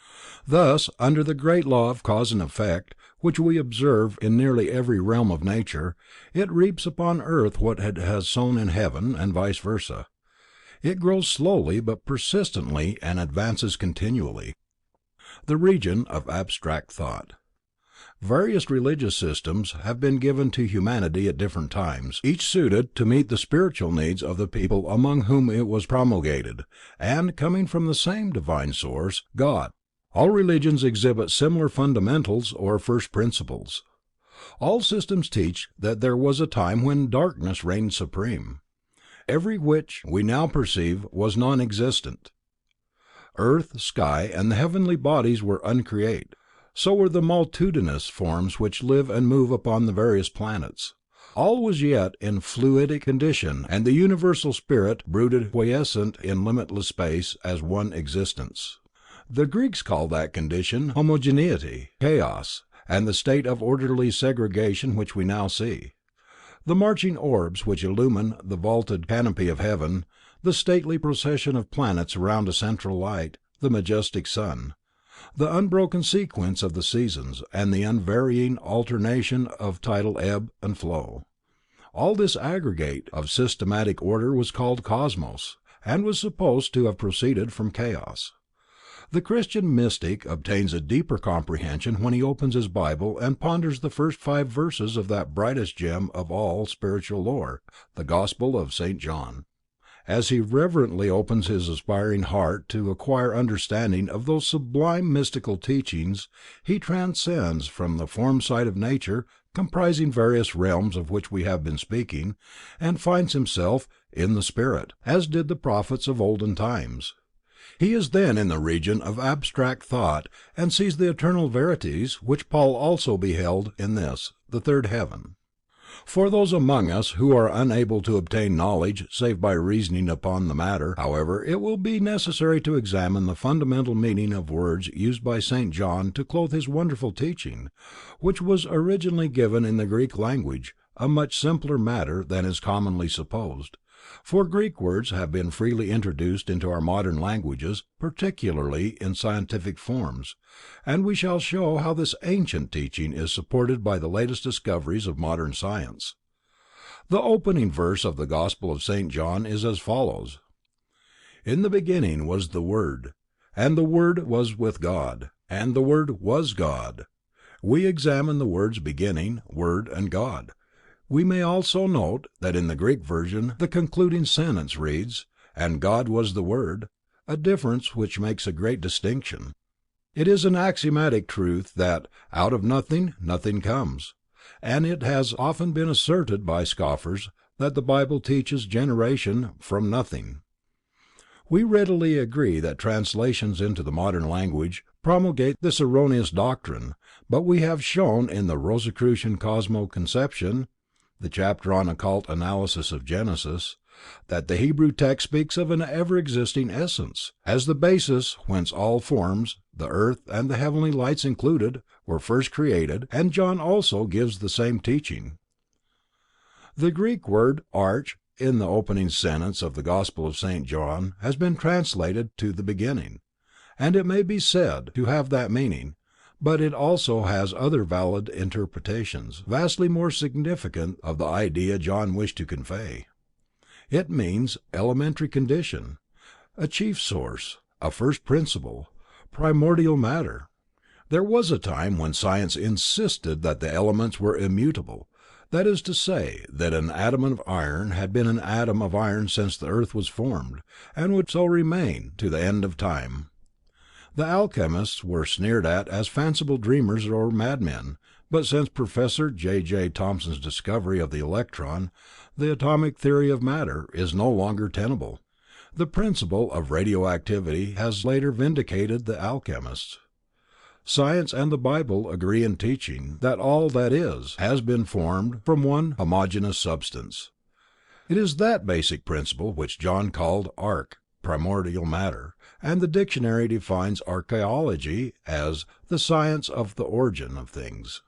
Thus, under the great law of cause and effect, which we observe in nearly every realm of nature, it reaps upon earth what it has sown in heaven, and vice versa. It grows slowly but persistently and advances continually. The region of abstract thought. Various religious systems have been given to humanity at different times, each suited to meet the spiritual needs of the people among whom it was promulgated, and coming from the same divine source, God. All religions exhibit similar fundamentals or first principles. All systems teach that there was a time when darkness reigned supreme. Every which we now perceive was non-existent. Earth, sky, and the heavenly bodies were uncreate. So were the multitudinous forms which live and move upon the various planets. All was yet in fluidic condition, and the universal spirit brooded quiescent in limitless space as one existence. The Greeks called that condition homogeneity, chaos, and the state of orderly segregation which we now see. The marching orbs which illumine the vaulted canopy of heaven, the stately procession of planets around a central light, the majestic sun, the unbroken sequence of the seasons, and the unvarying alternation of tidal ebb and flow. All this aggregate of systematic order was called cosmos, and was supposed to have proceeded from chaos. The Christian mystic obtains a deeper comprehension when he opens his Bible and ponders the first 5 verses of that brightest gem of all spiritual lore, the Gospel of St. John. As he reverently opens his aspiring heart to acquire understanding of those sublime mystical teachings, he transcends from the form side of nature comprising various realms of which we have been speaking, and finds himself "in the spirit," as did the prophets of olden times. He is then in the region of abstract thought and sees the eternal verities, which Paul also beheld in this, the third heaven. For those among us who are unable to obtain knowledge save by reasoning upon the matter, however, it will be necessary to examine the fundamental meaning of words used by St. John to clothe his wonderful teaching, which was originally given in the Greek language, a much simpler matter than is commonly supposed. For Greek words have been freely introduced into our modern languages, particularly in scientific forms, and we shall show how this ancient teaching is supported by the latest discoveries of modern science. The opening verse of the Gospel of St. John is as follows: "In the beginning was the Word, and the Word was with God, and the Word was God." We examine the words beginning, word, and God. We may also note that in the Greek version the concluding sentence reads, "and God was the Word," a difference which makes a great distinction. It is an axiomatic truth that "out of nothing, nothing comes," and it has often been asserted by scoffers that the Bible teaches generation from nothing. We readily agree that translations into the modern language promulgate this erroneous doctrine, but we have shown in the Rosicrucian Cosmo-conception, the chapter on occult analysis of Genesis, that the Hebrew text speaks of an ever-existing essence, as the basis whence all forms, the earth and the heavenly lights included, were first created, and John also gives the same teaching. The Greek word arche in the opening sentence of the Gospel of St. John has been translated to "the beginning," and it may be said to have that meaning, but it also has other valid interpretations, vastly more significant of the idea John wished to convey. It means elementary condition, a chief source, a first principle, primordial matter. There was a time when science insisted that the elements were immutable, that is to say, that an atom of iron had been an atom of iron since the earth was formed, and would so remain to the end of time. The alchemists were sneered at as fanciful dreamers or madmen, but since Professor J. Thomson's discovery of the electron, the atomic theory of matter is no longer tenable. The principle of radioactivity has later vindicated the alchemists. Science and the Bible agree in teaching that all that is has been formed from one homogeneous substance. It is that basic principle which John called arche, primordial matter, and the dictionary defines archaeology as "the science of the origin of things."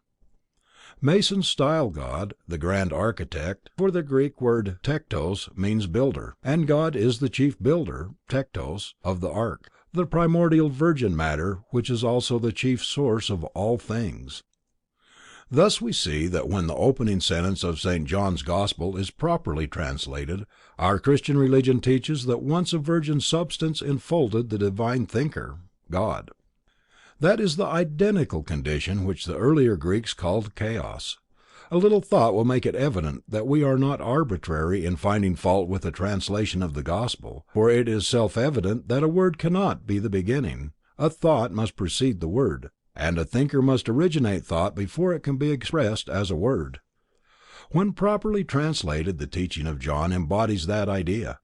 Masons style God the grand architect, for the Greek word tektos means builder, and God is the chief builder, tektos, of the ark, the primordial virgin matter which is also the chief source of all things. Thus we see that when the opening sentence of St. John's Gospel is properly translated, our Christian religion teaches that once a virgin substance enfolded the divine thinker, God. That is the identical condition which the earlier Greeks called chaos. A little thought will make it evident that we are not arbitrary in finding fault with the translation of the Gospel, for it is self-evident that a word cannot be the beginning, a thought must precede the word, and a thinker must originate thought before it can be expressed as a word. When properly translated, the teaching of John embodies that idea.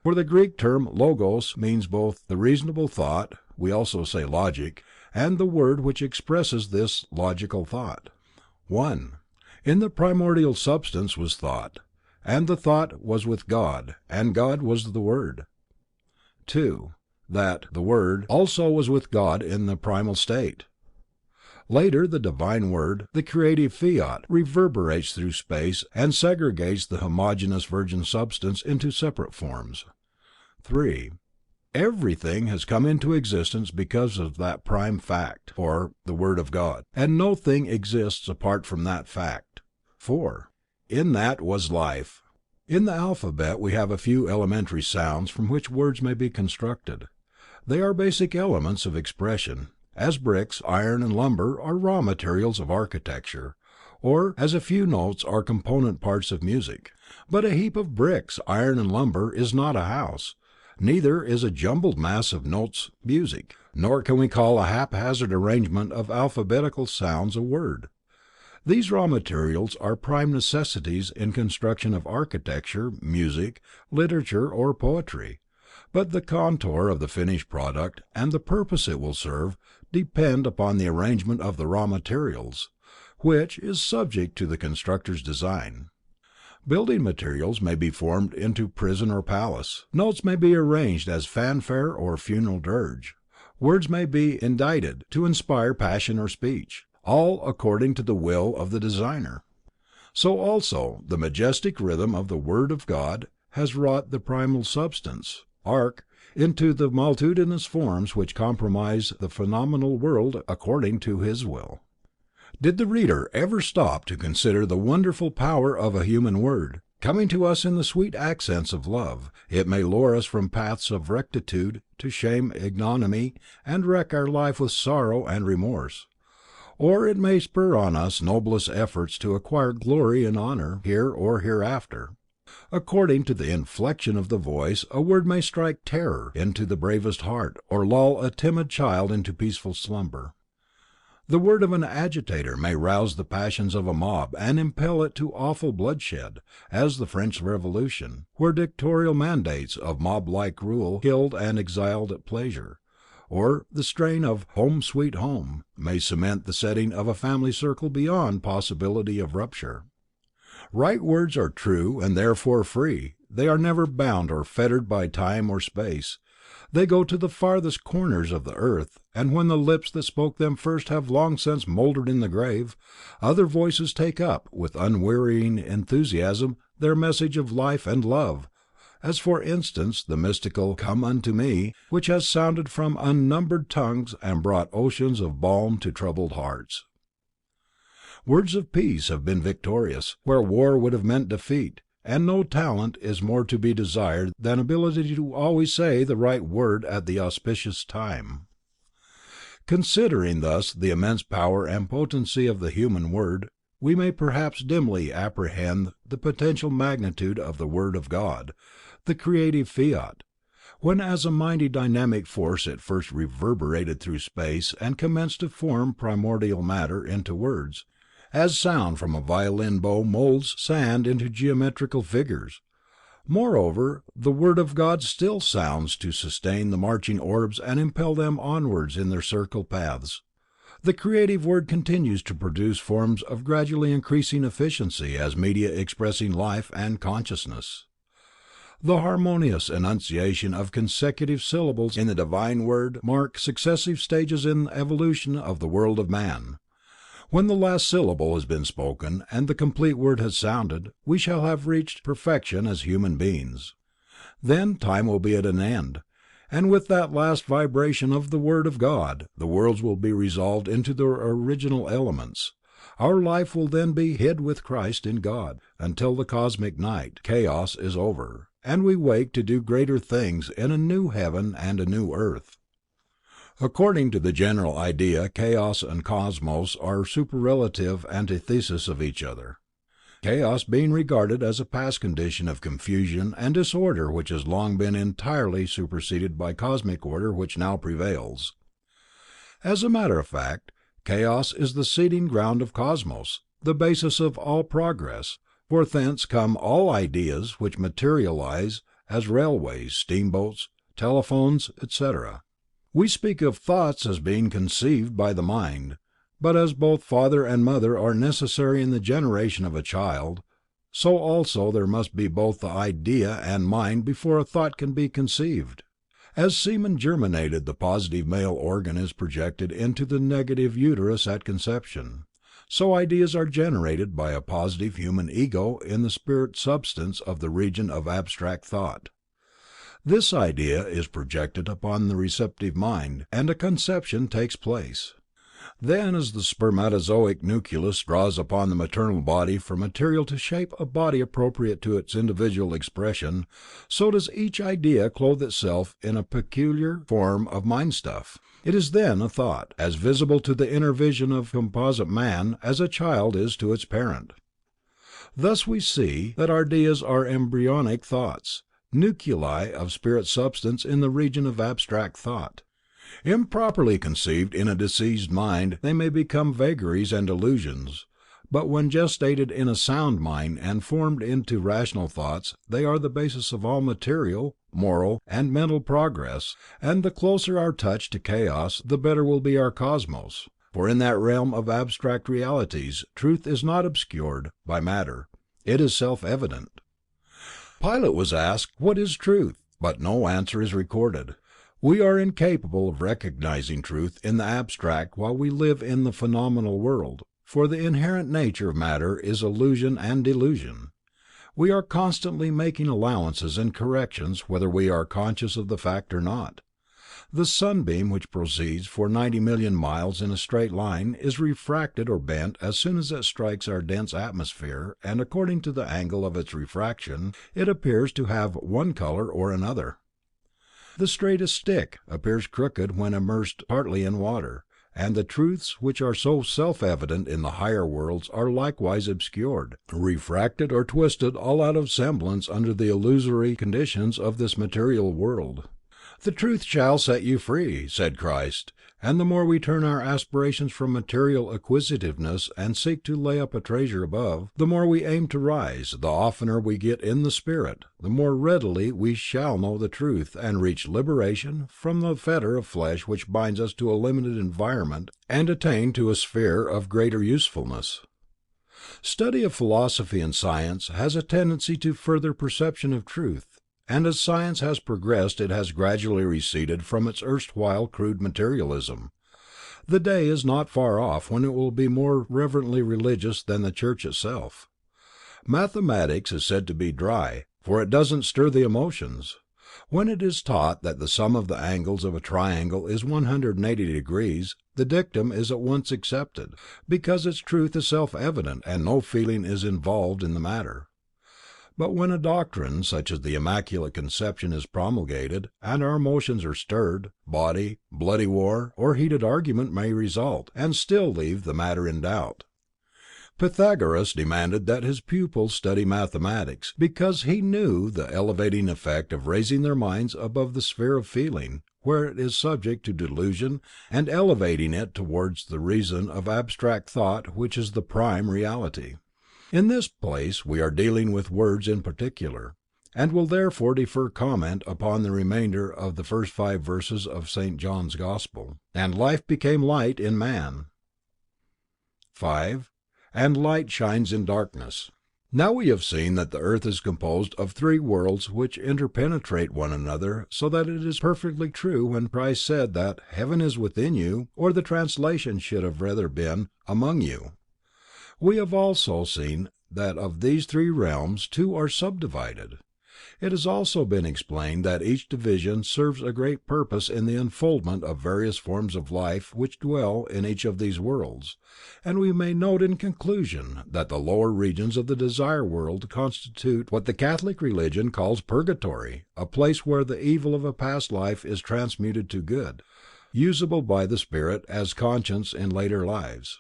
For the Greek term logos means both the reasonable thought, we also say logic, and the word which expresses this logical thought. 1. In the primordial substance was thought, and the thought was with God, and God was the Word. 2. That the Word also was with God in the primal state. Later the divine word, the creative fiat, reverberates through space and segregates the homogeneous virgin substance into separate forms. 3. Everything has come into existence because of that prime fact, or the Word of God, and no thing exists apart from that fact. 4. In that was life. In the alphabet we have a few elementary sounds from which words may be constructed. They are basic elements of expression, as bricks, iron and lumber are raw materials of architecture, or as a few notes are component parts of music. But a heap of bricks, iron and lumber is not a house, neither is a jumbled mass of notes music, nor can we call a haphazard arrangement of alphabetical sounds a word. These raw materials are prime necessities in construction of architecture, music, literature, or poetry, but the contour of the finished product and the purpose it will serve depend upon the arrangement of the raw materials, which is subject to the constructor's design. Building materials may be formed into prison or palace. Notes may be arranged as fanfare or funeral dirge. Words may be indited to inspire passion or speech, all according to the will of the designer. So also the majestic rhythm of the Word of God has wrought the primal substance, arc, into the multitudinous forms which comprise the phenomenal world according to His will. Did the reader ever stop to consider the wonderful power of a human word? Coming to us in the sweet accents of love, it may lure us from paths of rectitude to shame, ignominy, and wreck our life with sorrow and remorse. Or it may spur on us noblest efforts to acquire glory and honor, here or hereafter. According to the inflection of the voice, a word may strike terror into the bravest heart, or lull a timid child into peaceful slumber. The word of an agitator may rouse the passions of a mob and impel it to awful bloodshed, as the French Revolution, where dictatorial mandates of mob-like rule killed and exiled at pleasure, or the strain of "Home, Sweet Home" may cement the setting of a family circle beyond possibility of rupture. Right words are true and therefore free. They are never bound or fettered by time or space. They go to the farthest corners of the earth, and when the lips that spoke them first have long since mouldered in the grave, other voices take up, with unwearying enthusiasm, their message of life and love, as for instance the mystical "Come unto me," which has sounded from unnumbered tongues and brought oceans of balm to troubled hearts. Words of peace have been victorious, where war would have meant defeat, and no talent is more to be desired than ability to always say the right word at the auspicious time. Considering thus the immense power and potency of the human word, we may perhaps dimly apprehend the potential magnitude of the Word of God, the creative fiat. When as a mighty dynamic force it first reverberated through space and commenced to form primordial matter into words, as sound from a violin bow molds sand into geometrical figures. Moreover, the Word of God still sounds to sustain the marching orbs and impel them onwards in their circle paths. The creative word continues to produce forms of gradually increasing efficiency as media expressing life and consciousness. The harmonious enunciation of consecutive syllables in the divine word mark successive stages in the evolution of the world of man. When the last syllable has been spoken and the complete word has sounded, we shall have reached perfection as human beings. Then time will be at an end, and with that last vibration of the Word of God, the worlds will be resolved into their original elements. Our life will then be hid with Christ in God, until the cosmic night, chaos, is over, and we wake to do greater things in a new heaven and a new earth. According to the general idea, chaos and cosmos are superlative antitheses of each other. Chaos being regarded as a past condition of confusion and disorder which has long been entirely superseded by cosmic order which now prevails. As a matter of fact, chaos is the seeding ground of cosmos, the basis of all progress, for thence come all ideas which materialize as railways, steamboats, telephones, etc. We speak of thoughts as being conceived by the mind, but as both father and mother are necessary in the generation of a child, so also there must be both the idea and mind before a thought can be conceived. As semen germinated the positive male organ is projected into the negative uterus at conception, so ideas are generated by a positive human ego in the spirit substance of the region of abstract thought. This idea is projected upon the receptive mind, and a conception takes place. Then, as the spermatozoic nucleus draws upon the maternal body for material to shape a body appropriate to its individual expression, so does each idea clothe itself in a peculiar form of mind stuff. It is then a thought, as visible to the inner vision of composite man as a child is to its parent. Thus we see that ideas are embryonic thoughts, nuclei of spirit substance in the region of abstract thought. Improperly conceived in a diseased mind, they may become vagaries and illusions, but when gestated in a sound mind and formed into rational thoughts, they are the basis of all material, moral, and mental progress, and the closer our touch to chaos, the better will be our cosmos, for in that realm of abstract realities, truth is not obscured by matter, it is self-evident. Pilate was asked, "What is truth?" but no answer is recorded. We are incapable of recognizing truth in the abstract while we live in the phenomenal world, for the inherent nature of matter is illusion and delusion. We are constantly making allowances and corrections whether we are conscious of the fact or not. The sunbeam which proceeds for 90,000,000 miles in a straight line is refracted or bent as soon as it strikes our dense atmosphere, and according to the angle of its refraction, it appears to have one color or another. The straightest stick appears crooked when immersed partly in water, and the truths which are so self-evident in the higher worlds are likewise obscured, refracted or twisted all out of semblance under the illusory conditions of this material world. "The truth shall set you free," said Christ, and the more we turn our aspirations from material acquisitiveness and seek to lay up a treasure above, the more we aim to rise, the oftener we get in the spirit, the more readily we shall know the truth and reach liberation from the fetter of flesh which binds us to a limited environment, and attain to a sphere of greater usefulness. Study of philosophy and science has a tendency to further perception of truth, and as science has progressed it has gradually receded from its erstwhile crude materialism. The day is not far off when it will be more reverently religious than the church itself. Mathematics is said to be dry, for it doesn't stir the emotions. When it is taught that the sum of the angles of a triangle is 180 degrees, the dictum is at once accepted, because its truth is self-evident and no feeling is involved in the matter. But when a doctrine such as the Immaculate Conception is promulgated, and our emotions are stirred, bloody war, or heated argument may result, and still leave the matter in doubt. Pythagoras demanded that his pupils study mathematics, because he knew the elevating effect of raising their minds above the sphere of feeling, where it is subject to delusion, and elevating it towards the reason of abstract thought which is the prime reality. In this place we are dealing with words in particular, and will therefore defer comment upon the remainder of the first 5 verses of St. John's Gospel. "And life became light in man." 5. And light shines in darkness. Now we have seen that the earth is composed of 3 worlds which interpenetrate one another, so that it is perfectly true when Christ said that "heaven is within you," or the translation should have rather been "among you." We have also seen that of these 3 realms 2 are subdivided. It has also been explained that each division serves a great purpose in the unfoldment of various forms of life which dwell in each of these worlds, and we may note in conclusion that the lower regions of the Desire World constitute what the Catholic religion calls purgatory, a place where the evil of a past life is transmuted to good, usable by the spirit as conscience in later lives.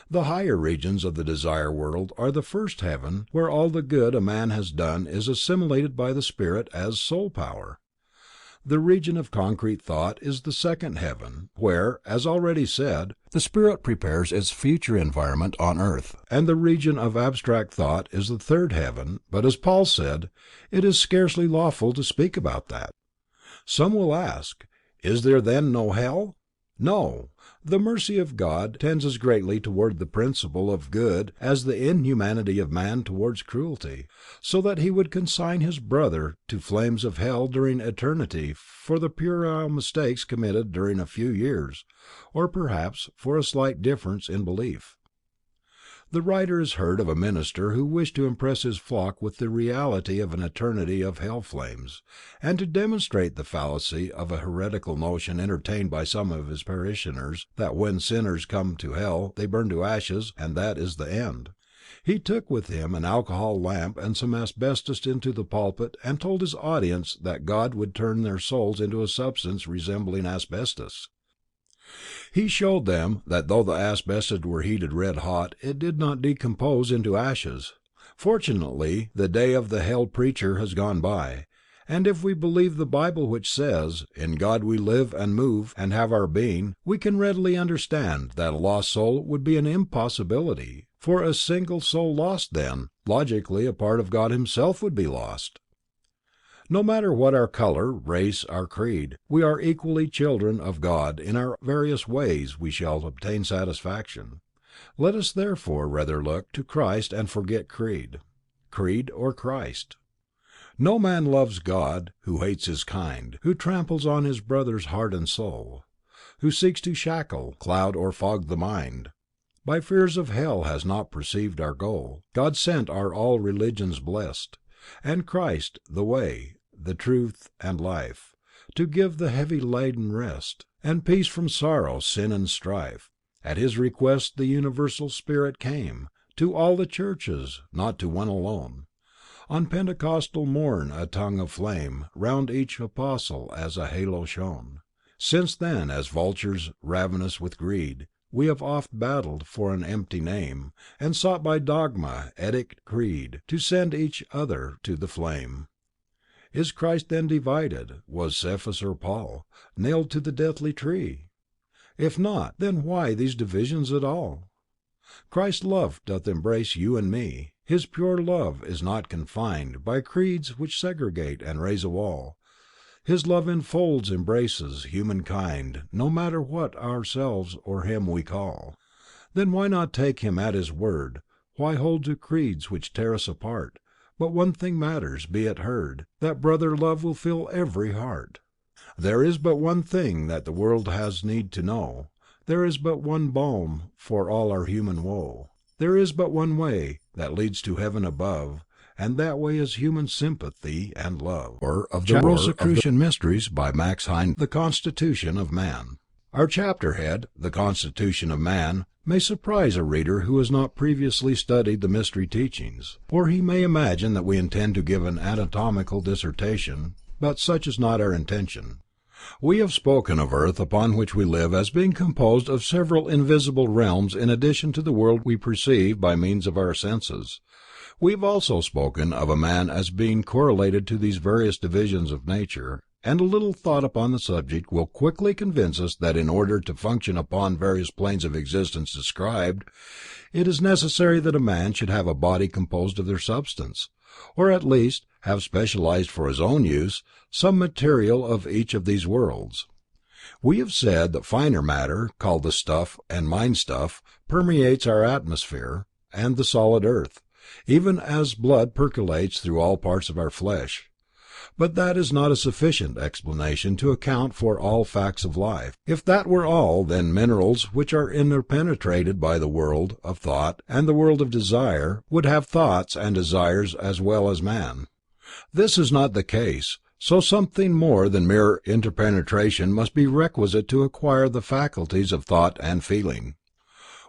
The higher regions of the Desire World are the first heaven, where all the good a man has done is assimilated by the spirit as soul power. The region of concrete thought is the second heaven, where, as already said, the spirit prepares its future environment on earth, and the region of abstract thought is the third heaven, but as Paul said, it is scarcely lawful to speak about that. Some will ask, is there then no hell? No. The mercy of God tends as greatly toward the principle of good as the inhumanity of man towards cruelty, so that he would consign his brother to flames of hell during eternity for the puerile mistakes committed during a few years, or perhaps for a slight difference in belief. The writer has heard of a minister who wished to impress his flock with the reality of an eternity of hell flames, and to demonstrate the fallacy of a heretical notion entertained by some of his parishioners, that when sinners come to hell they burn to ashes, and that is the end. He took with him an alcohol lamp and some asbestos into the pulpit, and told his audience that God would turn their souls into a substance resembling asbestos. He showed them that though the asbestos were heated red hot, it did not decompose into ashes. Fortunately, the day of the hell preacher has gone by, and if we believe the Bible which says, "In God we live and move and have our being," we can readily understand that a lost soul would be an impossibility, For a single soul lost then, logically a part of God himself would be lost. No matter what our color, race, our creed, we are equally children of God. In our various ways we shall obtain satisfaction. Let us therefore rather look to Christ and forget creed. Creed or Christ? No man loves God who hates his kind, who tramples on his brother's heart and soul, who seeks to shackle, cloud or fog the mind. By fears of hell has not perceived our goal. God sent are all religions blessed, and Christ the way, the truth and life, to give the heavy laden rest, and peace from sorrow, sin and strife. At his request the universal Spirit came, to all the churches, not to one alone. On Pentecostal morn a tongue of flame round each apostle as a halo shone. Since then, as vultures ravenous with greed, we have oft battled for an empty name, and sought by dogma, edict, creed, to send each other to the flame. Is Christ then divided? Was Cephas or Paul nailed to the deathly tree? If not, then why these divisions at all? Christ's love doth embrace you and me. His pure love is not confined by creeds which segregate and raise a wall. His love enfolds, embraces humankind, no matter what ourselves or him we call. Then why not take him at his word? Why hold to creeds which tear us apart? But one thing matters, be it heard, that brother love will fill every heart. There is but one thing that the world has need to know. There is but one balm for all our human woe. There is but one way that leads to heaven above, and that way is human sympathy and love. Or of the Rosicrucian Mysteries by Max Heindel, The Constitution of Man. Our chapter head, The Constitution of Man, may surprise a reader who has not previously studied the mystery teachings, or he may imagine that we intend to give an anatomical dissertation, but such is not our intention. We have spoken of earth upon which we live as being composed of several invisible realms in addition to the world we perceive by means of our senses. We have also spoken of a man as being correlated to these various divisions of nature, and a little thought upon the subject will quickly convince us that in order to function upon various planes of existence described, it is necessary that a man should have a body composed of their substance, or at least have specialized for his own use some material of each of these worlds. We have said that finer matter, called the stuff and mind stuff, permeates our atmosphere and the solid earth, even as blood percolates through all parts of our flesh. But that is not a sufficient explanation to account for all facts of life. If that were all, then minerals, which are interpenetrated by the world of thought and the world of desire, would have thoughts and desires as well as man. This is not the case, so something more than mere interpenetration must be requisite to acquire the faculties of thought and feeling.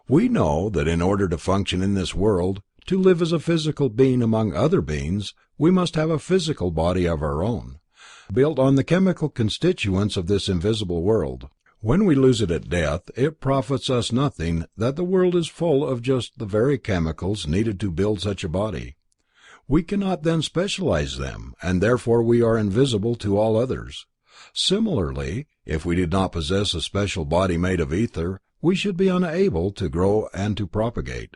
We know that in order to function in this world, to live as a physical being among other beings, we must have a physical body of our own, built on the chemical constituents of this invisible world. When we lose it at death, it profits us nothing that the world is full of just the very chemicals needed to build such a body. We cannot then specialize them, and therefore we are invisible to all others. Similarly, if we did not possess a special body made of ether, we should be unable to grow and to propagate.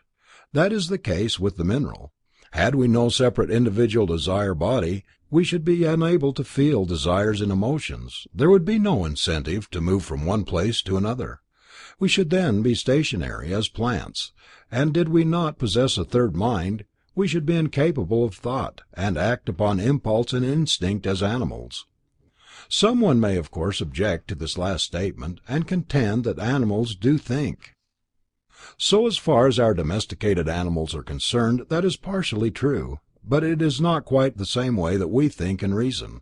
That is the case with the mineral. Had we no separate individual desire body, we should be unable to feel desires and emotions. There would be no incentive to move from one place to another. We should then be stationary as plants, and did we not possess a third mind, we should be incapable of thought, and act upon impulse and instinct as animals. Someone may of course object to this last statement, and contend that animals do think. So as far as our domesticated animals are concerned, that is partially true, but it is not quite the same way that we think and reason.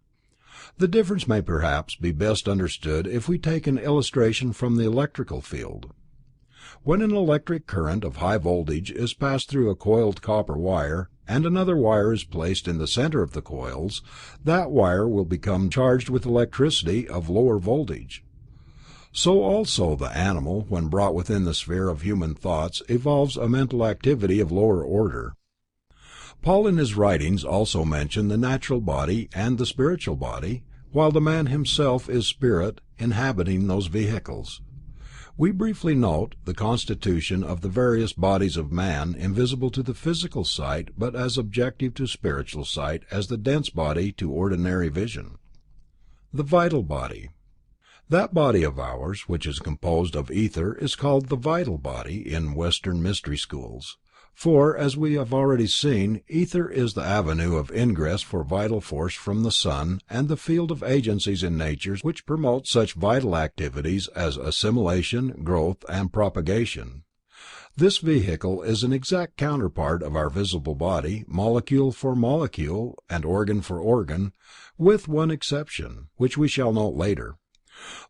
The difference may perhaps be best understood if we take an illustration from the electrical field. When an electric current of high voltage is passed through a coiled copper wire, and another wire is placed in the center of the coils, that wire will become charged with electricity of lower voltage. So also the animal, when brought within the sphere of human thoughts, evolves a mental activity of lower order. Paul in his writings also mentioned the natural body and the spiritual body, while the man himself is spirit inhabiting those vehicles. We briefly note the constitution of the various bodies of man, invisible to the physical sight but as objective to spiritual sight as the dense body to ordinary vision. The vital body. That body of ours, which is composed of ether, is called the vital body in Western mystery schools. For, as we have already seen, ether is the avenue of ingress for vital force from the sun and the field of agencies in nature which promote such vital activities as assimilation, growth, and propagation. This vehicle is an exact counterpart of our visible body, molecule for molecule and organ for organ, with one exception, which we shall note later.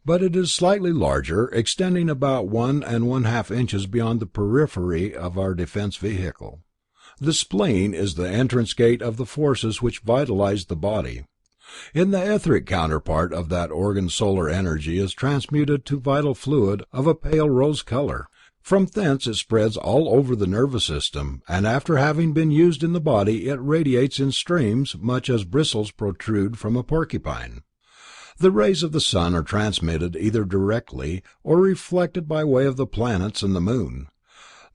But it is slightly larger, extending about 1½ inches beyond the periphery of our defense vehicle. The spleen is the entrance gate of the forces which vitalize the body. In the etheric counterpart of that organ solar energy is transmuted to vital fluid of a pale rose color. From thence it spreads all over the nervous system, and after having been used in the body it radiates in streams, much as bristles protrude from a porcupine. The rays of the sun are transmitted either directly or reflected by way of the planets and the moon.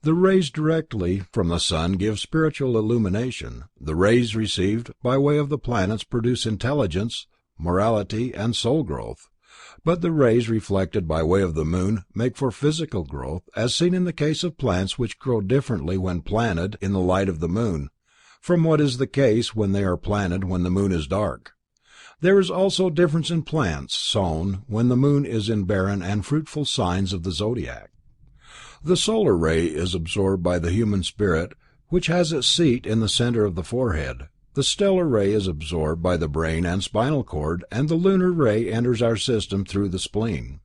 The rays directly from the sun give spiritual illumination. The rays received by way of the planets produce intelligence, morality, and soul growth. But the rays reflected by way of the moon make for physical growth, as seen in the case of plants which grow differently when planted in the light of the moon, from what is the case when they are planted when the moon is dark. There is also difference in plants sown when the moon is in barren and fruitful signs of the zodiac. The solar ray is absorbed by the human spirit, which has its seat in the center of the forehead. The stellar ray is absorbed by the brain and spinal cord, and the lunar ray enters our system through the spleen.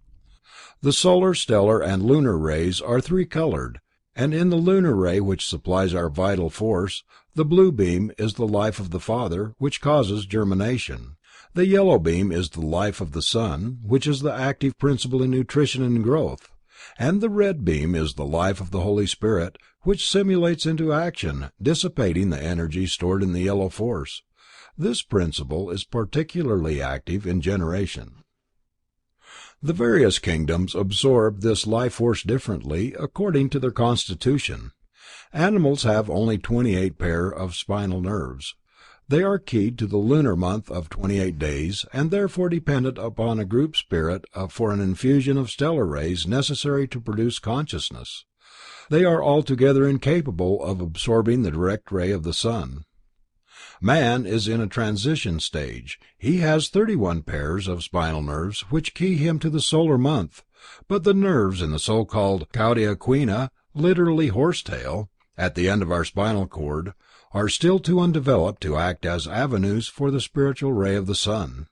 The solar, stellar, and lunar rays are three-colored, and in the lunar ray, which supplies our vital force, the blue beam is the life of the father, which causes germination. The yellow beam is the life of the sun, which is the active principle in nutrition and growth, and the red beam is the life of the Holy Spirit, which simulates into action, dissipating the energy stored in the yellow force. This principle is particularly active in generation. The various kingdoms absorb this life force differently, according to their constitution. Animals have only 28 pair of spinal nerves. They are keyed to the lunar month of 28 days, and therefore dependent upon a group spirit for an infusion of stellar rays necessary to produce consciousness. They are altogether incapable of absorbing the direct ray of the sun. Man is in a transition stage. He has 31 pairs of spinal nerves which key him to the solar month, but the nerves in the so-called cauda equina, literally horsetail, at the end of our spinal cord, are still too undeveloped to act as avenues for the spiritual ray of the sun.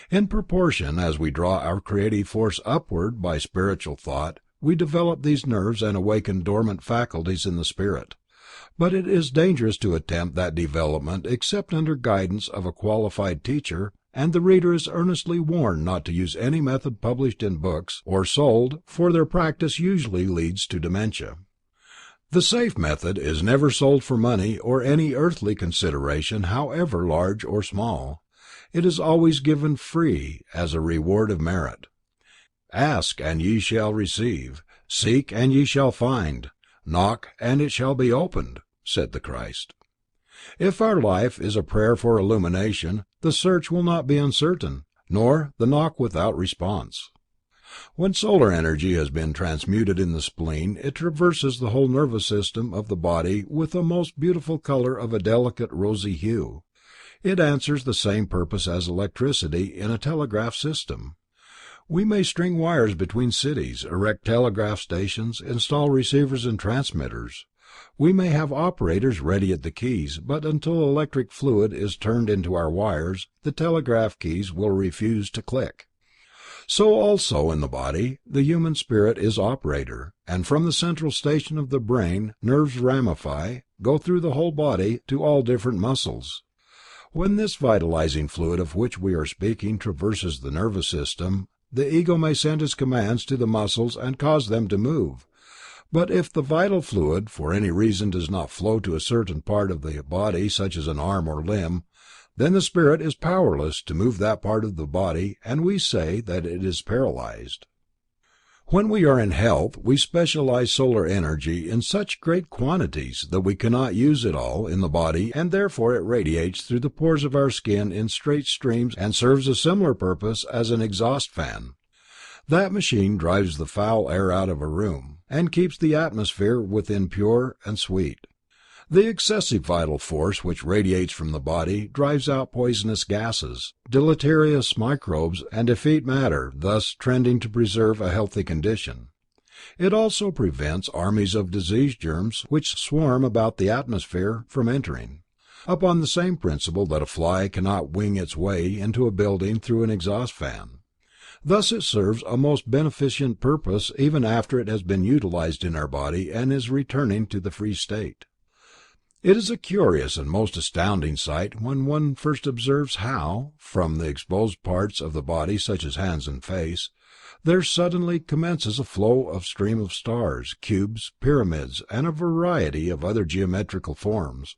In proportion as we draw our creative force upward by spiritual thought, we develop these nerves and awaken dormant faculties in the spirit. But it is dangerous to attempt that development except under guidance of a qualified teacher, and the reader is earnestly warned not to use any method published in books or sold, for their practice usually leads to dementia. The safe method is never sold for money or any earthly consideration, however large or small. It is always given free as a reward of merit. Ask and ye shall receive, seek and ye shall find, knock and it shall be opened, said the Christ. If our life is a prayer for illumination, the search will not be uncertain, nor the knock without response. When solar energy has been transmuted in the spleen, it traverses the whole nervous system of the body with a most beautiful color of a delicate rosy hue. It answers the same purpose as electricity in a telegraph system. We may string wires between cities, erect telegraph stations, install receivers and transmitters. We may have operators ready at the keys, but until electric fluid is turned into our wires, the telegraph keys will refuse to click. So also in the body, the human spirit is operator, and from the central station of the brain, nerves ramify, go through the whole body to all different muscles. When this vitalizing fluid of which we are speaking traverses the nervous system, the ego may send its commands to the muscles and cause them to move. But if the vital fluid for any reason does not flow to a certain part of the body, such as an arm or limb, then the spirit is powerless to move that part of the body, and we say that it is paralyzed. When we are in health, we specialize solar energy in such great quantities that we cannot use it all in the body, and therefore it radiates through the pores of our skin in straight streams and serves a similar purpose as an exhaust fan. That machine drives the foul air out of a room, and keeps the atmosphere within pure and sweet. The excessive vital force which radiates from the body drives out poisonous gases, deleterious microbes and effete matter, thus tending to preserve a healthy condition. It also prevents armies of disease germs which swarm about the atmosphere from entering, upon the same principle that a fly cannot wing its way into a building through an exhaust fan. Thus it serves a most beneficent purpose even after it has been utilized in our body and is returning to the free state. It is a curious and most astounding sight when one first observes how, from the exposed parts of the body such as hands and face, there suddenly commences a flow of stream of stars, cubes, pyramids, and a variety of other geometrical forms.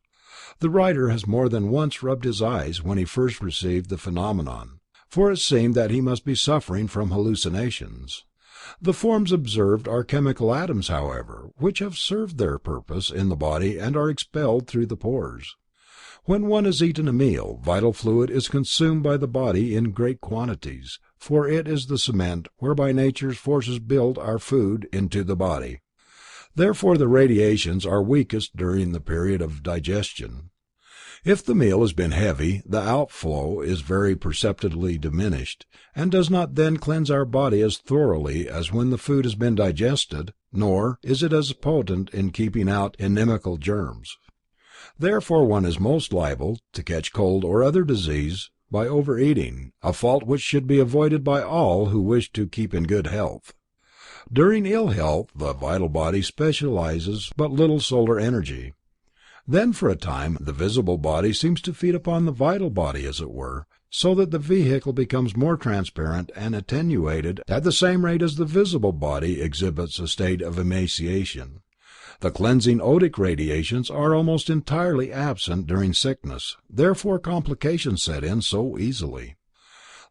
The writer has more than once rubbed his eyes when he first perceived the phenomenon, for it seemed that he must be suffering from hallucinations. The forms observed are chemical atoms, however, which have served their purpose in the body and are expelled through the pores. When one has eaten a meal, vital fluid is consumed by the body in great quantities, for it is the cement whereby nature's forces build our food into the body. Therefore the radiations are weakest during the period of digestion. If the meal has been heavy, the outflow is very perceptibly diminished, and does not then cleanse our body as thoroughly as when the food has been digested, nor is it as potent in keeping out inimical germs. Therefore one is most liable to catch cold or other disease by overeating, a fault which should be avoided by all who wish to keep in good health. During ill health the vital body specializes but little solar energy. Then for a time the visible body seems to feed upon the vital body as it were, so that the vehicle becomes more transparent and attenuated at the same rate as the visible body exhibits a state of emaciation. The cleansing odic radiations are almost entirely absent during sickness, therefore complications set in so easily.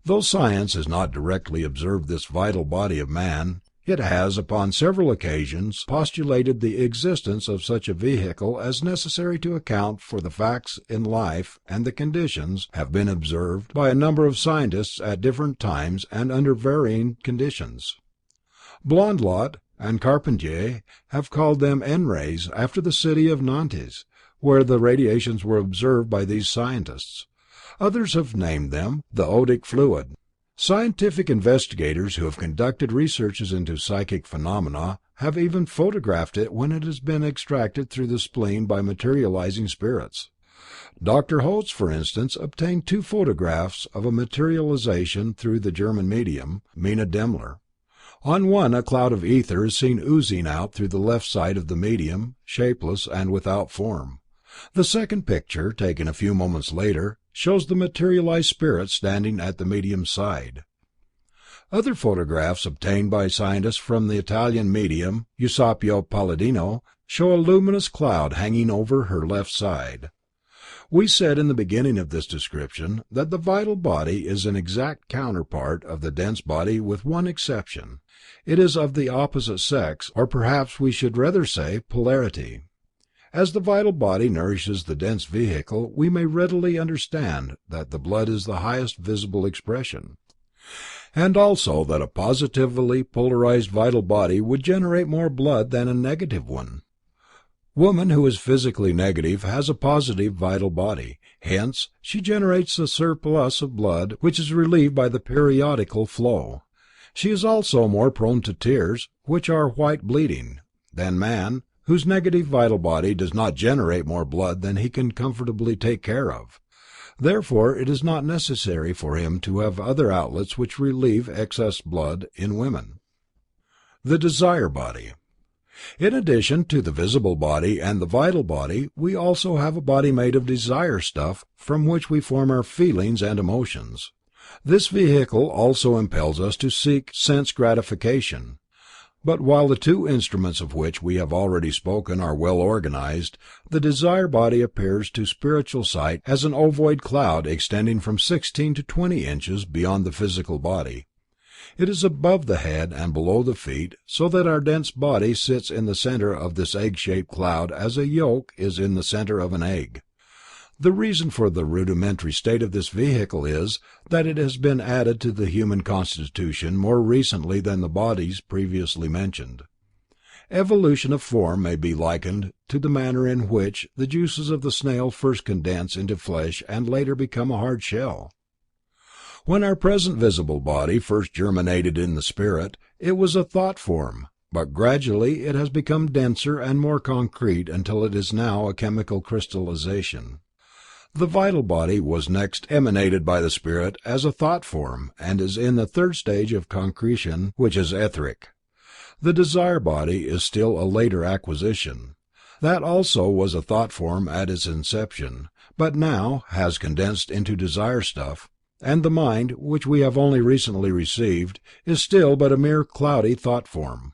Though science has not directly observed this vital body of man, it has upon several occasions postulated the existence of such a vehicle as necessary to account for the facts in life, and the conditions have been observed by a number of scientists at different times and under varying conditions. Blondlot and Carpentier have called them N-rays after the city of Nantes, where the radiations were observed by these scientists. Others have named them the odic fluid. Scientific investigators who have conducted researches into psychic phenomena have even photographed it when it has been extracted through the spleen by materializing spirits. Dr. Holtz, for instance, obtained 2 photographs of a materialization through the German medium, Mina Demmler. On one a cloud of ether is seen oozing out through the left side of the medium, shapeless and without form. The second picture, taken a few moments later, shows the materialized spirit standing at the medium's side. Other photographs obtained by scientists from the Italian medium, Eusapio Palladino, show a luminous cloud hanging over her left side. We said in the beginning of this description that the vital body is an exact counterpart of the dense body with one exception. It is of the opposite sex, or perhaps we should rather say polarity. As the vital body nourishes the dense vehicle, we may readily understand that the blood is the highest visible expression, and also that a positively polarized vital body would generate more blood than a negative one. Woman who is physically negative has a positive vital body, hence she generates a surplus of blood which is relieved by the periodical flow. She is also more prone to tears, which are white bleeding, than man, whose negative vital body does not generate more blood than he can comfortably take care of. Therefore it is not necessary for him to have other outlets which relieve excess blood in women. The desire body. In addition to the visible body and the vital body, we also have a body made of desire stuff from which we form our feelings and emotions. This vehicle also impels us to seek sense gratification. But while the 2 instruments of which we have already spoken are well organized, the desire body appears to spiritual sight as an ovoid cloud extending from 16 to 20 inches beyond the physical body. It is above the head and below the feet, so that our dense body sits in the center of this egg-shaped cloud as a yolk is in the center of an egg. The reason for the rudimentary state of this vehicle is, that it has been added to the human constitution more recently than the bodies previously mentioned. Evolution of form may be likened to the manner in which the juices of the snail first condense into flesh and later become a hard shell. When our present visible body first germinated in the spirit, it was a thought form, but gradually it has become denser and more concrete until it is now a chemical crystallization. The vital body was next emanated by the spirit as a thought form, and is in the third stage of concretion, which is etheric. The desire body is still a later acquisition. That also was a thought form at its inception, but now has condensed into desire stuff, and the mind, which we have only recently received, is still but a mere cloudy thought form.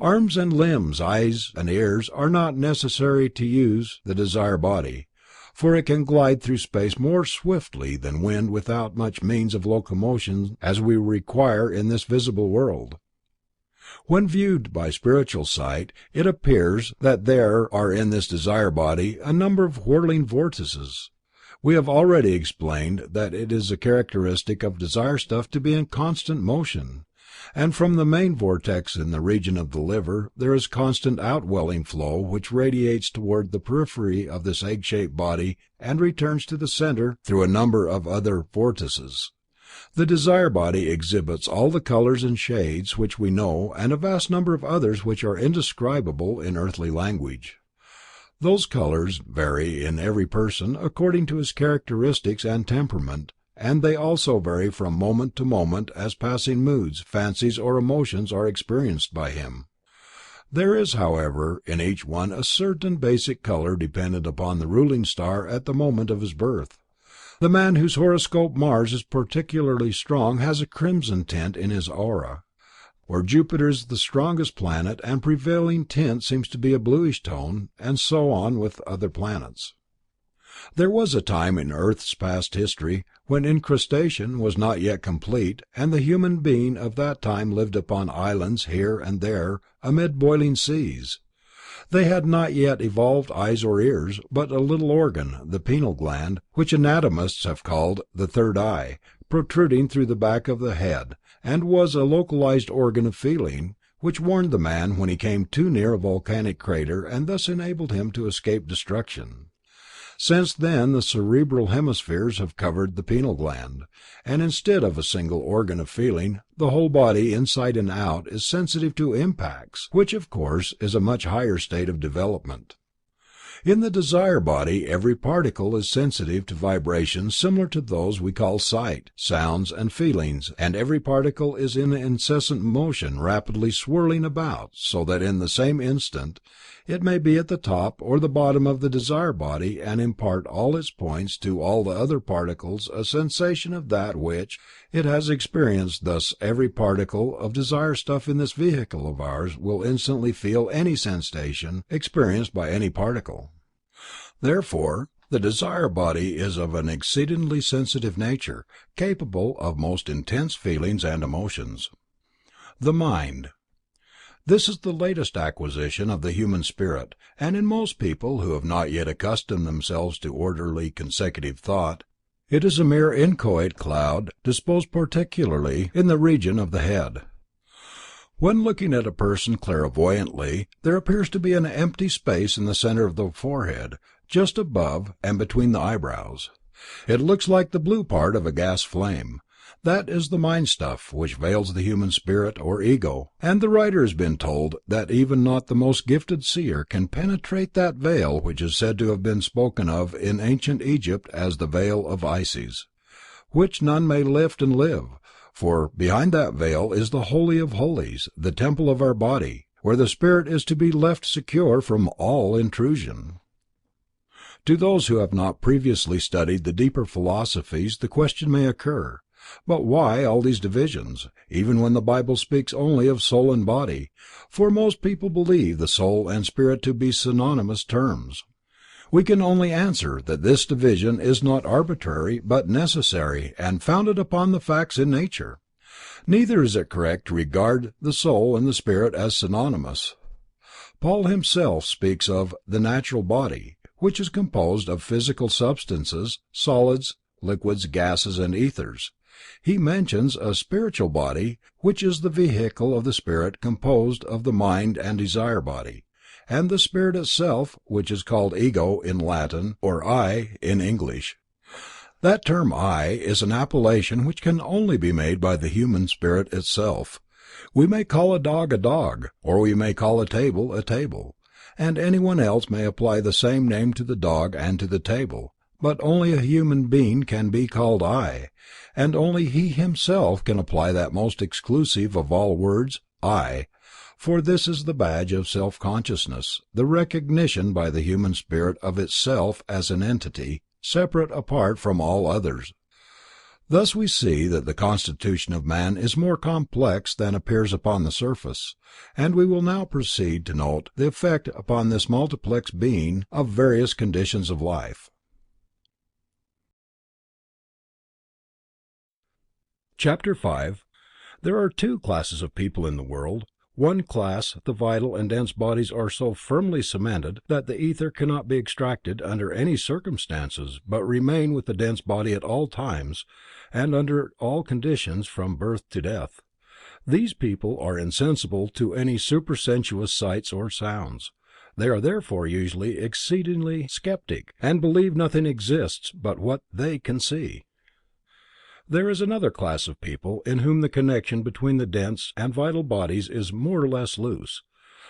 Arms and limbs, eyes and ears are not necessary to use the desire body, for it can glide through space more swiftly than wind without much means of locomotion as we require in this visible world. When viewed by spiritual sight, it appears that there are in this desire body a number of whirling vortices. We have already explained that it is a characteristic of desire stuff to be in constant motion, and from the main vortex in the region of the liver there is constant outwelling flow which radiates toward the periphery of this egg-shaped body and returns to the center through a number of other vortices. The desire body exhibits all the colors and shades which we know and a vast number of others which are indescribable in earthly language. Those colors vary in every person according to his characteristics and temperament, and they also vary from moment to moment as passing moods, fancies or emotions are experienced by him. There is, however, in each one a certain basic color dependent upon the ruling star at the moment of his birth. The man whose horoscope Mars is particularly strong has a crimson tint in his aura, where Jupiter is the strongest planet and prevailing tint seems to be a bluish tone, and so on with other planets. There was a time in Earth's past history when incrustation was not yet complete, and the human being of that time lived upon islands here and there amid boiling seas. They had not yet evolved eyes or ears, but a little organ, the pineal gland, which anatomists have called the third eye, protruding through the back of the head, and was a localized organ of feeling, which warned the man when he came too near a volcanic crater and thus enabled him to escape destruction. Since then the cerebral hemispheres have covered the pineal gland, and instead of a single organ of feeling, the whole body inside and out is sensitive to impacts, which of course is a much higher state of development. In the desire body every particle is sensitive to vibrations similar to those we call sight, sounds and feelings, and every particle is in incessant motion rapidly swirling about so that in the same instant it may be at the top or the bottom of the desire body and impart all its points to all the other particles a sensation of that which it has experienced. Thus every particle of desire stuff in this vehicle of ours will instantly feel any sensation experienced by any particle. Therefore, the desire body is of an exceedingly sensitive nature, capable of most intense feelings and emotions. The mind. This is the latest acquisition of the human spirit, and in most people who have not yet accustomed themselves to orderly consecutive thought, it is a mere inchoate cloud disposed particularly in the region of the head. When looking at a person clairvoyantly, there appears to be an empty space in the center of the forehead, just above and between the eyebrows. It looks like the blue part of a gas flame. That is the mind stuff which veils the human spirit or ego, and the writer has been told that even not the most gifted seer can penetrate that veil which is said to have been spoken of in ancient Egypt as the veil of Isis, which none may lift and live, for behind that veil is the Holy of Holies, the temple of our body, where the spirit is to be left secure from all intrusion. To those who have not previously studied the deeper philosophies the question may occur, but why all these divisions, even when the Bible speaks only of soul and body, for most people believe the soul and spirit to be synonymous terms? We can only answer that this division is not arbitrary but necessary and founded upon the facts in nature. Neither is it correct to regard the soul and the spirit as synonymous. Paul himself speaks of the natural body, which is composed of physical substances, solids, liquids, gases, and ethers. He mentions a spiritual body, which is the vehicle of the spirit, composed of the mind and desire body, and the spirit itself, which is called ego in Latin, or I in English. That term I is an appellation which can only be made by the human spirit itself. We may call a dog, or we may call a table, and anyone else may apply the same name to the dog and to the table, but only a human being can be called I, and only he himself can apply that most exclusive of all words, I, for this is the badge of self-consciousness, the recognition by the human spirit of itself as an entity, separate apart from all others. Thus we see that the constitution of man is more complex than appears upon the surface, and we will now proceed to note the effect upon this multiplex being of various conditions of life. Chapter 5. There are two classes of people in the world. One class, the vital and dense bodies are so firmly cemented that the ether cannot be extracted under any circumstances, but remain with the dense body at all times, and under all conditions from birth to death. These people are insensible to any supersensuous sights or sounds. They are therefore usually exceedingly skeptic, and believe nothing exists but what they can see. There is another class of people in whom the connection between the dense and vital bodies is more or less loose,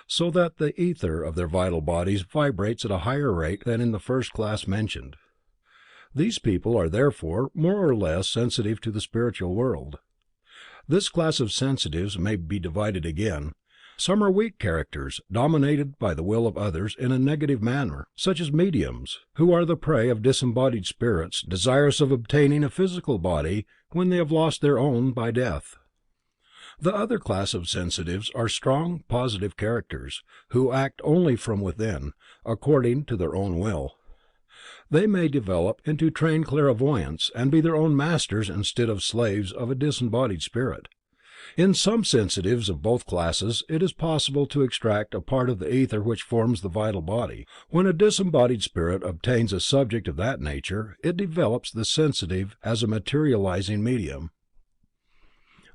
so that the ether of their vital bodies vibrates at a higher rate than in the first class mentioned. These people are therefore more or less sensitive to the spiritual world. This class of sensitives may be divided again. Some are weak characters, dominated by the will of others in a negative manner, such as mediums, who are the prey of disembodied spirits, desirous of obtaining a physical body when they have lost their own by death. The other class of sensitives are strong, positive characters, who act only from within, according to their own will. They may develop into trained clairvoyants, and be their own masters instead of slaves of a disembodied spirit. In some sensitives of both classes it is possible to extract a part of the ether which forms the vital body. When a disembodied spirit obtains a subject of that nature, it develops the sensitive as a materializing medium.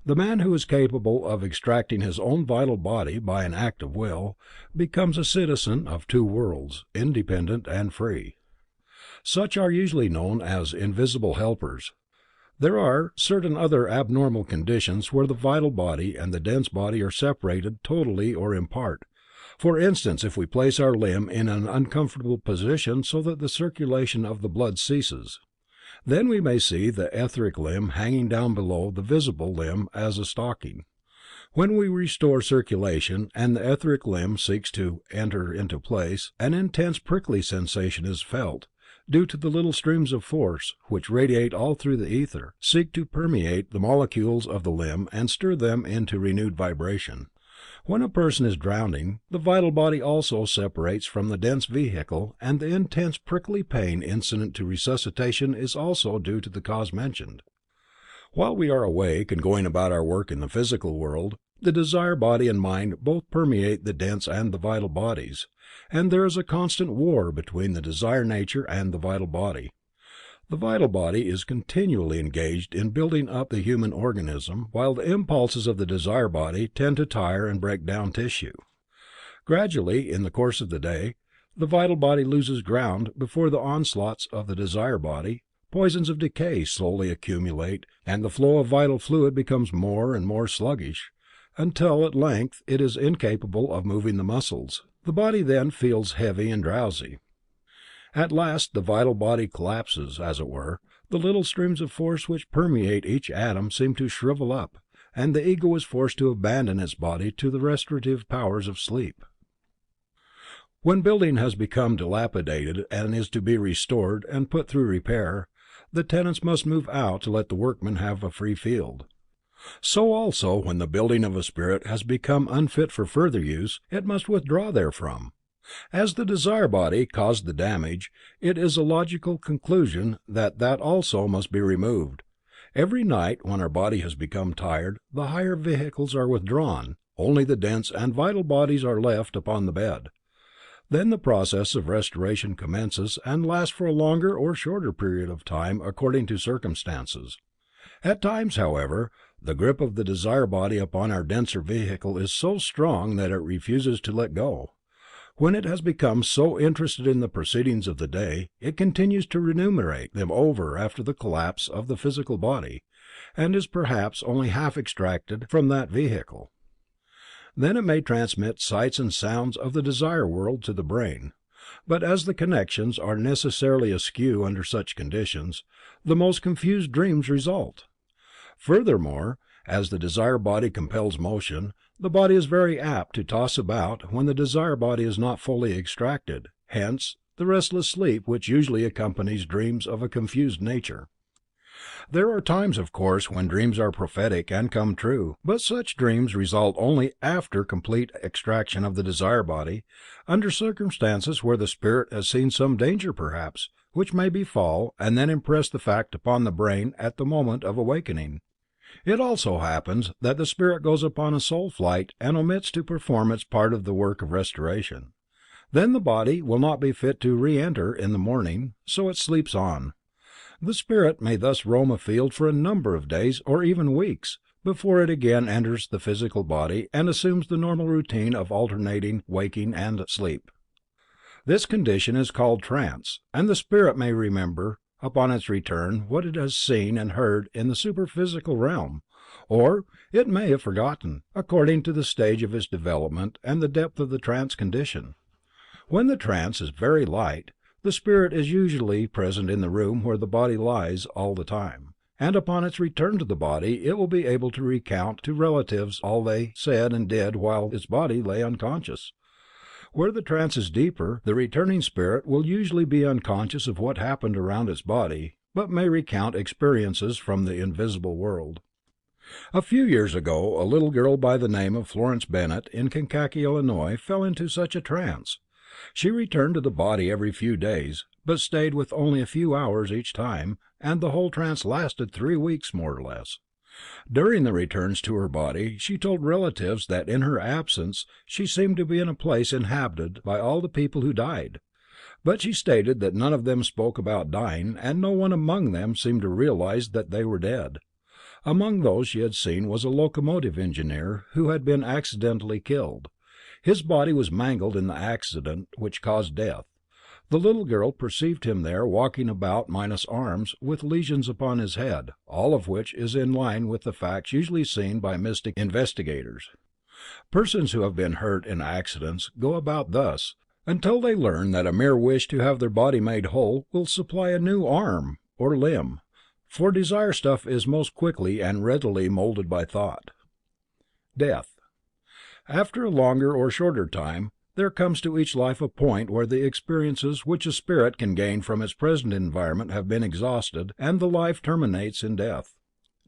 The man who is capable of extracting his own vital body by an act of will, becomes a citizen of two worlds, independent and free. Such are usually known as invisible helpers. There are certain other abnormal conditions where the vital body and the dense body are separated totally or in part. For instance, if we place our limb in an uncomfortable position so that the circulation of the blood ceases, then we may see the etheric limb hanging down below the visible limb as a stocking. When we restore circulation and the etheric limb seeks to enter into place, an intense prickly sensation is felt, due to the little streams of force, which radiate all through the ether, seek to permeate the molecules of the limb and stir them into renewed vibration. When a person is drowning, the vital body also separates from the dense vehicle, and the intense prickly pain incident to resuscitation is also due to the cause mentioned. While we are awake and going about our work in the physical world, the desire body and mind both permeate the dense and the vital bodies, and there is a constant war between the desire nature and the vital body. The vital body is continually engaged in building up the human organism, while the impulses of the desire body tend to tire and break down tissue. Gradually, in the course of the day, the vital body loses ground before the onslaughts of the desire body. Poisons of decay slowly accumulate, and the flow of vital fluid becomes more and more sluggish, until at length it is incapable of moving the muscles. The body then feels heavy and drowsy. At last the vital body collapses, as it were. The little streams of force which permeate each atom seem to shrivel up, and the ego is forced to abandon its body to the restorative powers of sleep. When building has become dilapidated and is to be restored and put through repair, the tenants must move out to let the workmen have a free field. So also, when the building of a spirit has become unfit for further use, it must withdraw therefrom. As the desire body caused the damage, it is a logical conclusion that that also must be removed. Every night, when our body has become tired, the higher vehicles are withdrawn, only the dense and vital bodies are left upon the bed. Then the process of restoration commences and lasts for a longer or shorter period of time according to circumstances. At times, however, the grip of the desire body upon our denser vehicle is so strong that it refuses to let go. When it has become so interested in the proceedings of the day, it continues to remunerate them over after the collapse of the physical body, and is perhaps only half extracted from that vehicle. Then it may transmit sights and sounds of the desire world to the brain, but as the connections are necessarily askew under such conditions, the most confused dreams result. Furthermore, as the desire body compels motion, the body is very apt to toss about when the desire body is not fully extracted, hence the restless sleep which usually accompanies dreams of a confused nature. There are times, of course, when dreams are prophetic and come true, but such dreams result only after complete extraction of the desire body, under circumstances where the spirit has seen some danger perhaps, which may befall, and then impress the fact upon the brain at the moment of awakening. It also happens that the spirit goes upon a soul flight and omits to perform its part of the work of restoration. Then the body will not be fit to re-enter in the morning, so it sleeps on. The spirit may thus roam afield for a number of days or even weeks, before it again enters the physical body and assumes the normal routine of alternating waking and sleep. This condition is called trance, and the spirit may remember upon its return what it has seen and heard in the superphysical realm, or it may have forgotten, according to the stage of its development and the depth of the trance condition. When the trance is very light, the spirit is usually present in the room where the body lies all the time, and upon its return to the body it will be able to recount to relatives all they said and did while its body lay unconscious. Where the trance is deeper, the returning spirit will usually be unconscious of what happened around its body, but may recount experiences from the invisible world. A few years ago, a little girl by the name of Florence Bennett in Kankakee, Illinois, fell into such a trance. She returned to the body every few days, but stayed with only a few hours each time, and the whole trance lasted 3 weeks more or less. During the returns to her body, she told relatives that in her absence she seemed to be in a place inhabited by all the people who died. But she stated that none of them spoke about dying, and no one among them seemed to realize that they were dead. Among those she had seen was a locomotive engineer who had been accidentally killed. His body was mangled in the accident which caused death. The little girl perceived him there walking about minus arms, with lesions upon his head, all of which is in line with the facts usually seen by mystic investigators. Persons who have been hurt in accidents go about thus, until they learn that a mere wish to have their body made whole will supply a new arm or limb, for desire stuff is most quickly and readily molded by thought. Death. After a longer or shorter time, there comes to each life a point where the experiences which a spirit can gain from its present environment have been exhausted, and the life terminates in death.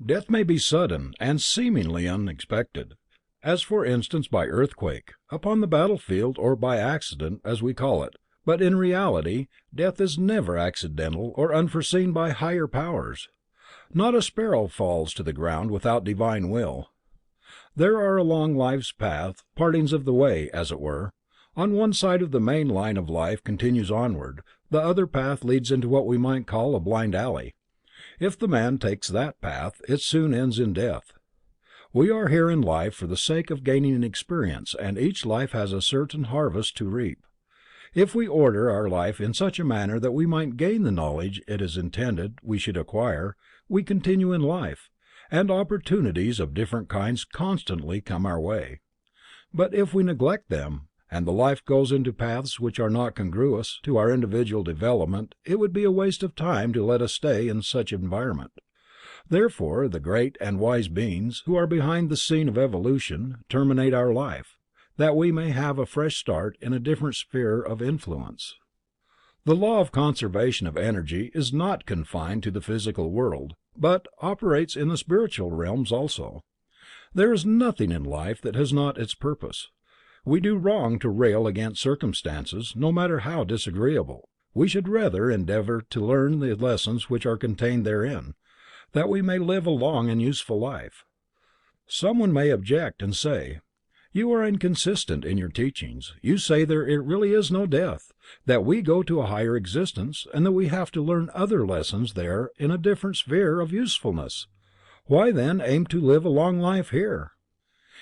Death may be sudden and seemingly unexpected, as for instance by earthquake, upon the battlefield, or by accident, as we call it, but in reality death is never accidental or unforeseen by higher powers. Not a sparrow falls to the ground without divine will. There are along life's path partings of the way, as it were. On one side of the main line of life continues onward, the other path leads into what we might call a blind alley. If the man takes that path, it soon ends in death. We are here in life for the sake of gaining experience, and each life has a certain harvest to reap. If we order our life in such a manner that we might gain the knowledge it is intended we should acquire, we continue in life, and opportunities of different kinds constantly come our way. But if we neglect them, and the life goes into paths which are not congruous to our individual development, it would be a waste of time to let us stay in such environment. Therefore, the great and wise beings, who are behind the scene of evolution, terminate our life, that we may have a fresh start in a different sphere of influence. The law of conservation of energy is not confined to the physical world, but operates in the spiritual realms also. There is nothing in life that has not its purpose. We do wrong to rail against circumstances, no matter how disagreeable. We should rather endeavor to learn the lessons which are contained therein. that we may live a long and useful life. Someone may object and say, "You are inconsistent in your teachings. You say there really is no death, that we go to a higher existence, and that we have to learn other lessons there in a different sphere of usefulness. Why then aim to live a long life here?"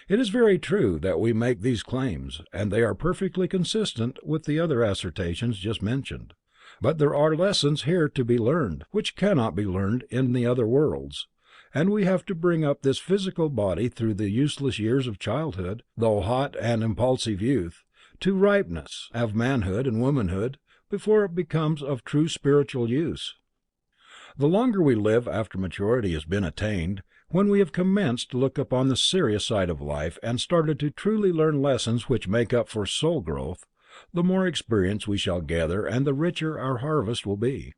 It is very true that we make these claims, and they are perfectly consistent with the other assertions just mentioned. But there are lessons here to be learned, which cannot be learned in the other worlds, and we have to bring up this physical body through the useless years of childhood, though hot and impulsive youth, to ripeness of manhood and womanhood, before it becomes of true spiritual use. The longer we live after maturity has been attained, when we have commenced to look upon the serious side of life and started to truly learn lessons which make up for soul growth, the more experience we shall gather and the richer our harvest will be.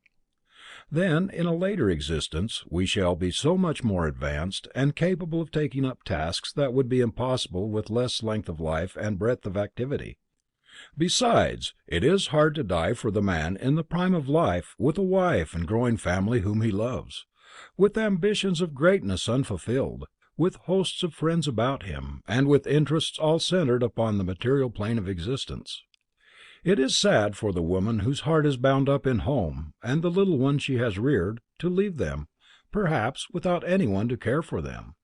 Then, in a later existence, we shall be so much more advanced and capable of taking up tasks that would be impossible with less length of life and breadth of activity. Besides, it is hard to die for the man in the prime of life, with a wife and growing family whom he loves, with ambitions of greatness unfulfilled, with hosts of friends about him, and with interests all centered upon the material plane of existence. It is sad for the woman whose heart is bound up in home and the little ones she has reared, to leave them, perhaps without anyone to care for them,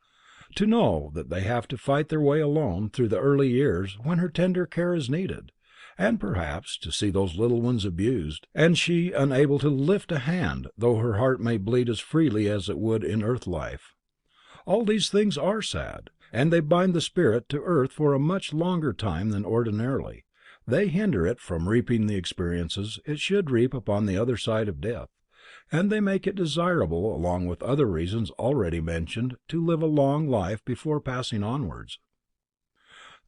to know that they have to fight their way alone through the early years when her tender care is needed, and perhaps to see those little ones abused, and she unable to lift a hand, though her heart may bleed as freely as it would in earth life. All these things are sad, and they bind the spirit to earth for a much longer time than ordinarily. They hinder it from reaping the experiences it should reap upon the other side of death, and they make it desirable, along with other reasons already mentioned, to live a long life before passing onwards.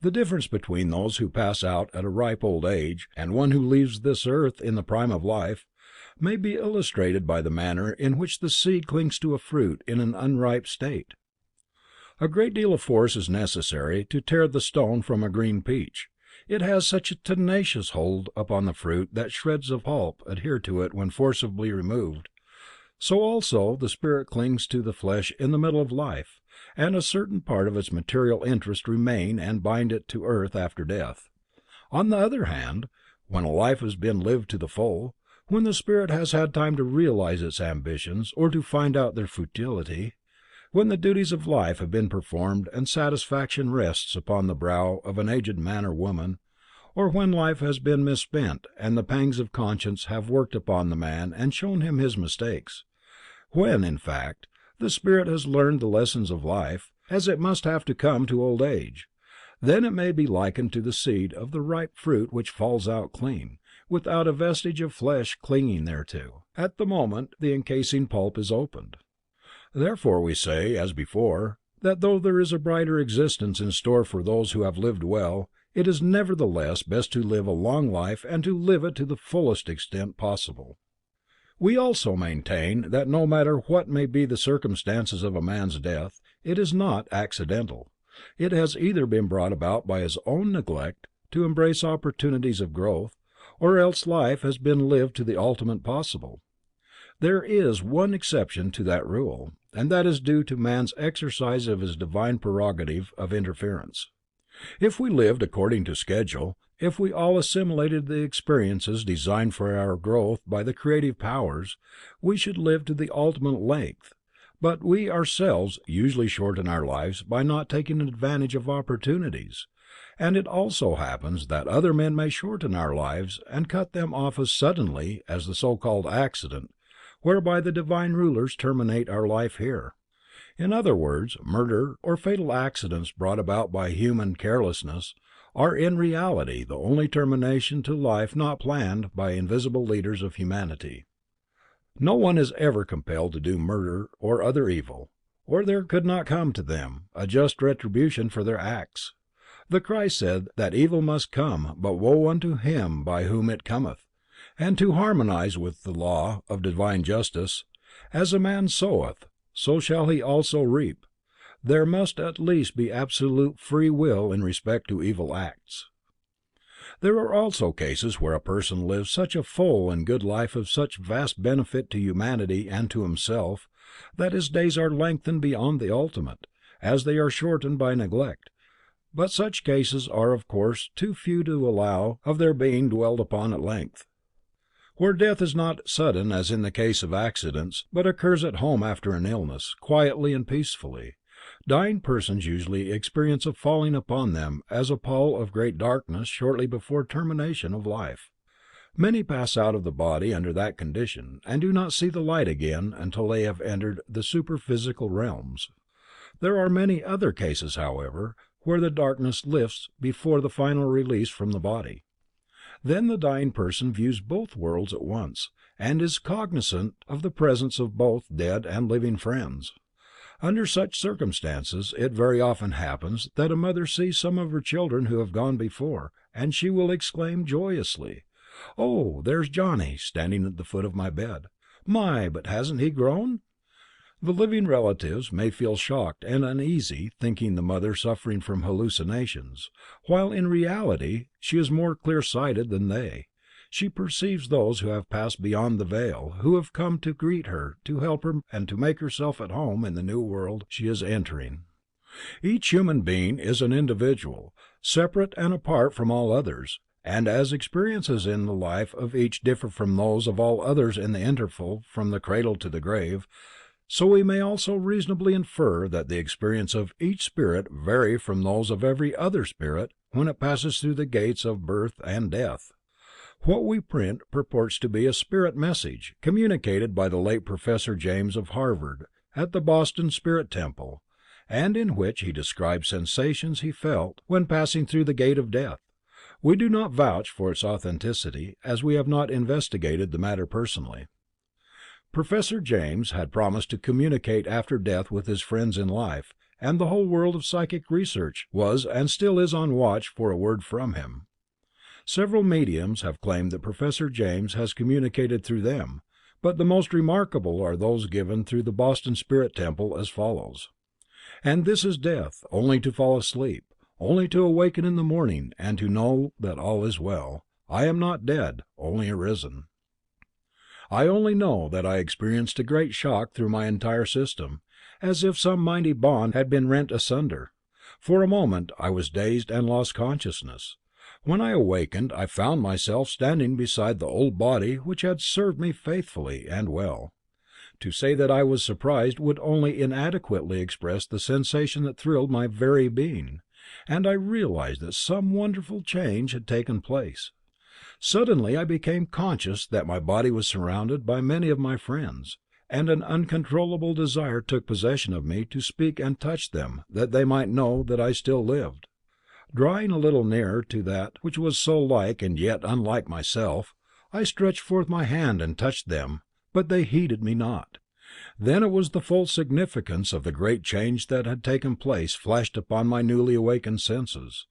The difference between those who pass out at a ripe old age, and one who leaves this earth in the prime of life, may be illustrated by the manner in which the seed clings to a fruit in an unripe state. A great deal of force is necessary to tear the stone from a green peach. It has such a tenacious hold upon the fruit that shreds of pulp adhere to it when forcibly removed. So also the spirit clings to the flesh in the middle of life, and a certain part of its material interest remain and bind it to earth after death. On the other hand, when a life has been lived to the full, when the spirit has had time to realize its ambitions or to find out their futility, when the duties of life have been performed and satisfaction rests upon the brow of an aged man or woman, or when life has been misspent and the pangs of conscience have worked upon the man and shown him his mistakes, when, in fact, the spirit has learned the lessons of life, as it must have to come to old age, then it may be likened to the seed of the ripe fruit which falls out clean, without a vestige of flesh clinging thereto, at the moment the encasing pulp is opened. Therefore we say, as before, that though there is a brighter existence in store for those who have lived well, it is nevertheless best to live a long life and to live it to the fullest extent possible. We also maintain that no matter what may be the circumstances of a man's death, it is not accidental. It has either been brought about by his own neglect to embrace opportunities of growth, or else life has been lived to the ultimate possible. There is one exception to that rule, and that is due to man's exercise of his divine prerogative of interference. If we lived according to schedule, if we all assimilated the experiences designed for our growth by the creative powers, we should live to the ultimate length, but we ourselves usually shorten our lives by not taking advantage of opportunities, and it also happens that other men may shorten our lives and cut them off as suddenly as the so-called accident, whereby the divine rulers terminate our life here. In other words, murder or fatal accidents brought about by human carelessness are in reality the only termination to life not planned by invisible leaders of humanity. No one is ever compelled to do murder or other evil, or there could not come to them a just retribution for their acts. The Christ said that evil must come, but woe unto him by whom it cometh, and to harmonize with the law of divine justice, as a man soweth, so shall he also reap. There must at least be absolute free will in respect to evil acts. There are also cases where a person lives such a full and good life of such vast benefit to humanity and to himself, that his days are lengthened beyond the ultimate, as they are shortened by neglect, but such cases are of course too few to allow of their being dwelt upon at length. Where death is not sudden as in the case of accidents, but occurs at home after an illness, quietly and peacefully, dying persons usually experience a falling upon them as a pall of great darkness shortly before termination of life. Many pass out of the body under that condition, and do not see the light again until they have entered the superphysical realms. There are many other cases, however, where the darkness lifts before the final release from the body. Then the dying person views both worlds at once, and is cognizant of the presence of both dead and living friends. Under such circumstances, it very often happens that a mother sees some of her children who have gone before, and she will exclaim joyously, "Oh, there's Johnny, standing at the foot of my bed. My, but hasn't he grown?" The living relatives may feel shocked and uneasy, thinking the mother suffering from hallucinations, while in reality she is more clear-sighted than they. She perceives those who have passed beyond the veil, who have come to greet her, to help her, and to make herself at home in the new world she is entering. Each human being is an individual, separate and apart from all others, and as experiences in the life of each differ from those of all others in the interval from the cradle to the grave, so we may also reasonably infer that the experience of each spirit vary from those of every other spirit when it passes through the gates of birth and death. What we print purports to be a spirit message, communicated by the late Professor James of Harvard at the Boston Spirit Temple, and in which he describes sensations he felt when passing through the gate of death. We do not vouch for its authenticity, as we have not investigated the matter personally. Professor James had promised to communicate after death with his friends in life, and the whole world of psychic research was and still is on watch for a word from him. Several mediums have claimed that Professor James has communicated through them, but the most remarkable are those given through the Boston Spirit Temple as follows: "And this is death, only to fall asleep, only to awaken in the morning and to know that all is well. I am not dead, only arisen. I only know that I experienced a great shock through my entire system, as if some mighty bond had been rent asunder. For a moment I was dazed and lost consciousness. When I awakened, I found myself standing beside the old body which had served me faithfully and well. To say that I was surprised would only inadequately express the sensation that thrilled my very being, and I realized that some wonderful change had taken place. Suddenly I became conscious that my body was surrounded by many of my friends, and an uncontrollable desire took possession of me to speak and touch them that they might know that I still lived. Drawing a little nearer to that which was so like and yet unlike myself, I stretched forth my hand and touched them, but they heeded me not. Then it was the full significance of the great change that had taken place flashed upon my newly awakened senses.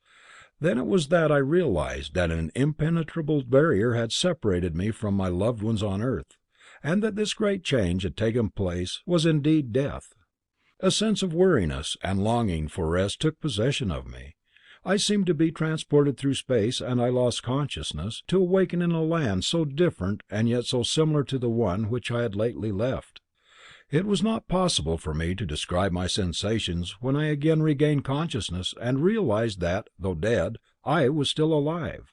Then it was that I realized that an impenetrable barrier had separated me from my loved ones on earth, and that this great change had taken place was indeed death. A sense of weariness and longing for rest took possession of me. I seemed to be transported through space, and I lost consciousness, to awaken in a land so different and yet so similar to the one which I had lately left. It was not possible for me to describe my sensations when I again regained consciousness and realized that, though dead, I was still alive.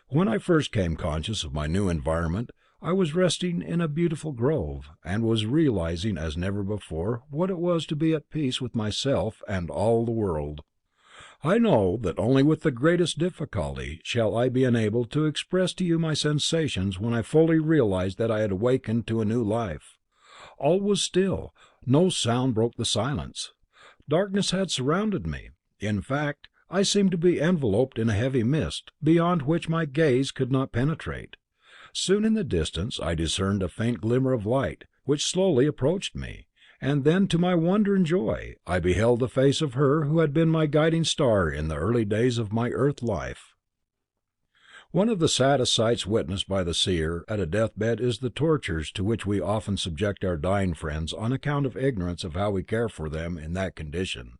When I first came conscious of my new environment, I was resting in a beautiful grove, and was realizing as never before what it was to be at peace with myself and all the world. I know that only with the greatest difficulty shall I be enabled to express to you my sensations when I fully realized that I had awakened to a new life. All was still, no sound broke the silence. Darkness had surrounded me. In fact, I seemed to be enveloped in a heavy mist, beyond which my gaze could not penetrate. Soon in the distance I discerned a faint glimmer of light, which slowly approached me, and then, to my wonder and joy, I beheld the face of her who had been my guiding star in the early days of my earth life. One of the saddest sights witnessed by the seer at a deathbed is the tortures to which we often subject our dying friends on account of ignorance of how we care for them in that condition.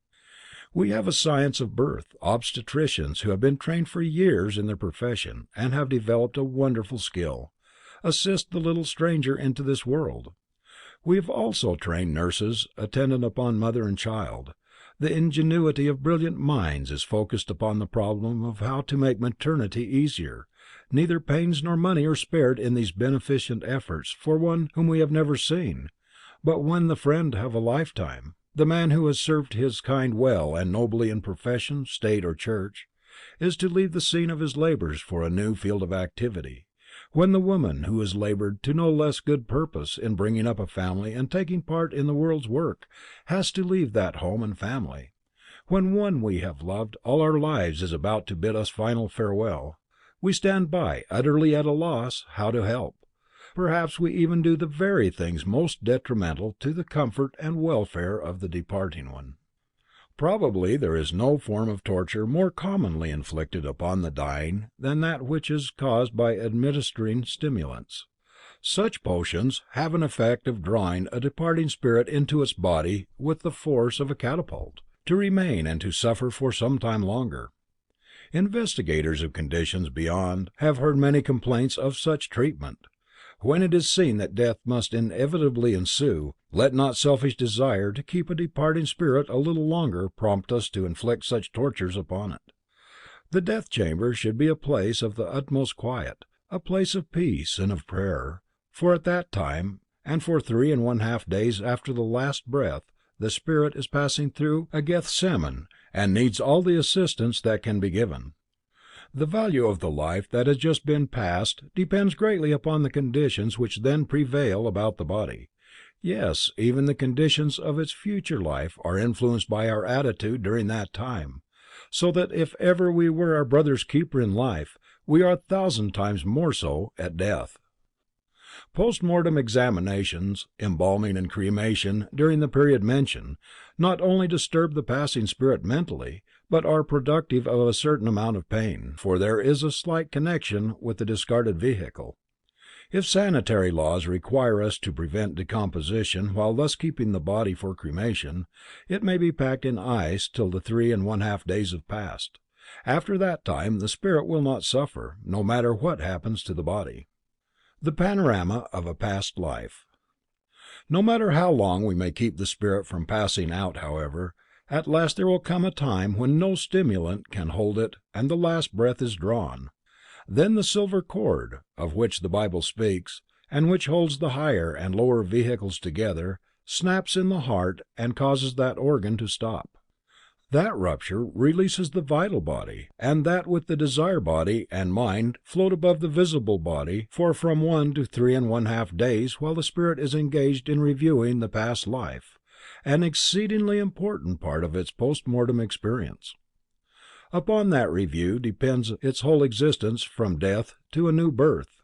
We have a science of birth, obstetricians who have been trained for years in their profession, and have developed a wonderful skill, assist the little stranger into this world. We have also trained nurses attendant upon mother and child. The ingenuity of brilliant minds is focused upon the problem of how to make maternity easier. Neither pains nor money are spared in these beneficent efforts for one whom we have never seen, but when the friend of a lifetime, the man who has served his kind well and nobly in profession, state, or church, is to leave the scene of his labors for a new field of activity; when the woman who has labored to no less good purpose in bringing up a family and taking part in the world's work, has to leave that home and family; when one we have loved all our lives is about to bid us final farewell, we stand by, utterly at a loss how to help. Perhaps we even do the very things most detrimental to the comfort and welfare of the departing one. Probably there is no form of torture more commonly inflicted upon the dying than that which is caused by administering stimulants. Such potions have an effect of drawing a departing spirit into its body with the force of a catapult, to remain and to suffer for some time longer. Investigators of conditions beyond have heard many complaints of such treatment. When it is seen that death must inevitably ensue, let not selfish desire to keep a departing spirit a little longer prompt us to inflict such tortures upon it. The death chamber should be a place of the utmost quiet, a place of peace and of prayer, for at that time, and for 3½ days after the last breath, the spirit is passing through a Gethsemane and needs all the assistance that can be given. The value of the life that has just been passed depends greatly upon the conditions which then prevail about the body. Yes, even the conditions of its future life are influenced by our attitude during that time, so that if ever we were our brother's keeper in life, we are 1,000 times more so at death. Post-mortem examinations, embalming and cremation during the period mentioned, not only disturb the passing spirit mentally, but are productive of a certain amount of pain, for there is a slight connection with the discarded vehicle. If sanitary laws require us to prevent decomposition while thus keeping the body for cremation, it may be packed in ice till the 3½ days have passed. After that time the spirit will not suffer, no matter what happens to the body. The panorama of a past life. No matter how long we may keep the spirit from passing out, however, at last there will come a time when no stimulant can hold it and the last breath is drawn. Then the silver cord, of which the Bible speaks, and which holds the higher and lower vehicles together, snaps in the heart and causes that organ to stop. That rupture releases the vital body, and that with the desire body and mind float above the visible body for from 1 to 3½ days while the spirit is engaged in reviewing the past life, an exceedingly important part of its post-mortem experience. Upon that review depends its whole existence from death to a new birth.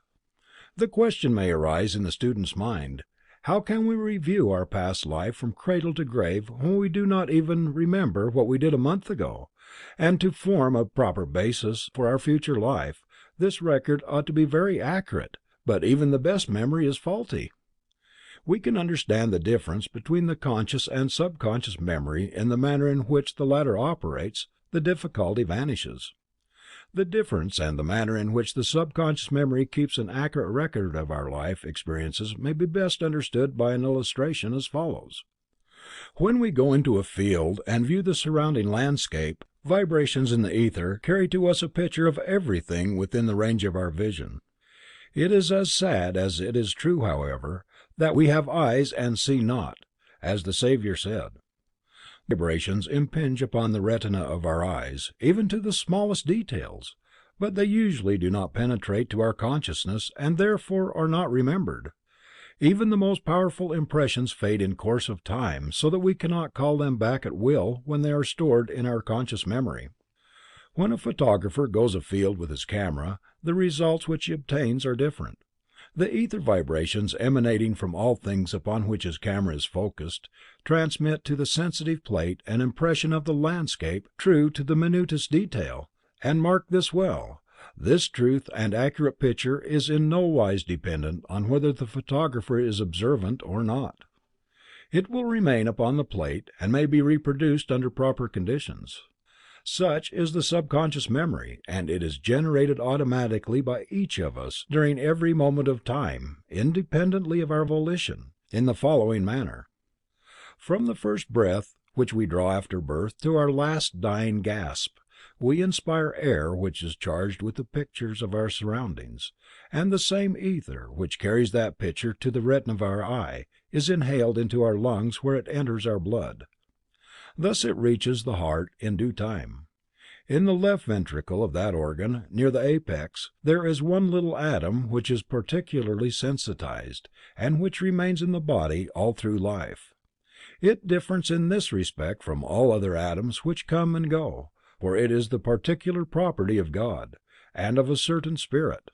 The question may arise in the student's mind: how can we review our past life from cradle to grave when we do not even remember what we did a month ago? And to form a proper basis for our future life, this record ought to be very accurate, but even the best memory is faulty. We can understand the difference between the conscious and subconscious memory in the manner in which the latter operates. The difficulty vanishes. The difference and the manner in which the subconscious memory keeps an accurate record of our life experiences may be best understood by an illustration as follows. When we go into a field and view the surrounding landscape, vibrations in the ether carry to us a picture of everything within the range of our vision. It is as sad as it is true, however, that we have eyes and see not, as the Savior said. Vibrations impinge upon the retina of our eyes, even to the smallest details, but they usually do not penetrate to our consciousness and therefore are not remembered. Even the most powerful impressions fade in course of time, so that we cannot call them back at will when they are stored in our conscious memory. When a photographer goes afield with his camera, the results which he obtains are different. The ether vibrations emanating from all things upon which his camera is focused, transmit to the sensitive plate an impression of the landscape true to the minutest detail, and mark this well: this truth and accurate picture is in no wise dependent on whether the photographer is observant or not. It will remain upon the plate, and may be reproduced under proper conditions. Such is the subconscious memory, and it is generated automatically by each of us during every moment of time, independently of our volition. in the following manner: from the first breath which we draw after birth to our last dying gasp, we inspire air which is charged with the pictures of our surroundings, and the same ether which carries that picture to the retina of our eye is inhaled into our lungs where it enters our blood. Thus it reaches the heart in due time. In the left ventricle of that organ, near the apex, there is one little atom which is particularly sensitized, and which remains in the body all through life. It differs in this respect from all other atoms which come and go, for it is the particular property of God, and of a certain spirit.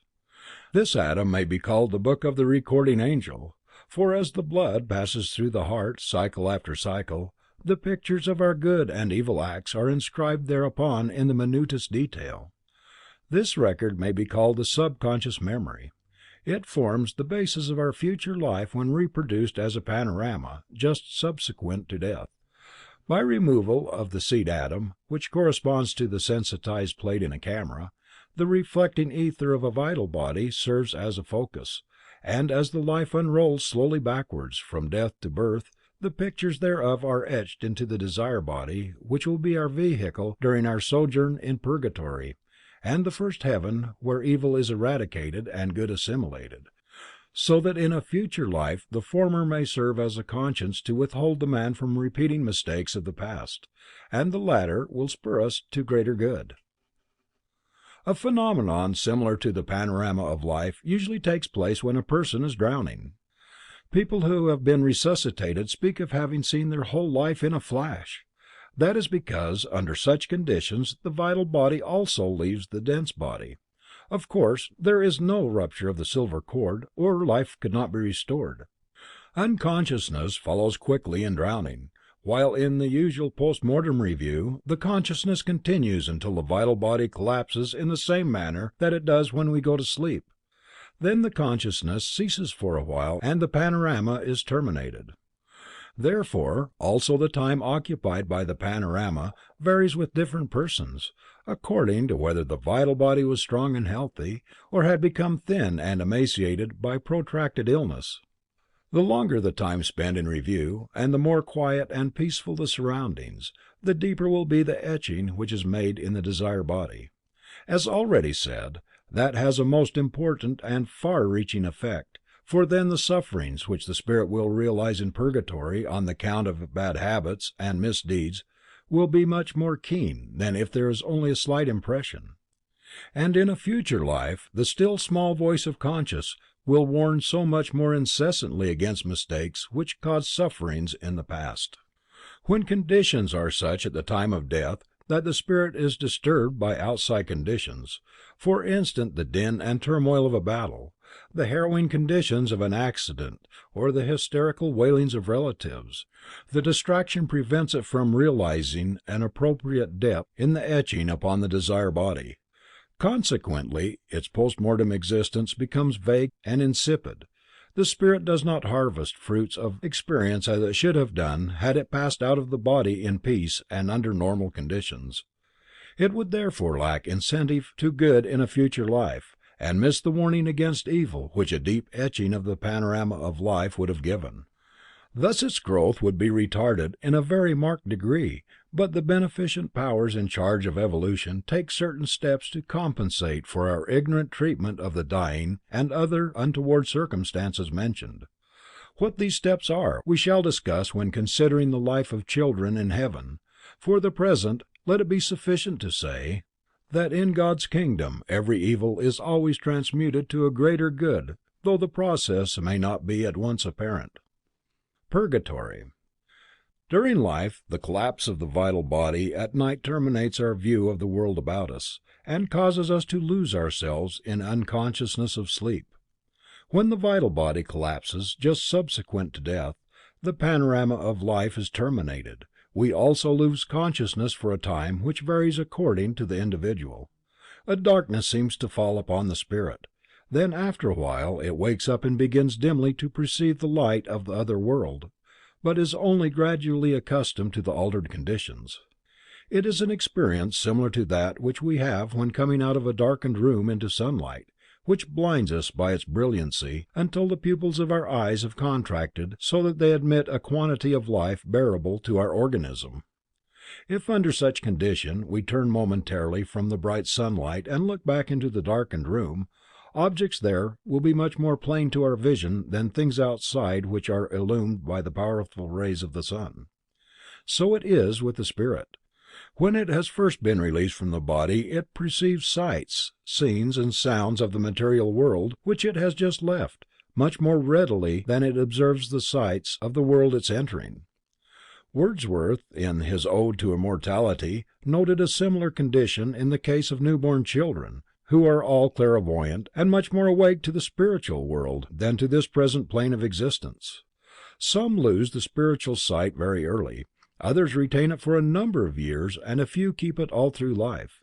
This atom may be called the book of the recording angel, for as the blood passes through the heart cycle after cycle, the pictures of our good and evil acts are inscribed thereupon in the minutest detail. This record may be called the subconscious memory. It forms the basis of our future life when reproduced as a panorama, just subsequent to death. By removal of the seed atom, which corresponds to the sensitized plate in a camera, the reflecting ether of a vital body serves as a focus, and as the life unrolls slowly backwards, from death to birth, the pictures thereof are etched into the desire body, which will be our vehicle during our sojourn in purgatory, and the first heaven, where evil is eradicated and good assimilated, so that in a future life the former may serve as a conscience to withhold the man from repeating mistakes of the past, and the latter will spur us to greater good. A phenomenon similar to the panorama of life usually takes place when a person is drowning. People who have been resuscitated speak of having seen their whole life in a flash. That is because, under such conditions, the vital body also leaves the dense body. Of course, there is no rupture of the silver cord, or life could not be restored. Unconsciousness follows quickly in drowning, while in the usual post-mortem review, the consciousness continues until the vital body collapses in the same manner that it does when we go to sleep. Then the consciousness ceases for a while, and the panorama is terminated. Therefore, also the time occupied by the panorama varies with different persons, according to whether the vital body was strong and healthy, or had become thin and emaciated by protracted illness. The longer the time spent in review, and the more quiet and peaceful the surroundings, the deeper will be the etching which is made in the desire body. As already said, that has a most important and far-reaching effect, for then the sufferings which the spirit will realize in purgatory on the account of bad habits and misdeeds will be much more keen than if there is only a slight impression. And in a future life, the still small voice of conscience will warn so much more incessantly against mistakes which caused sufferings in the past. When conditions are such at the time of death that the spirit is disturbed by outside conditions, for instance the din and turmoil of a battle, the harrowing conditions of an accident, or the hysterical wailings of relatives, the distraction prevents it from realizing an appropriate depth in the etching upon the desire body. Consequently, its post-mortem existence becomes vague and insipid. The spirit does not harvest fruits of experience as it should have done had it passed out of the body in peace and under normal conditions. It would therefore lack incentive to good in a future life, and miss the warning against evil which a deep etching of the panorama of life would have given. Thus its growth would be retarded in a very marked degree, but the beneficent powers in charge of evolution take certain steps to compensate for our ignorant treatment of the dying and other untoward circumstances mentioned. What these steps are, we shall discuss when considering the life of children in heaven. For the present, let it be sufficient to say that in God's kingdom every evil is always transmuted to a greater good, though the process may not be at once apparent. Purgatory. During life, the collapse of the vital body at night terminates our view of the world about us, and causes us to lose ourselves in unconsciousness of sleep. When the vital body collapses just subsequent to death, the panorama of life is terminated. We also lose consciousness for a time which varies according to the individual. A darkness seems to fall upon the spirit. Then after a while it wakes up and begins dimly to perceive the light of the other world, but is only gradually accustomed to the altered conditions. It is an experience similar to that which we have when coming out of a darkened room into sunlight. which blinds us by its brilliancy until the pupils of our eyes have contracted so that they admit a quantity of life bearable to our organism. If under such condition we turn momentarily from the bright sunlight and look back into the darkened room, objects there will be much more plain to our vision than things outside which are illumined by the powerful rays of the sun. So it is with the spirit. When it has first been released from the body it perceives sights, scenes and sounds of the material world which it has just left, much more readily than it observes the sights of the world it is entering. Wordsworth, in his Ode to Immortality, noted a similar condition in the case of newborn children, who are all clairvoyant and much more awake to the spiritual world than to this present plane of existence. Some lose the spiritual sight very early, others retain it for a number of years, and a few keep it all through life.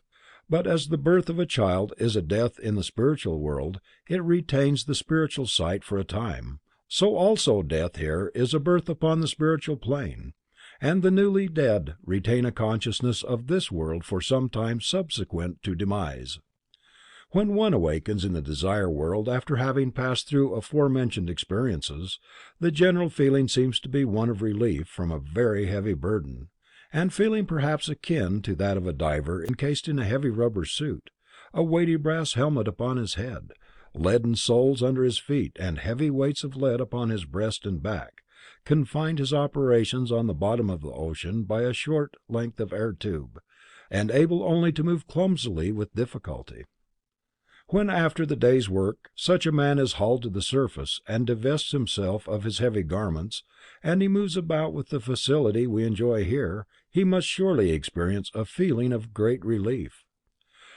But as the birth of a child is a death in the spiritual world, it retains the spiritual sight for a time. So also death here is a birth upon the spiritual plane, and the newly dead retain a consciousness of this world for some time subsequent to demise. When one awakens in the desire world after having passed through aforementioned experiences, the general feeling seems to be one of relief from a very heavy burden, and feeling perhaps akin to that of a diver encased in a heavy rubber suit, a weighty brass helmet upon his head, leaden soles under his feet, and heavy weights of lead upon his breast and back, confined his operations on the bottom of the ocean by a short length of air tube, and able only to move clumsily with difficulty. When after the day's work such a man is hauled to the surface and divests himself of his heavy garments, and he moves about with the facility we enjoy here, he must surely experience a feeling of great relief.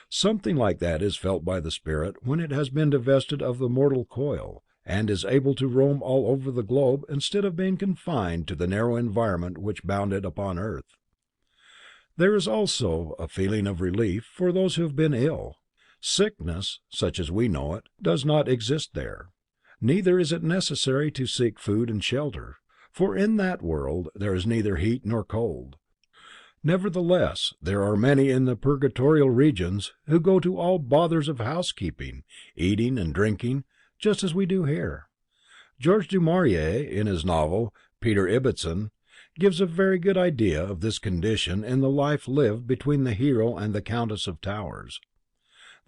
Something like that is felt by the spirit when it has been divested of the mortal coil, and is able to roam all over the globe instead of being confined to the narrow environment which bound it upon earth. There is also a feeling of relief for those who have been ill. Sickness, such as we know it, does not exist there. Neither is it necessary to seek food and shelter, for in that world there is neither heat nor cold. Nevertheless, there are many in the purgatorial regions who go to all bothers of housekeeping, eating and drinking, just as we do here. George du Maurier, in his novel Peter Ibbetson, gives a very good idea of this condition in the life lived between the hero and the Countess of Towers.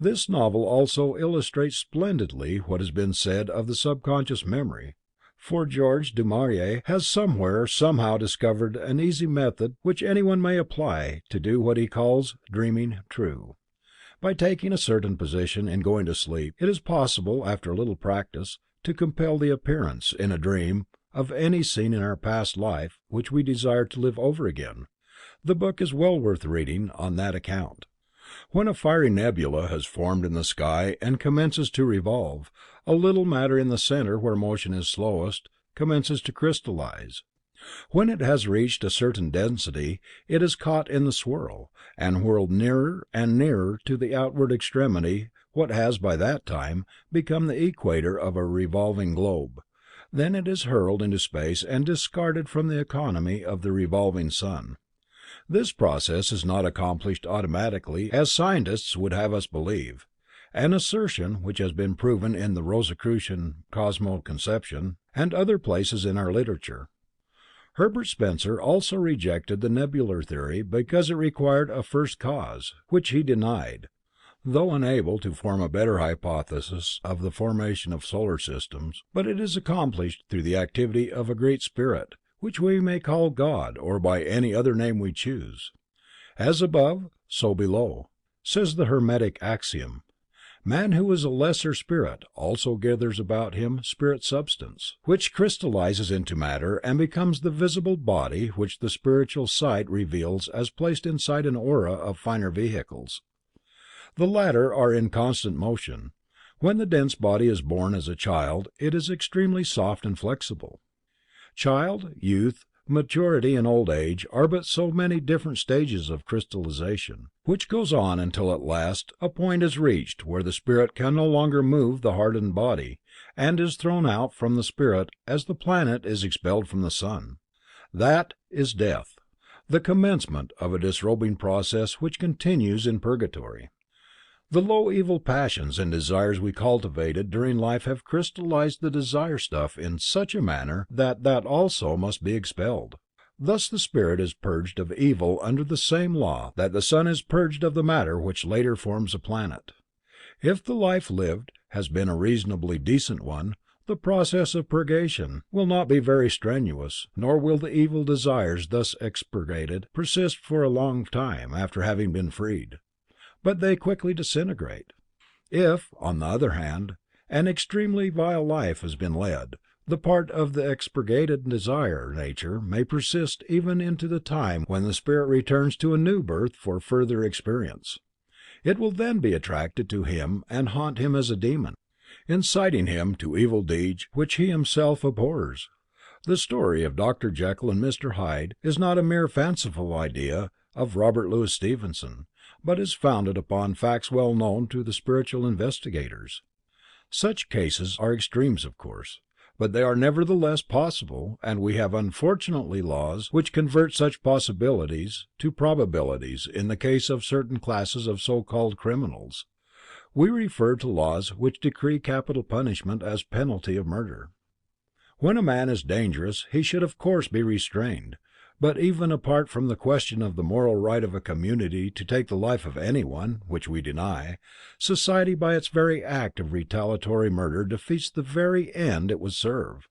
This novel also illustrates splendidly what has been said of the subconscious memory, for George du Maurier has somewhere somehow discovered an easy method which anyone may apply to do what he calls dreaming true. By taking a certain position in going to sleep, it is possible, after a little practice, to compel the appearance, in a dream, of any scene in our past life which we desire to live over again. The book is well worth reading on that account. When a fiery nebula has formed in the sky and commences to revolve, a little matter in the center where motion is slowest commences to crystallize. When it has reached a certain density, it is caught in the swirl, and whirled nearer and nearer to the outward extremity, what has by that time become the equator of a revolving globe. Then it is hurled into space and discarded from the economy of the revolving sun. This process is not accomplished automatically, as scientists would have us believe, an assertion which has been proven in the Rosicrucian cosmoconception and other places in our literature. Herbert Spencer also rejected the nebular theory because it required a first cause, which he denied, though unable to form a better hypothesis of the formation of solar systems, but it is accomplished through the activity of a great spirit, which we may call God, or by any other name we choose. As above, so below, says the Hermetic axiom. Man who is a lesser spirit also gathers about him spirit substance, which crystallizes into matter and becomes the visible body which the spiritual sight reveals as placed inside an aura of finer vehicles. The latter are in constant motion. When the dense body is born as a child, it is extremely soft and flexible. Child, youth, maturity and old age are but so many different stages of crystallization, which goes on until at last a point is reached where the spirit can no longer move the hardened body, and is thrown out from the spirit as the planet is expelled from the sun. That is death, the commencement of a disrobing process which continues in purgatory. The low evil passions and desires we cultivated during life have crystallized the desire stuff in such a manner that that also must be expelled. Thus the spirit is purged of evil under the same law that the sun is purged of the matter which later forms a planet. If the life lived has been a reasonably decent one, the process of purgation will not be very strenuous, nor will the evil desires thus expurgated persist for a long time after having been freed, but they quickly disintegrate. If, on the other hand, an extremely vile life has been led, the part of the expurgated desire nature may persist even into the time when the spirit returns to a new birth for further experience. It will then be attracted to him and haunt him as a demon, inciting him to evil deeds which he himself abhors. The story of Dr. Jekyll and Mr. Hyde is not a mere fanciful idea of Robert Louis Stevenson, but is founded upon facts well known to the spiritual investigators. Such cases are extremes, of course, but they are nevertheless possible, and we have unfortunately laws which convert such possibilities to probabilities in the case of certain classes of so-called criminals. We refer to laws which decree capital punishment as penalty of murder. When a man is dangerous, he should of course be restrained, but even apart from the question of the moral right of a community to take the life of anyone, which we deny, society by its very act of retaliatory murder defeats the very end it would serve.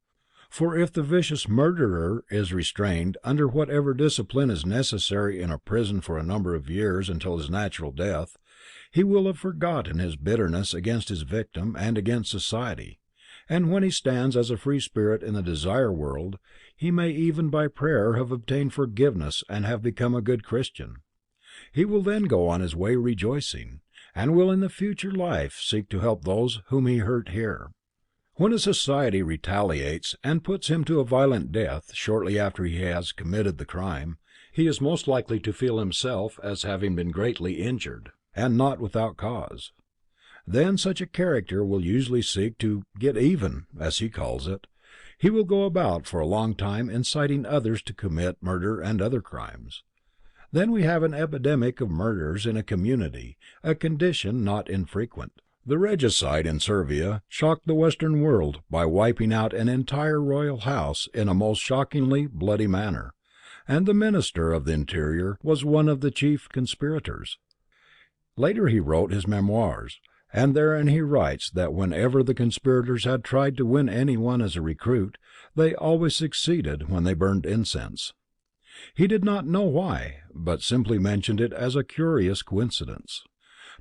For if the vicious murderer is restrained under whatever discipline is necessary in a prison for a number of years until his natural death, he will have forgotten his bitterness against his victim and against society, and when he stands as a free spirit in the desire world, he may even by prayer have obtained forgiveness and have become a good Christian. He will then go on his way rejoicing, and will in the future life seek to help those whom he hurt here. When a society retaliates and puts him to a violent death shortly after he has committed the crime, he is most likely to feel himself as having been greatly injured, and not without cause. Then such a character will usually seek to "get even," as he calls it. He will go about for a long time inciting others to commit murder and other crimes. Then we have an epidemic of murders in a community, a condition not infrequent. The regicide in Servia shocked the Western world by wiping out an entire royal house in a most shockingly bloody manner, and the Minister of the Interior was one of the chief conspirators. Later he wrote his memoirs, and therein he writes that whenever the conspirators had tried to win anyone as a recruit, they always succeeded when they burned incense. He did not know why, but simply mentioned it as a curious coincidence.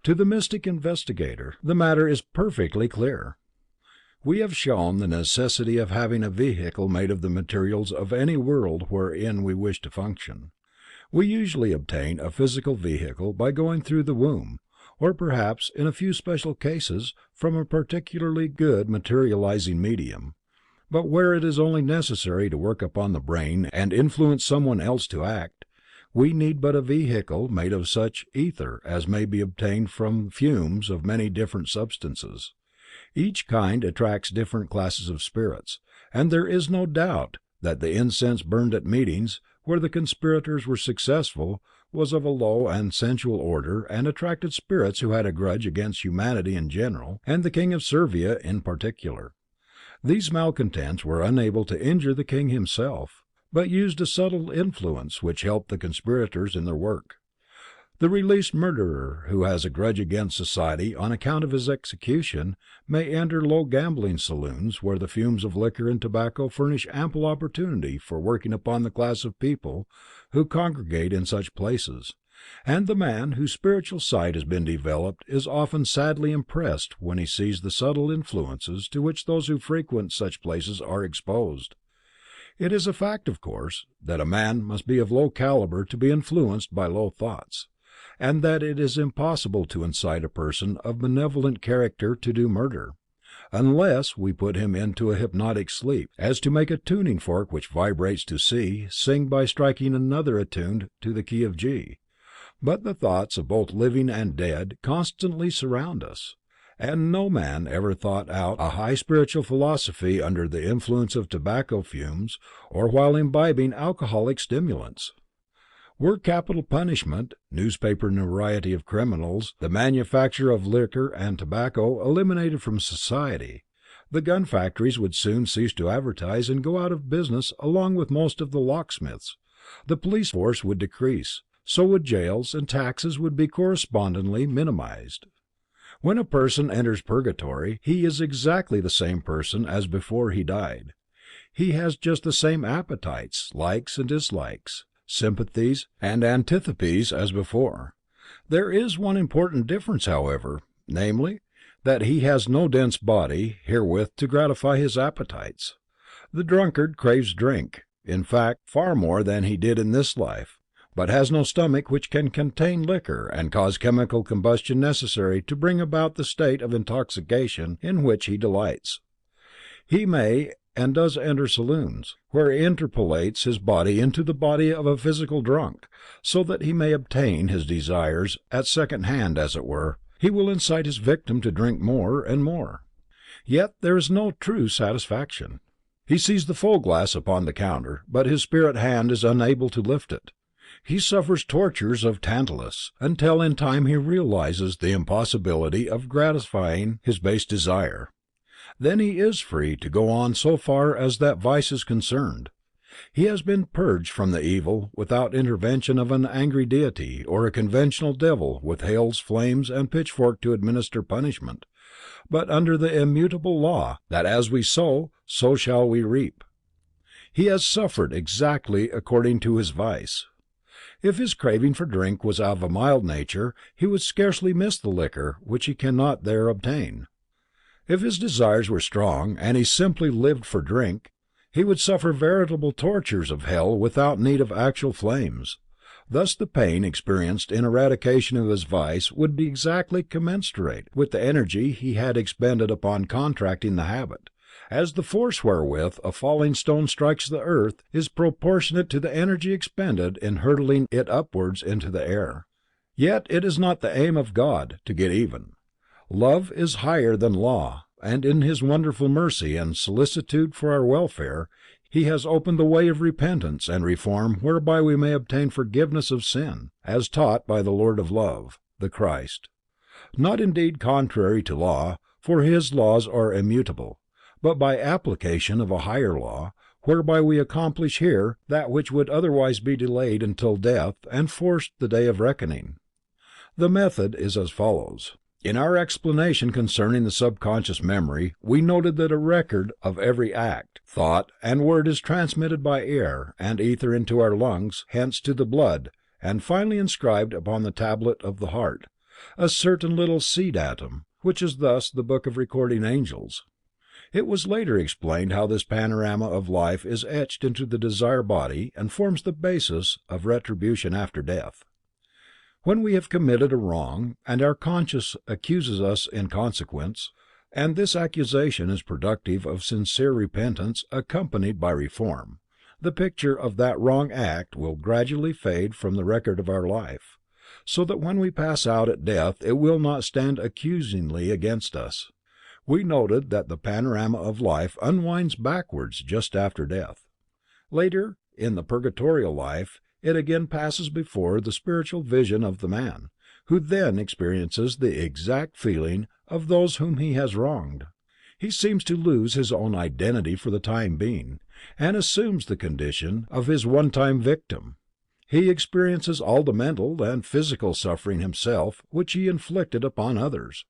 To the mystic investigator, the matter is perfectly clear. We have shown the necessity of having a vehicle made of the materials of any world wherein we wish to function. We usually obtain a physical vehicle by going through the womb, or perhaps, in a few special cases, from a particularly good materializing medium. But where it is only necessary to work upon the brain and influence someone else to act, we need but a vehicle made of such ether as may be obtained from fumes of many different substances. Each kind attracts different classes of spirits, and there is no doubt that the incense burned at meetings where the conspirators were successful was of a low and sensual order and attracted spirits who had a grudge against humanity in general, and the king of Servia in particular. These malcontents were unable to injure the king himself, but used a subtle influence which helped the conspirators in their work. The released murderer who has a grudge against society on account of his execution may enter low gambling saloons where the fumes of liquor and tobacco furnish ample opportunity for working upon the class of people who congregate in such places, and the man whose spiritual sight has been developed is often sadly impressed when he sees the subtle influences to which those who frequent such places are exposed. It is a fact, of course, that a man must be of low caliber to be influenced by low thoughts, and that it is impossible to incite a person of benevolent character to do murder, unless we put him into a hypnotic sleep, as to make a tuning fork which vibrates to C sing by striking another attuned to the key of G. But the thoughts of both living and dead constantly surround us, and no man ever thought out a high spiritual philosophy under the influence of tobacco fumes or while imbibing alcoholic stimulants. Were capital punishment, newspaper notoriety of criminals, the manufacture of liquor and tobacco eliminated from society, the gun factories would soon cease to advertise and go out of business along with most of the locksmiths. The police force would decrease, so would jails, and taxes would be correspondingly minimized. When a person enters purgatory, he is exactly the same person as before he died. He has just the same appetites, likes and dislikes, sympathies and antipathies as before. There is one important difference, however, namely, that he has no dense body herewith to gratify his appetites. The drunkard craves drink, in fact, far more than he did in this life, but has no stomach which can contain liquor and cause chemical combustion necessary to bring about the state of intoxication in which he delights. He may and does enter saloons, where he interpolates his body into the body of a physical drunk, so that he may obtain his desires at second hand, as it were. He will incite his victim to drink more and more. Yet there is no true satisfaction. He sees the full glass upon the counter, but his spirit hand is unable to lift it. He suffers tortures of Tantalus, until in time he realizes the impossibility of gratifying his base desire. Then he is free to go on so far as that vice is concerned. He has been purged from the evil without intervention of an angry deity or a conventional devil with hails, flames, and pitchfork to administer punishment, but under the immutable law that as we sow, so shall we reap. He has suffered exactly according to his vice. If his craving for drink was of a mild nature, he would scarcely miss the liquor which he cannot there obtain. If his desires were strong, and he simply lived for drink, he would suffer veritable tortures of hell without need of actual flames. Thus the pain experienced in eradication of his vice would be exactly commensurate with the energy he had expended upon contracting the habit, as the force wherewith a falling stone strikes the earth is proportionate to the energy expended in hurling it upwards into the air. Yet it is not the aim of God to get even. Love is higher than law, and in his wonderful mercy and solicitude for our welfare, he has opened the way of repentance and reform whereby we may obtain forgiveness of sin, as taught by the Lord of Love, the Christ. Not indeed contrary to law, for his laws are immutable, but by application of a higher law, whereby we accomplish here that which would otherwise be delayed until death and forced the day of reckoning. The method is as follows. In our explanation concerning the subconscious memory, we noted that a record of every act, thought, and word is transmitted by air and ether into our lungs, hence to the blood, and finally inscribed upon the tablet of the heart, a certain little seed atom, which is thus the book of recording angels. It was later explained how this panorama of life is etched into the desire body and forms the basis of retribution after death. When we have committed a wrong, and our conscience accuses us in consequence, and this accusation is productive of sincere repentance accompanied by reform, the picture of that wrong act will gradually fade from the record of our life, so that when we pass out at death it will not stand accusingly against us. We noted that the panorama of life unwinds backwards just after death. Later, in the purgatorial life, it again passes before the spiritual vision of the man, who then experiences the exact feeling of those whom he has wronged. He seems to lose his own identity for the time being, and assumes the condition of his one-time victim. He experiences all the mental and physical suffering himself which he inflicted upon others.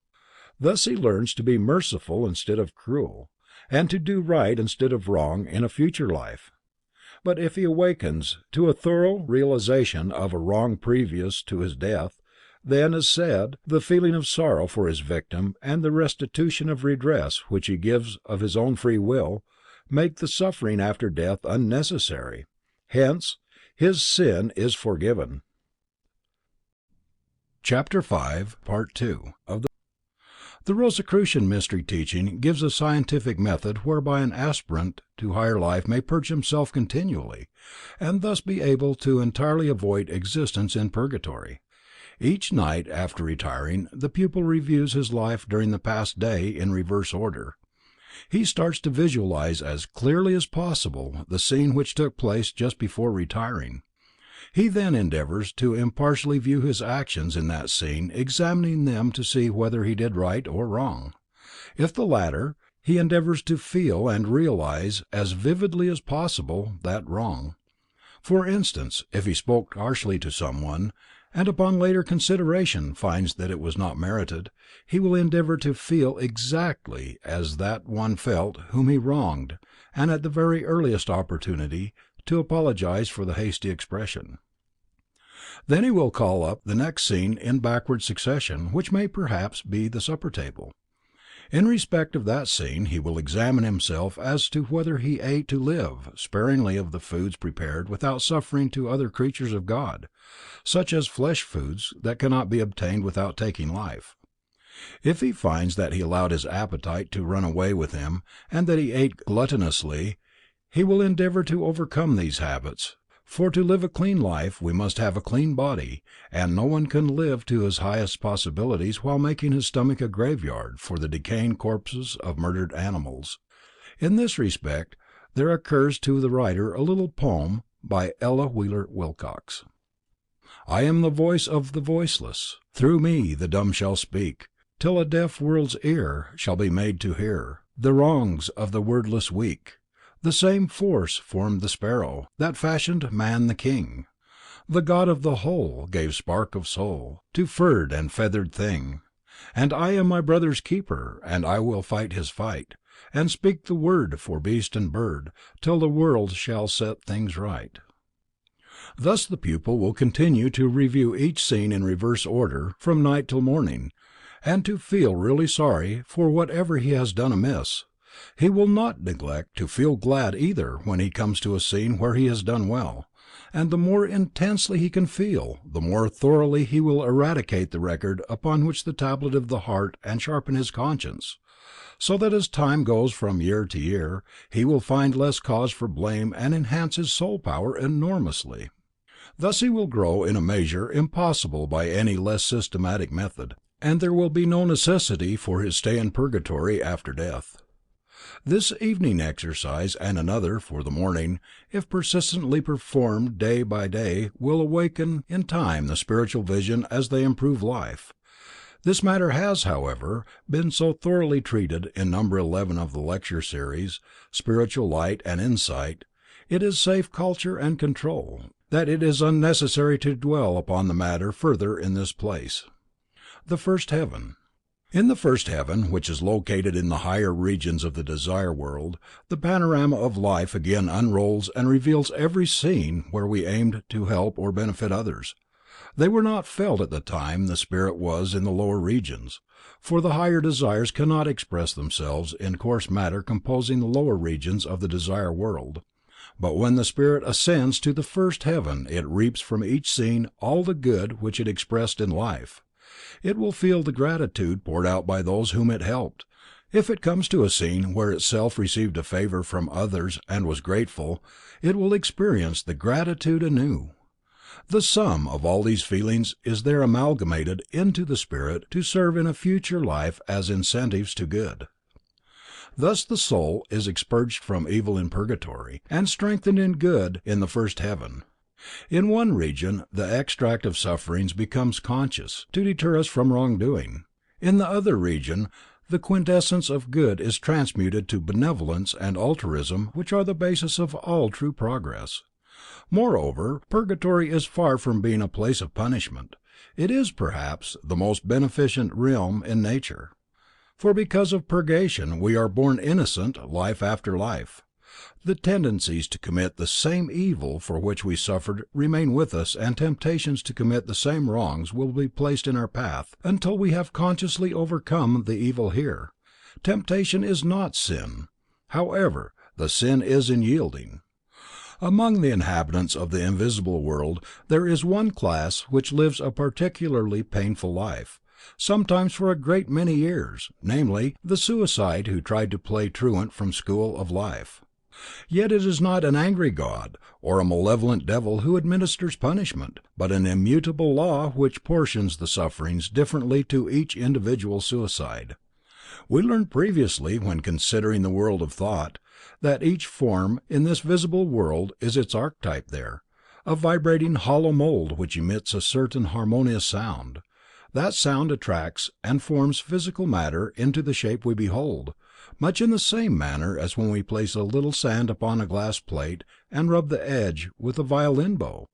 Thus he learns to be merciful instead of cruel, and to do right instead of wrong in a future life. But if he awakens to a thorough realization of a wrong previous to his death, then, as said, the feeling of sorrow for his victim and the restitution of redress which he gives of his own free will, make the suffering after death unnecessary. Hence, his sin is forgiven. Chapter 5, Part 2 of the Rosicrucian Mystery teaching gives a scientific method whereby an aspirant to higher life may purge himself continually, and thus be able to entirely avoid existence in purgatory. Each night after retiring, the pupil reviews his life during the past day in reverse order. He starts to visualize as clearly as possible the scene which took place just before retiring. He then endeavors to impartially view his actions in that scene, examining them to see whether he did right or wrong. If the latter, he endeavors to feel and realize as vividly as possible that wrong. For instance, if he spoke harshly to someone, and upon later consideration finds that it was not merited, he will endeavor to feel exactly as that one felt whom he wronged, and at the very earliest opportunity to apologize for the hasty expression. Then he will call up the next scene in backward succession, which may perhaps be the supper table. In respect of that scene he will examine himself as to whether he ate to live sparingly of the foods prepared without suffering to other creatures of God, such as flesh foods that cannot be obtained without taking life. If he finds that he allowed his appetite to run away with him, and that he ate gluttonously, he will endeavor to overcome these habits, for to live a clean life we must have a clean body, and no one can live to his highest possibilities while making his stomach a graveyard for the decaying corpses of murdered animals. In this respect there occurs to the writer a little poem by Ella Wheeler Wilcox. I am the voice of the voiceless, through me the dumb shall speak, till a deaf world's ear shall be made to hear the wrongs of the wordless weak. The same force formed the sparrow, that fashioned man the king. The God of the whole gave spark of soul to furred and feathered thing. And I am my brother's keeper, and I will fight his fight, and speak the word for beast and bird, till the world shall set things right. Thus the pupil will continue to review each scene in reverse order from night till morning, and to feel really sorry for whatever he has done amiss. He will not neglect to feel glad either when he comes to a scene where he has done well, and the more intensely he can feel, the more thoroughly he will eradicate the record upon which the tablet of the heart and sharpen his conscience, so that as time goes from year to year, he will find less cause for blame and enhance his soul power enormously. Thus he will grow in a measure impossible by any less systematic method, and there will be no necessity for his stay in purgatory after death. This evening exercise and another for the morning, if persistently performed day by day, will awaken in time the spiritual vision as they improve life. This matter has, however, been so thoroughly treated in number 11 of the lecture series, Spiritual Light and Insight, it is safe culture and control, that it is unnecessary to dwell upon the matter further in this place. The first heaven. In the first heaven, which is located in the higher regions of the desire world, the panorama of life again unrolls and reveals every scene where we aimed to help or benefit others. They were not felt at the time the spirit was in the lower regions, for the higher desires cannot express themselves in coarse matter composing the lower regions of the desire world. But when the spirit ascends to the first heaven, it reaps from each scene all the good which it expressed in life. It will feel the gratitude poured out by those whom it helped. If it comes to a scene where itself received a favor from others and was grateful, it will experience the gratitude anew. The sum of all these feelings is there amalgamated into the spirit to serve in a future life as incentives to good. Thus the soul is expurged from evil in purgatory, and strengthened in good in the first heaven. In one region the extract of sufferings becomes conscious, to deter us from wrongdoing. In the other region the quintessence of good is transmuted to benevolence and altruism, which are the basis of all true progress. Moreover, purgatory is far from being a place of punishment. It is perhaps the most beneficent realm in nature. For because of purgation we are born innocent life after life. The tendencies to commit the same evil for which we suffered remain with us, and temptations to commit the same wrongs will be placed in our path until we have consciously overcome the evil here. Temptation is not sin. However, the sin is in yielding. Among the inhabitants of the invisible world there is one class which lives a particularly painful life, sometimes for a great many years, namely, the suicide who tried to play truant from school of life. Yet it is not an angry God or a malevolent devil who administers punishment, but an immutable law which portions the sufferings differently to each individual suicide. We learned previously, when considering the world of thought, that each form in this visible world is its archetype there, a vibrating hollow mold which emits a certain harmonious sound. That sound attracts and forms physical matter into the shape we behold, much in the same manner as when we place a little sand upon a glass plate and rub the edge with a violin bow.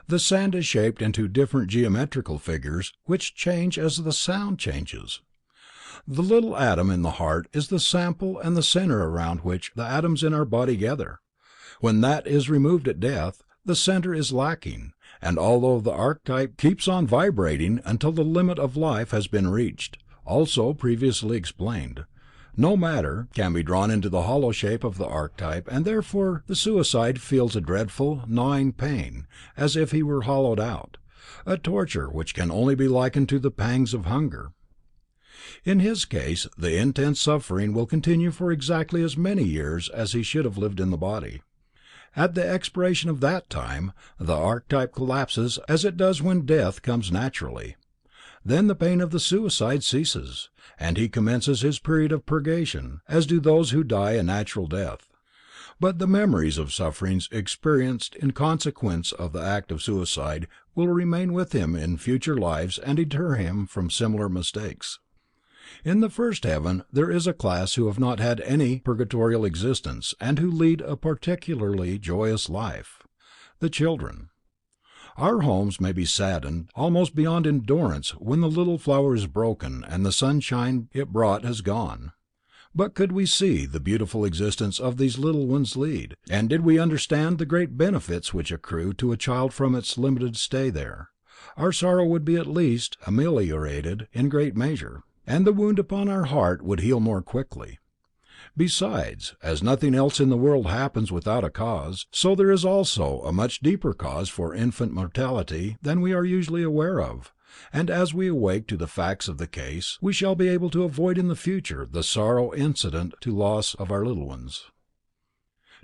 The sand is shaped into different geometrical figures which change as the sound changes. The little atom in the heart is the sample and the center around which the atoms in our body gather. When that is removed at death, the center is lacking, and although the archetype keeps on vibrating until the limit of life has been reached, also previously explained, no matter can be drawn into the hollow shape of the archetype, and therefore the suicide feels a dreadful, gnawing pain, as if he were hollowed out, a torture which can only be likened to the pangs of hunger. In his case, the intense suffering will continue for exactly as many years as he should have lived in the body. At the expiration of that time, the archetype collapses as it does when death comes naturally. Then the pain of the suicide ceases, and he commences his period of purgation, as do those who die a natural death. But the memories of sufferings experienced in consequence of the act of suicide will remain with him in future lives and deter him from similar mistakes. In the first heaven there is a class who have not had any purgatorial existence and who lead a particularly joyous life: the children. Our homes may be saddened almost beyond endurance when the little flower is broken and the sunshine it brought has gone. But could we see the beautiful existence of these little ones lead, and did we understand the great benefits which accrue to a child from its limited stay there, our sorrow would be at least ameliorated in great measure, and the wound upon our heart would heal more quickly. Besides, as nothing else in the world happens without a cause, so there is also a much deeper cause for infant mortality than we are usually aware of, and as we awake to the facts of the case, we shall be able to avoid in the future the sorrow incident to loss of our little ones.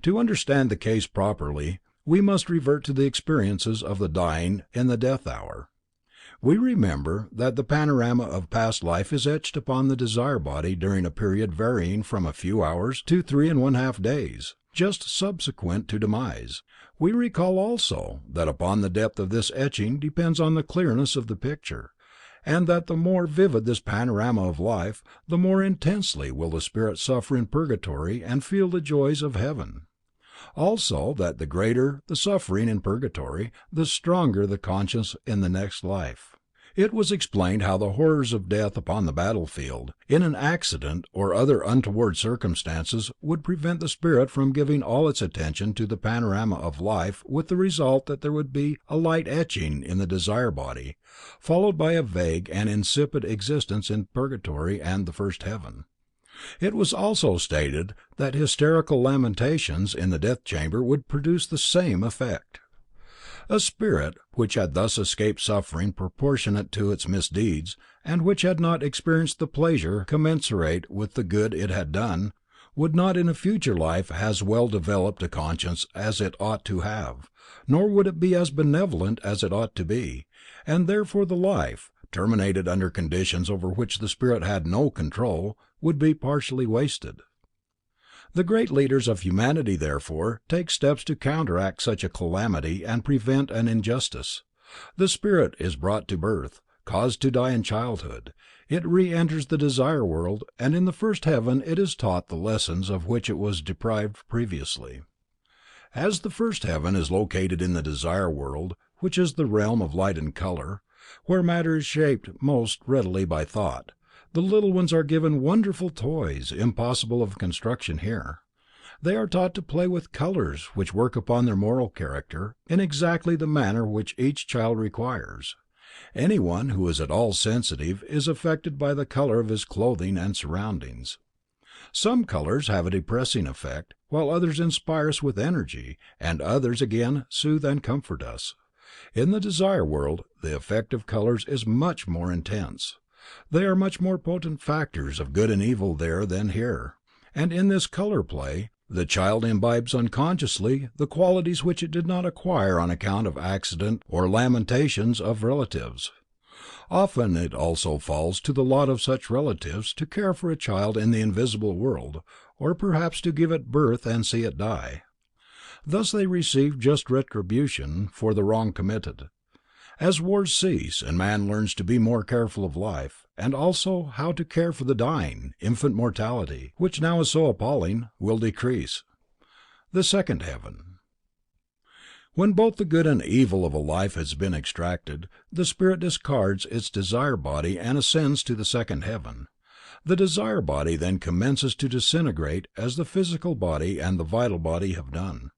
To understand the case properly, we must revert to the experiences of the dying in the death hour. We remember that the panorama of past life is etched upon the desire body during a period varying from a few hours to 3½ days, just subsequent to demise. We recall also that upon the depth of this etching depends on the clearness of the picture, and that the more vivid this panorama of life, the more intensely will the spirit suffer in purgatory and feel the joys of heaven. Also that the greater the suffering in purgatory, the stronger the conscience in the next life. It was explained how the horrors of death upon the battlefield, in an accident or other untoward circumstances, would prevent the spirit from giving all its attention to the panorama of life, with the result that there would be a light etching in the desire body, followed by a vague and insipid existence in purgatory and the first heaven. It was also stated that hysterical lamentations in the death chamber would produce the same effect. A spirit which had thus escaped suffering proportionate to its misdeeds, and which had not experienced the pleasure commensurate with the good it had done, would not in a future life have as well developed a conscience as it ought to have, nor would it be as benevolent as it ought to be, and therefore the life, terminated under conditions over which the spirit had no control, would be partially wasted. The great leaders of humanity, therefore, take steps to counteract such a calamity and prevent an injustice. The spirit is brought to birth, caused to die in childhood. It re-enters the desire world, and in the first heaven it is taught the lessons of which it was deprived previously. As the first heaven is located in the desire world, which is the realm of light and color, where matter is shaped most readily by thought, the little ones are given wonderful toys, impossible of construction here. They are taught to play with colors which work upon their moral character in exactly the manner which each child requires. Anyone who is at all sensitive is affected by the color of his clothing and surroundings. Some colors have a depressing effect, while others inspire us with energy, and others again soothe and comfort us. In the desire world, the effect of colors is much more intense. They are much more potent factors of good and evil there than here, and in this color play, the child imbibes unconsciously the qualities which it did not acquire on account of accident or lamentations of relatives. Often it also falls to the lot of such relatives to care for a child in the invisible world, or perhaps to give it birth and see it die. Thus they receive just retribution for the wrong committed. As wars cease, and man learns to be more careful of life, and also how to care for the dying, infant mortality, which now is so appalling, will decrease. The second heaven. When both the good and evil of a life has been extracted, the spirit discards its desire body and ascends to the second heaven. The desire body then commences to disintegrate as the physical body and the vital body have done.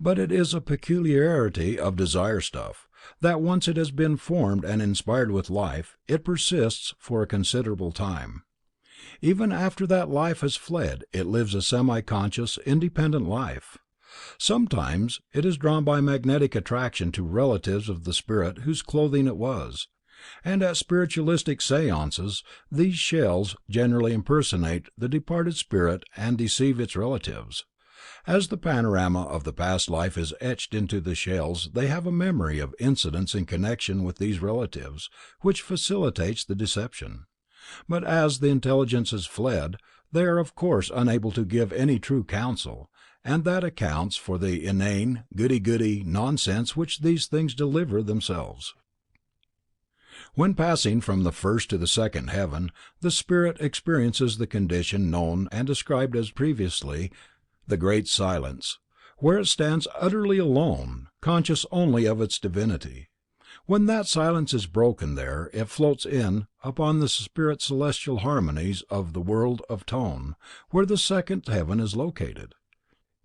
But it is a peculiarity of desire stuff, that once it has been formed and inspired with life, it persists for a considerable time. Even after that life has fled, it lives a semi-conscious, independent life. Sometimes it is drawn by magnetic attraction to relatives of the spirit whose clothing it was, and at spiritualistic seances these shells generally impersonate the departed spirit and deceive its relatives. As the panorama of the past life is etched into the shells, they have a memory of incidents in connection with these relatives, which facilitates the deception. But as the intelligence has fled, they are of course unable to give any true counsel, and that accounts for the inane, goody-goody nonsense which these things deliver themselves. When passing from the first to the second heaven, the spirit experiences the condition known and described as previously the Great Silence, where it stands utterly alone, conscious only of its divinity. When that silence is broken there, it floats in upon the spirit celestial harmonies of the world of tone, where the second heaven is located.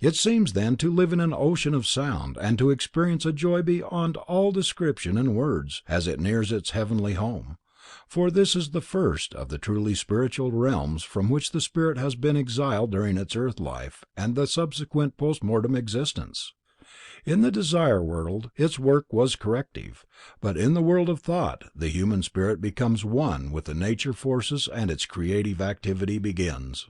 It seems then to live in an ocean of sound, and to experience a joy beyond all description and words as it nears its heavenly home, for this is the first of the truly spiritual realms from which the spirit has been exiled during its earth life and the subsequent post-mortem existence. In the desire world its work was corrective, but in the world of thought the human spirit becomes one with the nature forces and its creative activity begins.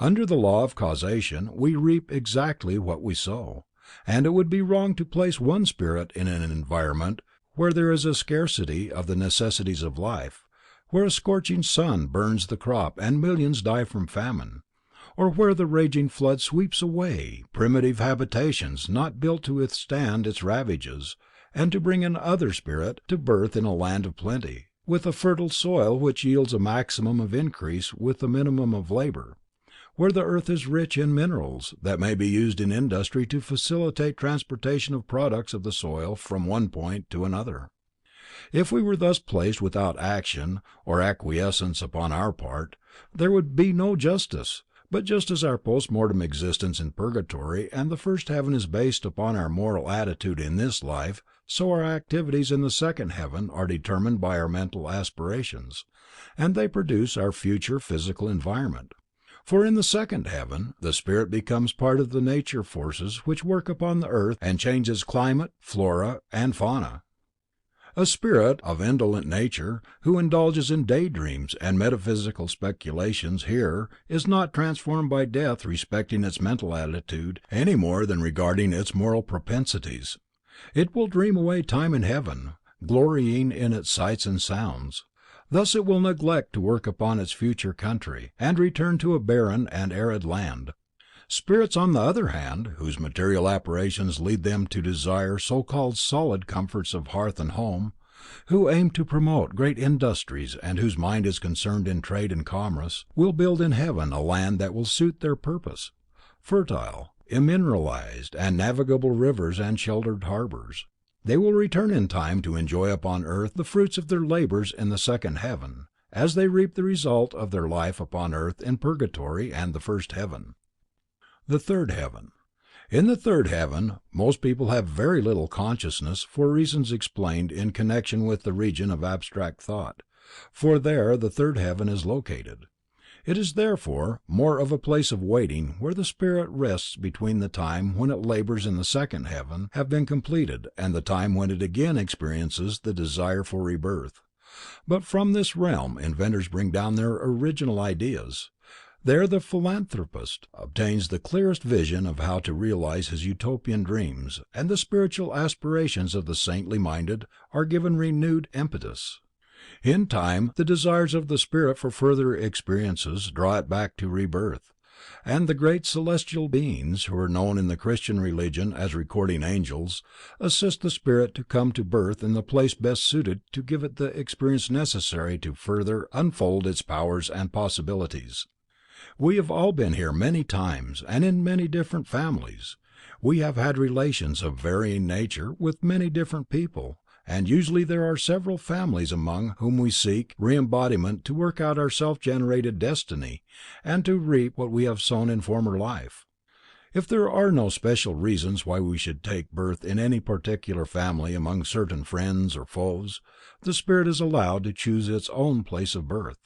Under the law of causation we reap exactly what we sow, and it would be wrong to place one spirit in an environment where there is a scarcity of the necessities of life, where a scorching sun burns the crop and millions die from famine, or where the raging flood sweeps away primitive habitations not built to withstand its ravages, and to bring another spirit to birth in a land of plenty, with a fertile soil which yields a maximum of increase with a minimum of labor, where the earth is rich in minerals that may be used in industry to facilitate transportation of products of the soil from one point to another. If we were thus placed without action or acquiescence upon our part, there would be no justice, but just as our post-mortem existence in purgatory and the first heaven is based upon our moral attitude in this life, so our activities in the second heaven are determined by our mental aspirations, and they produce our future physical environment. For in the second heaven, the spirit becomes part of the nature forces which work upon the earth and change its climate, flora, and fauna. A spirit of indolent nature, who indulges in daydreams and metaphysical speculations here, is not transformed by death respecting its mental attitude any more than regarding its moral propensities. It will dream away time in heaven, glorying in its sights and sounds. Thus it will neglect to work upon its future country, and return to a barren and arid land. Spirits, on the other hand, whose material aspirations lead them to desire so-called solid comforts of hearth and home, who aim to promote great industries and whose mind is concerned in trade and commerce, will build in heaven a land that will suit their purpose, fertile, immineralized, and navigable rivers and sheltered harbors. They will return in time to enjoy upon earth the fruits of their labors in the second heaven, as they reap the result of their life upon earth in purgatory and the first heaven. The third heaven. In the third heaven, most people have very little consciousness for reasons explained in connection with the region of abstract thought, for there the third heaven is located. It is therefore more of a place of waiting where the spirit rests between the time when it labors in the second heaven have been completed and the time when it again experiences the desire for rebirth. But from this realm inventors bring down their original ideas. There the philanthropist obtains the clearest vision of how to realize his utopian dreams, and the spiritual aspirations of the saintly minded are given renewed impetus. In time, the desires of the spirit for further experiences draw it back to rebirth. and the great celestial beings, who are known in the Christian religion as recording angels, assist the spirit to come to birth in the place best suited to give it the experience necessary to further unfold its powers and possibilities. We have all been here many times, and in many different families. We have had relations of varying nature with many different people, and usually there are several families among whom we seek re-embodiment to work out our self-generated destiny, and to reap what we have sown in former life. If there are no special reasons why we should take birth in any particular family among certain friends or foes, the spirit is allowed to choose its own place of birth.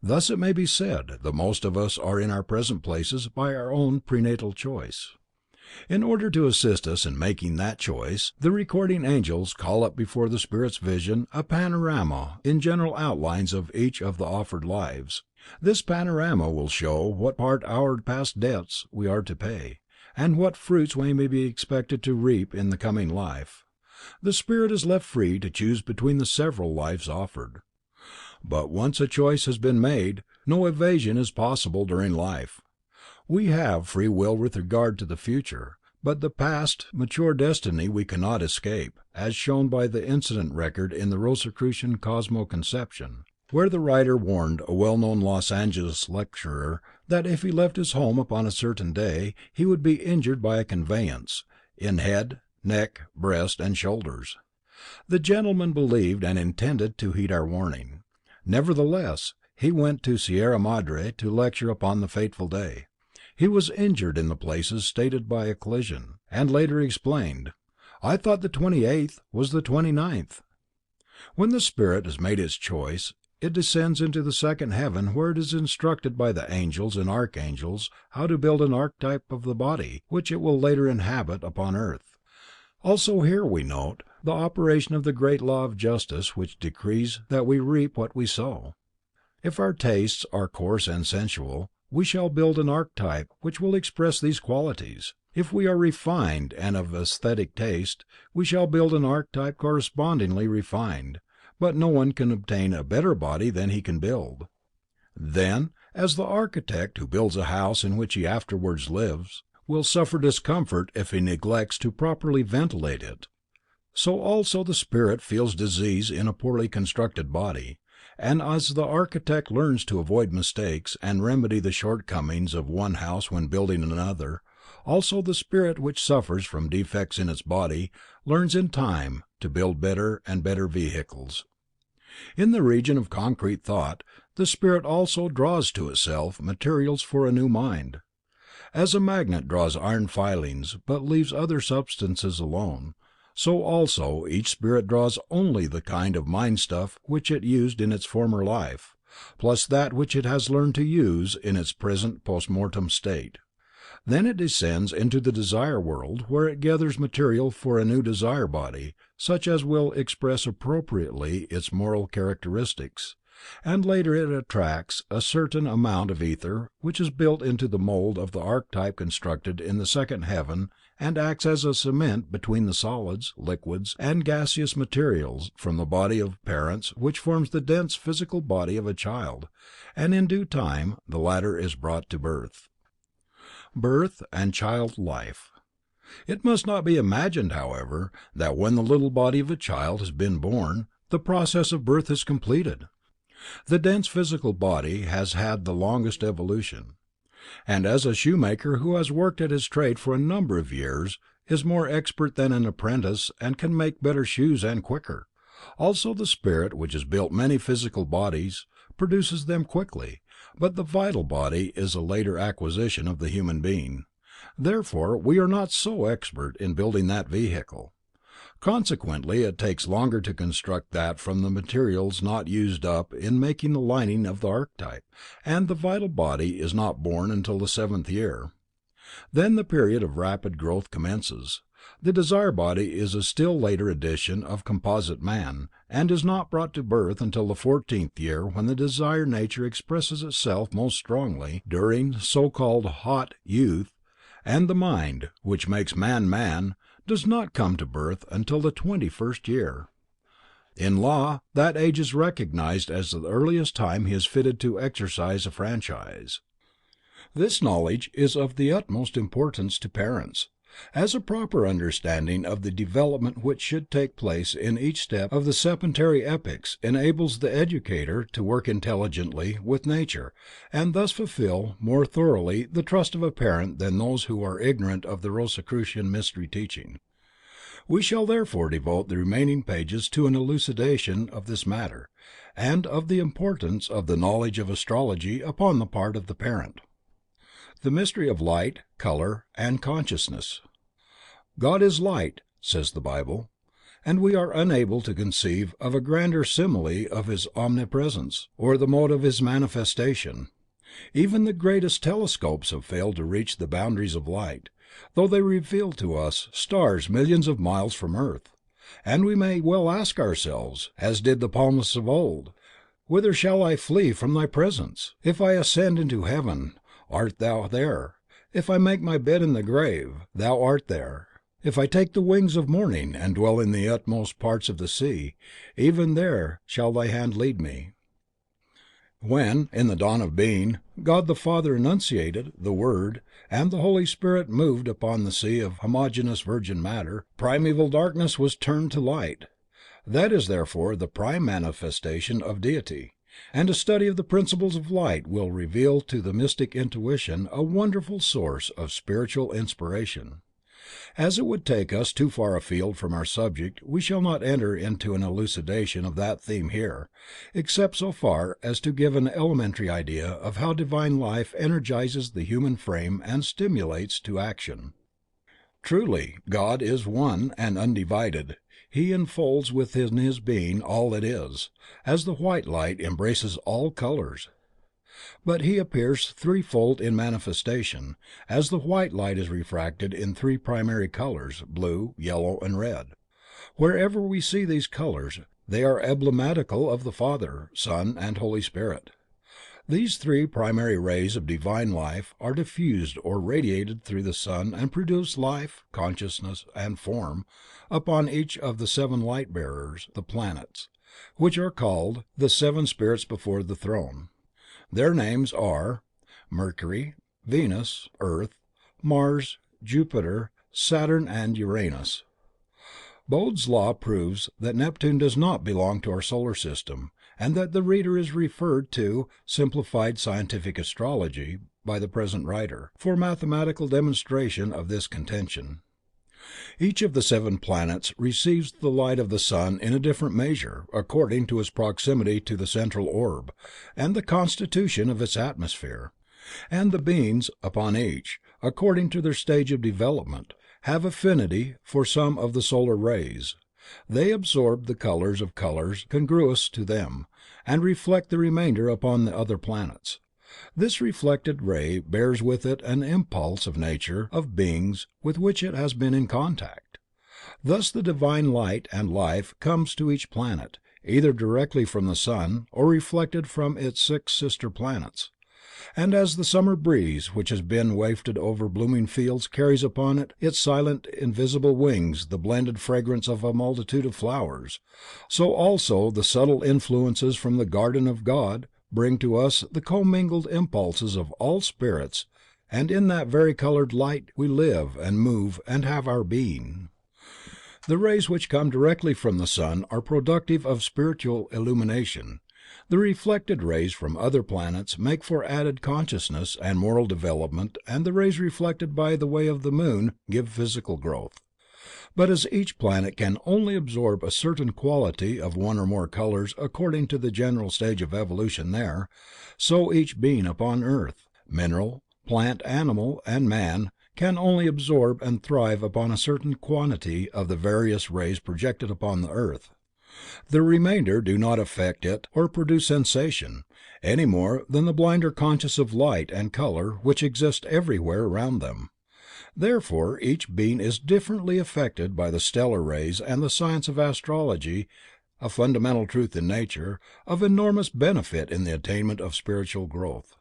Thus it may be said that most of us are in our present places by our own prenatal choice. In order to assist us in making that choice, the recording angels call up before the spirit's vision a panorama in general outlines of each of the offered lives. This panorama will show what part of our past debts we are to pay, and what fruits we may be expected to reap in the coming life. The spirit is left free to choose between the several lives offered. But once a choice has been made, no evasion is possible during life. We have free will with regard to the future, but the past mature destiny we cannot escape, as shown by the incident record in the Rosicrucian Cosmoconception, where the writer warned a well-known Los Angeles lecturer that if he left his home upon a certain day, he would be injured by a conveyance, in head, neck, breast, and shoulders. The gentleman believed and intended to heed our warning. Nevertheless, he went to Sierra Madre to lecture upon the fateful day. He was injured in the places stated by a collision, and later explained, "I thought the 28th was the 29th." When the spirit has made its choice, it descends into the second heaven, where it is instructed by the angels and archangels how to build an archetype of the body which it will later inhabit upon earth. Also here we note the operation of the great law of justice which decrees that we reap what we sow. If our tastes are coarse and sensual, we shall build an archetype which will express these qualities. If we are refined and of aesthetic taste, we shall build an archetype correspondingly refined, but no one can obtain a better body than he can build. Then, as the architect who builds a house in which he afterwards lives, will suffer discomfort if he neglects to properly ventilate it, so also the spirit feels disease in a poorly constructed body. And as the architect learns to avoid mistakes and remedy the shortcomings of one house when building another, also the spirit which suffers from defects in its body learns in time to build better and better vehicles. In the region of concrete thought, the spirit also draws to itself materials for a new mind. As a magnet draws iron filings but leaves other substances alone, so also each spirit draws only the kind of mind stuff which it used in its former life, plus that which it has learned to use in its present post-mortem state. Then it descends into the desire world, where it gathers material for a new desire body, such as will express appropriately its moral characteristics, and later it attracts a certain amount of ether which is built into the mold of the archetype constructed in the second heaven, and acts as a cement between the solids, liquids, and gaseous materials from the body of parents, which forms the dense physical body of a child, and in due time the latter is brought to birth. Birth and child life. It must not be imagined, however, that when the little body of a child has been born, the process of birth is completed. The dense physical body has had the longest evolution, and as a shoemaker who has worked at his trade for a number of years is more expert than an apprentice and can make better shoes and quicker, also the spirit which has built many physical bodies produces them quickly, but the vital body is a later acquisition of the human being. Therefore we are not so expert in building that vehicle. Consequently, it takes longer to construct that from the materials not used up in making the lining of the archetype, and the vital body is not born until the 7th year. Then the period of rapid growth commences. The desire body is a still later edition of composite man, and is not brought to birth until the 14th year, when the desire nature expresses itself most strongly during so-called hot youth, and the mind, which makes man man, does not come to birth until the 21st year. In law, that age is recognized as the earliest time he is fitted to exercise a franchise. This knowledge is of the utmost importance to parents, as a proper understanding of the development which should take place in each step of the septenary epochs enables the educator to work intelligently with nature and thus fulfill more thoroughly the trust of a parent than those who are ignorant of the Rosicrucian mystery teaching. We shall therefore devote the remaining pages to an elucidation of this matter, and of the importance of the knowledge of astrology upon the part of the parent. The mystery of light, color, and consciousness. God is light, says the Bible, and we are unable to conceive of a grander simile of his omnipresence, or the mode of his manifestation. Even the greatest telescopes have failed to reach the boundaries of light, though they reveal to us stars millions of miles from earth, and we may well ask ourselves, as did the psalmist of old, "Whither shall I flee from thy presence? If I ascend into heaven, art thou there? If I make my bed in the grave, thou art there. If I take the wings of morning and dwell in the utmost parts of the sea, even there shall thy hand lead me." When, in the dawn of being, God the Father enunciated, the Word, and the Holy Spirit moved upon the sea of homogeneous virgin matter, primeval darkness was turned to light. That is therefore the prime manifestation of Deity, and a study of the principles of light will reveal to the mystic intuition a wonderful source of spiritual inspiration. As it would take us too far afield from our subject, we shall not enter into an elucidation of that theme here, except so far as to give an elementary idea of how divine life energizes the human frame and stimulates to action. Truly, God is one and undivided. He enfolds within his being all that is, as the white light embraces all colors. But he appears threefold in manifestation, as the white light is refracted in three primary colors, blue, yellow, and red. Wherever we see these colors, they are emblematical of the Father, Son, and Holy Spirit. These three primary rays of divine life are diffused or radiated through the sun and produce life, consciousness, and form upon each of the seven light bearers, the planets, which are called the seven spirits before the throne. Their names are Mercury, Venus, Earth, Mars, Jupiter, Saturn, and Uranus. Bode's law proves that Neptune does not belong to our solar system, and that the reader is referred to Simplified Scientific Astrology by the present writer, for mathematical demonstration of this contention. Each of the seven planets receives the light of the sun in a different measure, according to its proximity to the central orb, and the constitution of its atmosphere; and the beings upon each, according to their stage of development, have affinity for some of the solar rays. They absorb the colors of colors congruous to them, and reflect the remainder upon the other planets. This reflected ray bears with it an impulse of nature of beings with which it has been in contact. Thus the divine light and life comes to each planet, either directly from the sun, or reflected from its six sister planets. And as the summer breeze which has been wafted over blooming fields carries upon its silent invisible wings the blended fragrance of a multitude of flowers, so also the subtle influences from the garden of God bring to us the commingled impulses of all spirits, and in that vari-colored light we live and move and have our being. The rays which come directly from the sun are productive of spiritual illumination. The reflected rays from other planets make for added consciousness and moral development, and the rays reflected by the way of the moon give physical growth. But as each planet can only absorb a certain quality of one or more colors according to the general stage of evolution there, so each being upon earth, mineral, plant, animal, and man, can only absorb and thrive upon a certain quantity of the various rays projected upon the earth. The remainder do not affect it or produce sensation, any more than the blind are conscious of light and color which exist everywhere around them. Therefore each being is differently affected by the stellar rays, and the science of astrology, a fundamental truth in nature, of enormous benefit in the attainment of spiritual growth.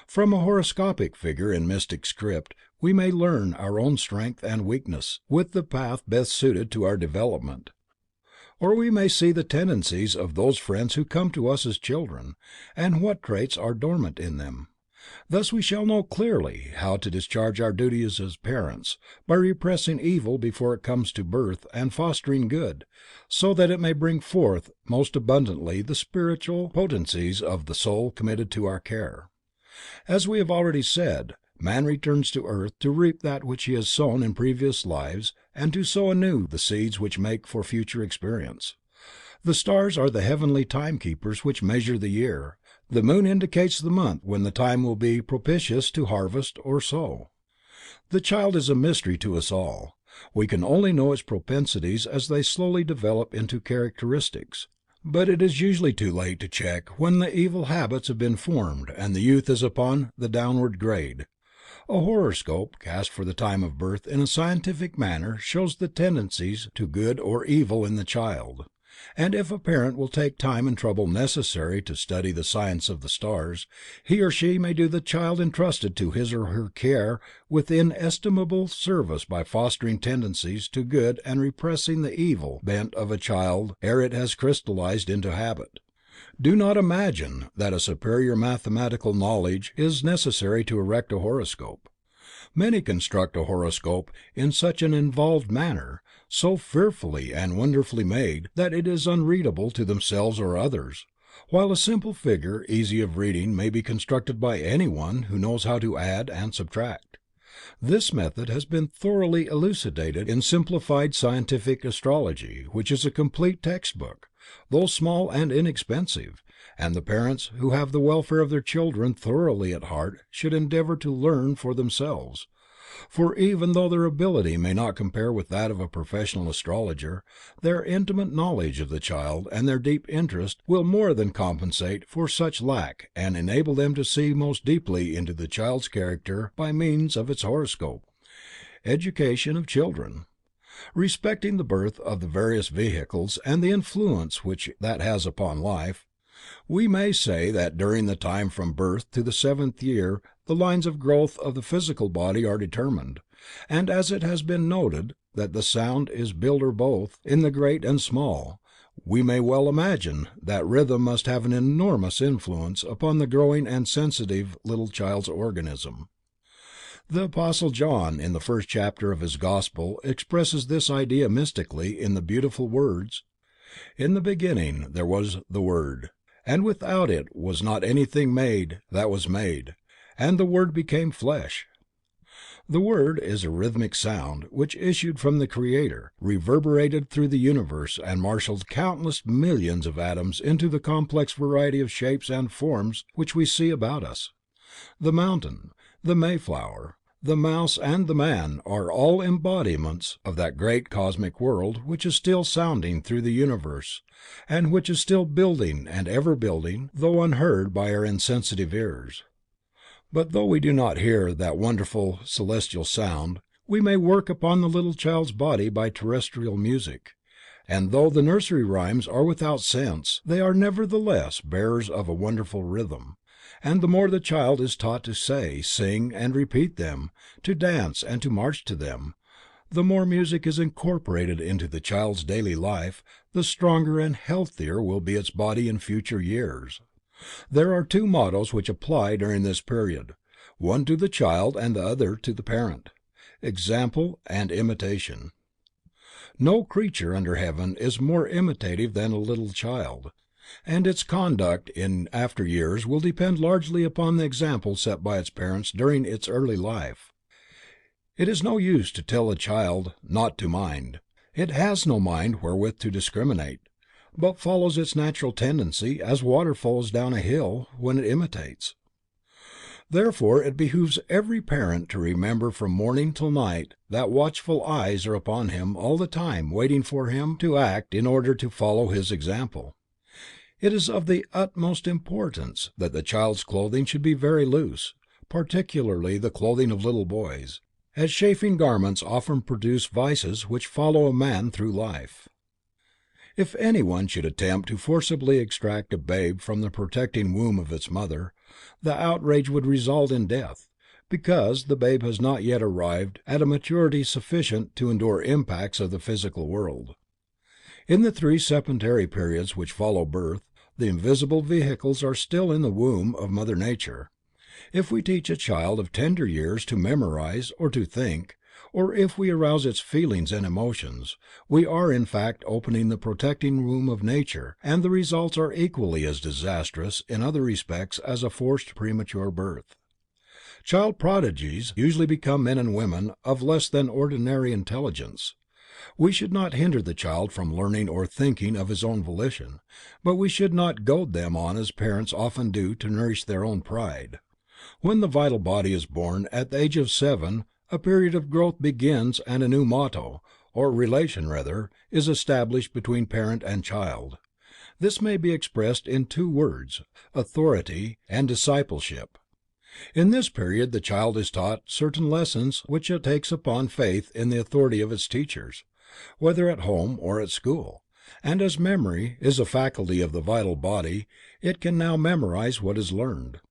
From a horoscopic figure in mystic script we may learn our own strength and weakness, with the path best suited to our development. Or we may see the tendencies of those friends who come to us as children, and what traits are dormant in them. Thus we shall know clearly how to discharge our duties as parents, by repressing evil before it comes to birth and fostering good, so that it may bring forth most abundantly the spiritual potencies of the soul committed to our care. As we have already said, man returns to earth to reap that which he has sown in previous lives and to sow anew the seeds which make for future experience. The stars are the heavenly timekeepers which measure the year. The moon indicates the month when the time will be propitious to harvest or sow. The child is a mystery to us all. We can only know its propensities as they slowly develop into characteristics. But it is usually too late to check when the evil habits have been formed and the youth is upon the downward grade. A horoscope, cast for the time of birth in a scientific manner, shows the tendencies to good or evil in the child. And if a parent will take time and trouble necessary to study the science of the stars, he or she may do the child entrusted to his or her care with inestimable service by fostering tendencies to good and repressing the evil bent of a child ere it has crystallized into habit. Do not imagine that a superior mathematical knowledge is necessary to erect a horoscope. Many construct a horoscope in such an involved manner, so fearfully and wonderfully made, that it is unreadable to themselves or others, while a simple figure easy of reading may be constructed by anyone who knows how to add and subtract. This method has been thoroughly elucidated in Simplified Scientific Astrology, which is a complete textbook, though small and inexpensive, and the parents who have the welfare of their children thoroughly at heart should endeavor to learn for themselves. For even though their ability may not compare with that of a professional astrologer, their intimate knowledge of the child and their deep interest will more than compensate for such lack and enable them to see most deeply into the child's character by means of its horoscope. Education of children. Respecting the birth of the various vehicles and the influence which that has upon life, we may say that during the time from birth to the 7th year the lines of growth of the physical body are determined, and as it has been noted that the sound is builder both in the great and small, we may well imagine that rhythm must have an enormous influence upon the growing and sensitive little child's organism. The Apostle John in the first chapter of his Gospel expresses this idea mystically in the beautiful words, "In the beginning there was the Word, and without it was not anything made that was made, and the Word became flesh." The Word is a rhythmic sound which issued from the Creator, reverberated through the universe and marshaled countless millions of atoms into the complex variety of shapes and forms which we see about us. The mountain, the Mayflower, the mouse and the man are all embodiments of that great cosmic world which is still sounding through the universe, and which is still building and ever building, though unheard by our insensitive ears. But though we do not hear that wonderful celestial sound, we may work upon the little child's body by terrestrial music, and though the nursery rhymes are without sense, they are nevertheless bearers of a wonderful rhythm. And the more the child is taught to say, sing, and repeat them, to dance and to march to them, the more music is incorporated into the child's daily life, the stronger and healthier will be its body in future years. There are two mottos which apply during this period, one to the child and the other to the parent: example and imitation. No creature under heaven is more imitative than a little child, and its conduct in after years will depend largely upon the example set by its parents during its early life. It is no use to tell a child not to mind. It has no mind wherewith to discriminate, but follows its natural tendency as water flows down a hill when it imitates. Therefore it behooves every parent to remember from morning till night that watchful eyes are upon him all the time, waiting for him to act in order to follow his example. It is of the utmost importance that the child's clothing should be very loose, particularly the clothing of little boys, as chafing garments often produce vices which follow a man through life. If anyone should attempt to forcibly extract a babe from the protecting womb of its mother, the outrage would result in death, because the babe has not yet arrived at a maturity sufficient to endure impacts of the physical world. In the 3 septenary periods which follow birth, the invisible vehicles are still in the womb of Mother Nature. If we teach a child of tender years to memorize or to think, or if we arouse its feelings and emotions, we are in fact opening the protecting womb of nature, and the results are equally as disastrous in other respects as a forced premature birth. Child prodigies usually become men and women of less than ordinary intelligence. We should not hinder the child from learning or thinking of his own volition, but we should not goad them on as parents often do to nourish their own pride. When the vital body is born, at the age of 7, a period of growth begins and a new motto, or relation rather, is established between parent and child. This may be expressed in two words: authority and discipleship. In this period the child is taught certain lessons which it takes upon faith in the authority of its teachers, whether at home or at school, and as memory is a faculty of the vital body, it can now memorize what is learned.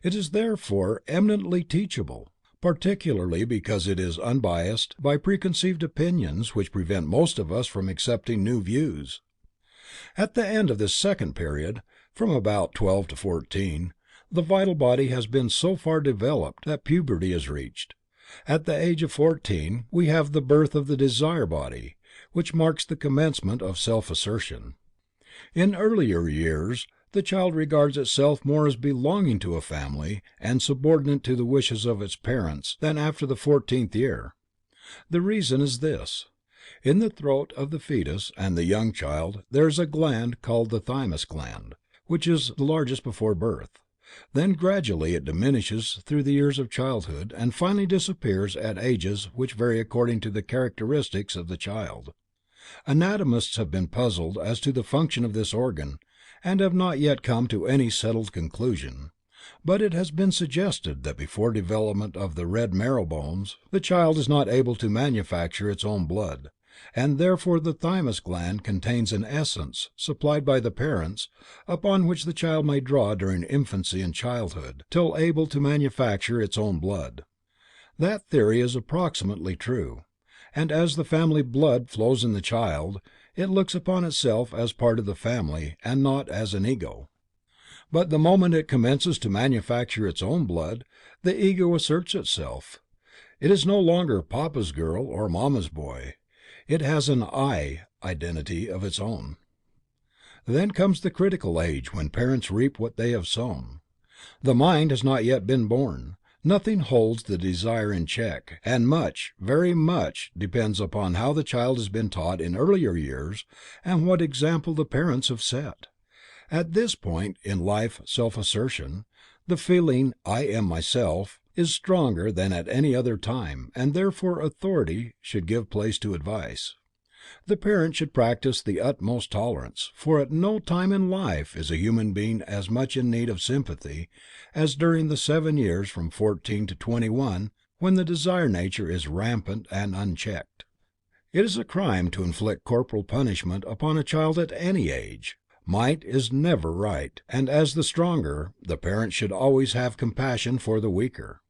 It is therefore eminently teachable, particularly because it is unbiased by preconceived opinions which prevent most of us from accepting new views. At the end of this second period, from about 12 to 14, the vital body has been so far developed that puberty is reached. At the age of 14, we have the birth of the desire body, which marks the commencement of self-assertion. In earlier years, the child regards itself more as belonging to a family and subordinate to the wishes of its parents than after the 14th year. The reason is this: in the throat of the fetus and the young child there is a gland called the thymus gland, which is the largest before birth. Then gradually it diminishes through the years of childhood and finally disappears at ages which vary according to the characteristics of the child. Anatomists have been puzzled as to the function of this organ, and have not yet come to any settled conclusion, but it has been suggested that before development of the red marrow bones, the child is not able to manufacture its own blood, and therefore the thymus gland contains an essence, supplied by the parents, upon which the child may draw during infancy and childhood, till able to manufacture its own blood. That theory is approximately true, and as the family blood flows in the child, it looks upon itself as part of the family and not as an ego. But the moment it commences to manufacture its own blood, the ego asserts itself. It is no longer Papa's girl or Mama's boy. It has an I identity of its own. Then comes the critical age when parents reap what they have sown. The mind has not yet been born. Nothing holds the desire in check, and much, very much, depends upon how the child has been taught in earlier years and what example the parents have set. At this point in life self-assertion, the feeling "I am myself," is stronger than at any other time, and therefore authority should give place to advice. The parent should practice the utmost tolerance, for at no time in life is a human being as much in need of sympathy as during the 7 years from 14 to 21, when the desire nature is rampant and unchecked. It is a crime to inflict corporal punishment upon a child at any age. Might is never right, and as the stronger, the parent should always have compassion for the weaker.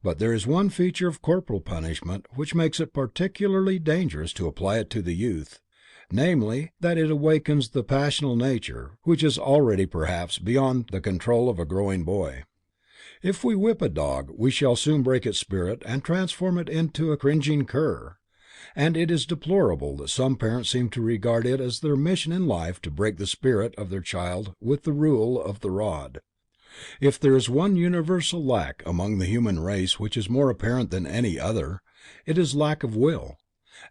But there is one feature of corporal punishment which makes it particularly dangerous to apply it to the youth, namely, that it awakens the passional nature, which is already perhaps beyond the control of a growing boy. If we whip a dog, we shall soon break its spirit and transform it into a cringing cur, and it is deplorable that some parents seem to regard it as their mission in life to break the spirit of their child with the rule of the rod. If there is one universal lack among the human race which is more apparent than any other, it is lack of will,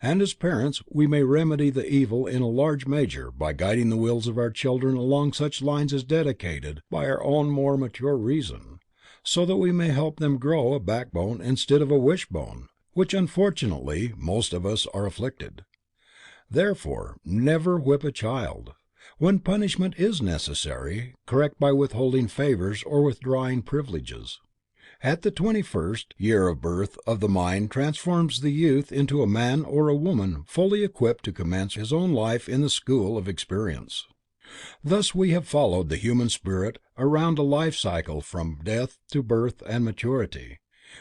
and as parents we may remedy the evil in a large measure by guiding the wills of our children along such lines as dictated by our own more mature reason, so that we may help them grow a backbone instead of a wishbone, which unfortunately most of us are afflicted. Therefore, never whip a child. When punishment is necessary, correct by withholding favors or withdrawing privileges. At the 21st year of birth the mind transforms the youth into a man or a woman fully equipped to commence his own life in the school of experience. Thus we have followed the human spirit around a life cycle from death to birth and maturity.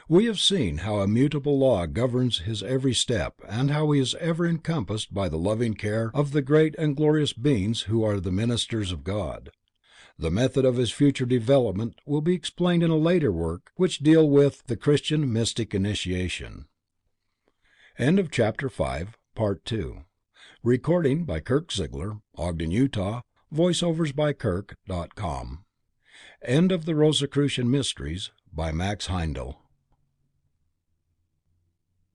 We have seen how a mutable law governs his every step and how he is ever encompassed by the loving care of the great and glorious beings who are the ministers of God. The method of his future development will be explained in a later work which deal with the Christian mystic initiation. End of chapter 5, part 2. Recording by Kirk Ziegler, Ogden, Utah. Voiceovers by Kirk.com. End of the Rosicrucian Mysteries by Max Heindel.